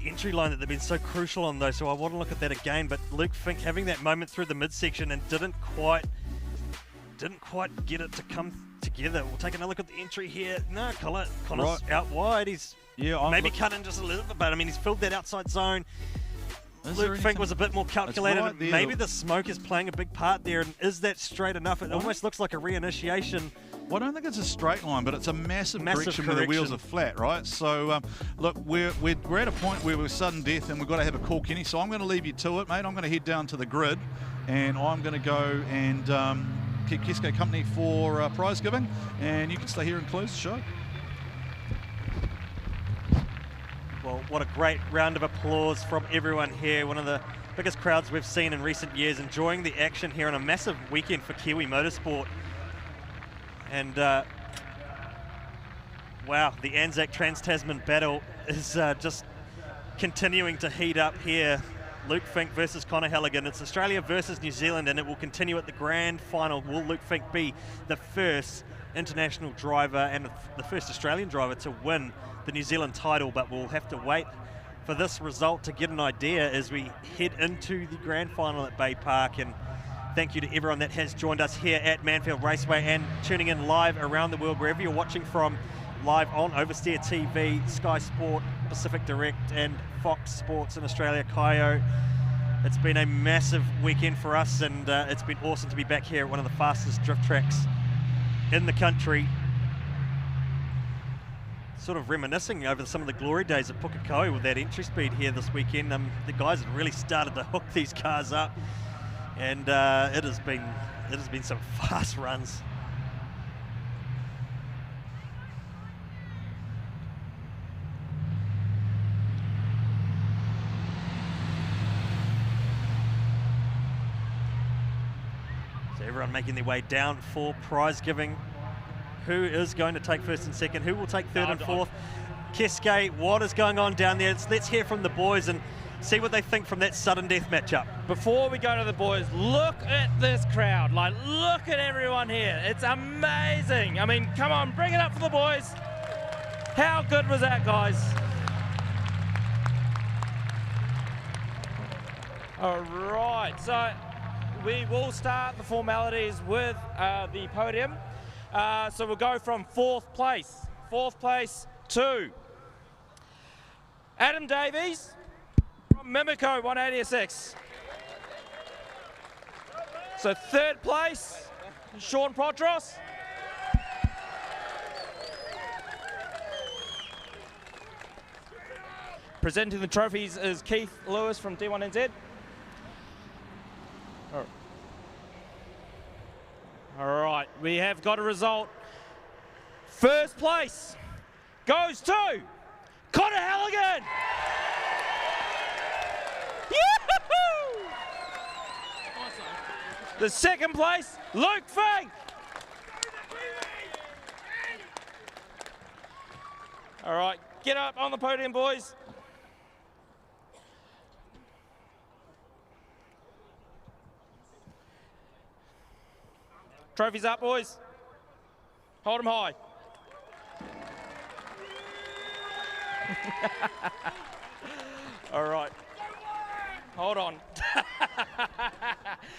entry line that they've been so crucial on, though, so I want to look at that again. But Luke Fink having that moment through the midsection and didn't quite get it to come together. We'll take another look at the entry here. No, Connor's Right. out wide. He's I'm maybe cut in just a little bit, but I mean, he's filled that outside zone. Luke Fink was a bit more calculated. right there, Maybe though. the smoke is playing a big part there, and is that straight enough? It almost looks like a reinitiation. Well, I don't think it's a straight line, but it's a massive correction where the wheels are flat, right? So, look, we're at a point where we're sudden death and we've got to have a call, Kenny. So I'm going to leave you to it, mate. I'm going to head down to the grid and I'm going to go and keep Kesko company for prize giving. And you can stay here and close the show. Well, what a great round of applause from everyone here. One of the biggest crowds we've seen in recent years, enjoying the action here on a massive weekend for Kiwi Motorsport. And wow, the Anzac Trans-Tasman battle is just continuing to heat up here. Luke Fink versus Connor Halligan. It's Australia versus New Zealand, and it will continue at the grand final. Will Luke Fink be the first international driver and the first Australian driver to win the New Zealand title? But we'll have to wait for this result to get an idea as we head into the grand final at Baypark. And thank you to everyone that has joined us here at Manfeild Raceway and tuning in live around the world, wherever you're watching from, live on Oversteer TV, Sky Sport, Pacific Direct, and Fox Sports in Australia, Kaio. It's been a massive weekend for us, and it's been awesome to be back here at one of the fastest drift tracks in the country. Sort of reminiscing over some of the glory days at Pukekohe with that entry speed here this weekend. The guys have really started to hook these cars up, and it has been some fast runs. So everyone making their way down for prize giving. Who is going to take first and second? Who will take third and fourth? Keske, what is going on down there? Let's hear from the boys and see what they think from that sudden death matchup. Before we go to the boys, look at this crowd. Like, look at everyone here. It's amazing. I mean, come on, bring it up for the boys. How good was that, guys? All right, so we will start the formalities with the podium. So we'll go from fourth place to Adam Davies from Mimico 186. So third place, Sean Potros. Presenting the trophies is Keith Lewis from D1NZ. All right, we have got a result. First place goes to Connor Halligan. Yoo-hoo! The second place, Luke Fink. All right, get up on the podium, boys. Trophies up, boys. Hold them high. All right. Hold on.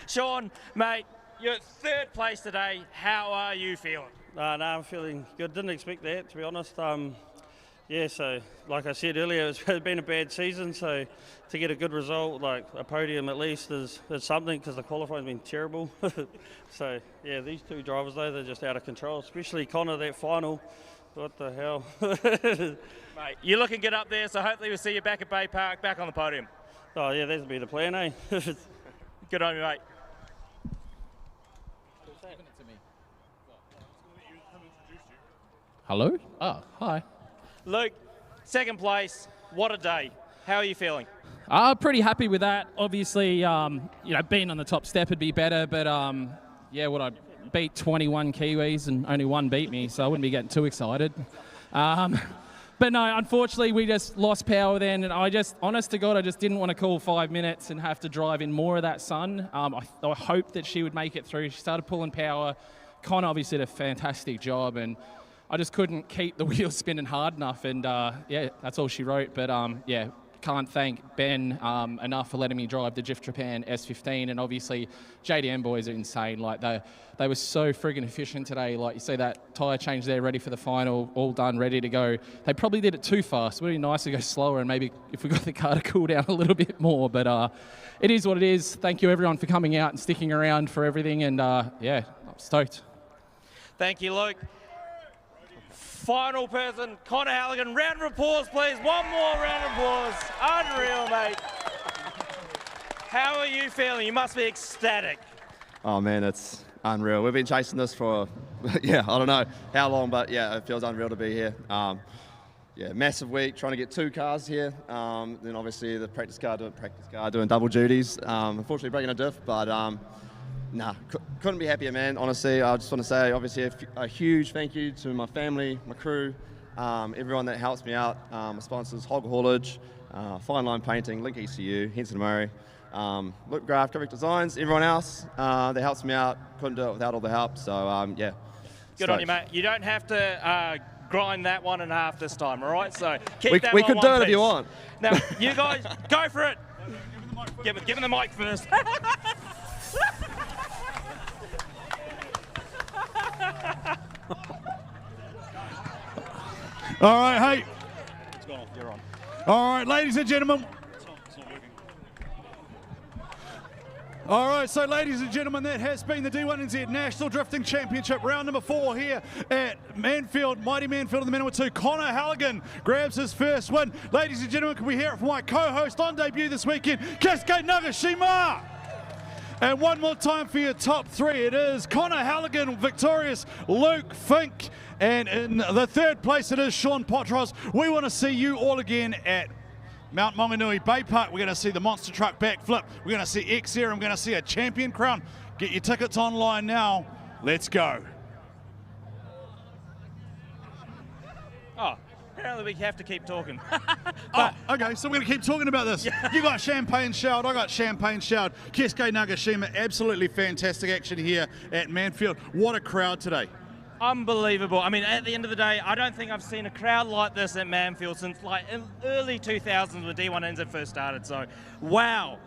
Sean, mate, you're third place today. How are you feeling? No, I'm feeling good. Didn't expect that, to be honest. Yeah, so like I said earlier, it's been a bad season, so to get a good result, like a podium at least, is something, because the qualifying's been terrible. So yeah, these two drivers though, they're just out of control, especially Connor, that final. What the hell? Mate, you're looking good up there, so hopefully we'll see you back at Baypark, back on the podium. Oh yeah, that'll be the plan, eh? Good on you, mate. Hello? Oh, hi. Luke, second place. What a day. How are you feeling? Pretty happy with that. Obviously, you know, being on the top step would be better, but yeah, I beat 21 Kiwis and only one beat me, so I wouldn't be getting too excited. But no, unfortunately, we just lost power then, and honest to God, I just didn't want to call 5 minutes and have to drive in more of that sun. I hoped that she would make it through. She started pulling power. Connor obviously did a fantastic job, and I just couldn't keep the wheels spinning hard enough, and yeah, that's all she wrote. But yeah, can't thank Ben enough for letting me drive the Drift Japan S15, and obviously JDM boys are insane. Like they were so friggin' efficient today. Like you see that tyre change there, ready for the final, all done, ready to go. They probably did it too fast. It would be nice to go slower, and maybe if we got the car to cool down a little bit more. But it is what it is. Thank you everyone for coming out and sticking around for everything, and yeah, I'm stoked. Thank you, Luke. Final person, Connor Halligan. Round of applause, please. One more round of applause. Unreal, mate. How are you feeling? You must be ecstatic. Oh man, it's unreal. We've been chasing this for, yeah, I don't know how long, but yeah, it feels unreal to be here. Yeah, massive week, trying to get 2 cars here. Then obviously the practice car doing double duties. Unfortunately breaking a diff, but nah, couldn't be happier, man. Honestly, I just want to say, obviously, a huge thank you to my family, my crew, everyone that helps me out, my sponsors, Hog Haulage, Fine Line Painting, Link ECU, Henson Murray, Luke Graf, Graphic Designs, everyone else that helps me out. Couldn't do it without all the help, so yeah. Good on you, mate. You don't have to grind that one in half this time, all right? So keep that we one could do one it if you piece. want. Now, you guys, go for it. Give him the mic first. All right, hey. It's gone off, you're on. All right, ladies and gentlemen. All right, so ladies and gentlemen, that has been the D1NZ National Drifting Championship, round number 4 here at Manfeild, mighty Manfeild in the Manawatū. Connor Halligan grabs his first win. Ladies and gentlemen, can we hear it from my co-host on debut this weekend, Keisuke Nagashima? And one more time for your top 3, it is Connor Halligan victorious, Luke Fink, and in the 3rd place it is Sean Potros. We want to see you all again at Mount Maunganui Baypark. We're going to see the monster truck backflip. We're going to see X-Air. I'm going to see a champion crown. Get your tickets online now. Let's go. Oh, apparently we have to keep talking. Okay, so we're going to keep talking about this. You got champagne showered, I got champagne showered. Keisuke Nagashima, absolutely fantastic action here at Manfeild. What a crowd today. Unbelievable. I mean, at the end of the day, I don't think I've seen a crowd like this at Manfeild since like in early 2000s when D1NZ first started. So, wow.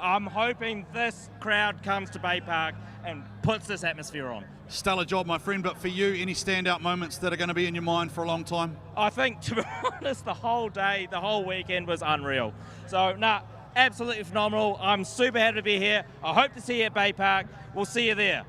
I'm hoping this crowd comes to Baypark and puts this atmosphere on. Stellar job, my friend, but for you, any standout moments that are going to be in your mind for a long time? I think, to be honest, the whole day, the whole weekend was unreal. So, absolutely phenomenal. I'm super happy to be here. I hope to see you at Baypark. We'll see you there.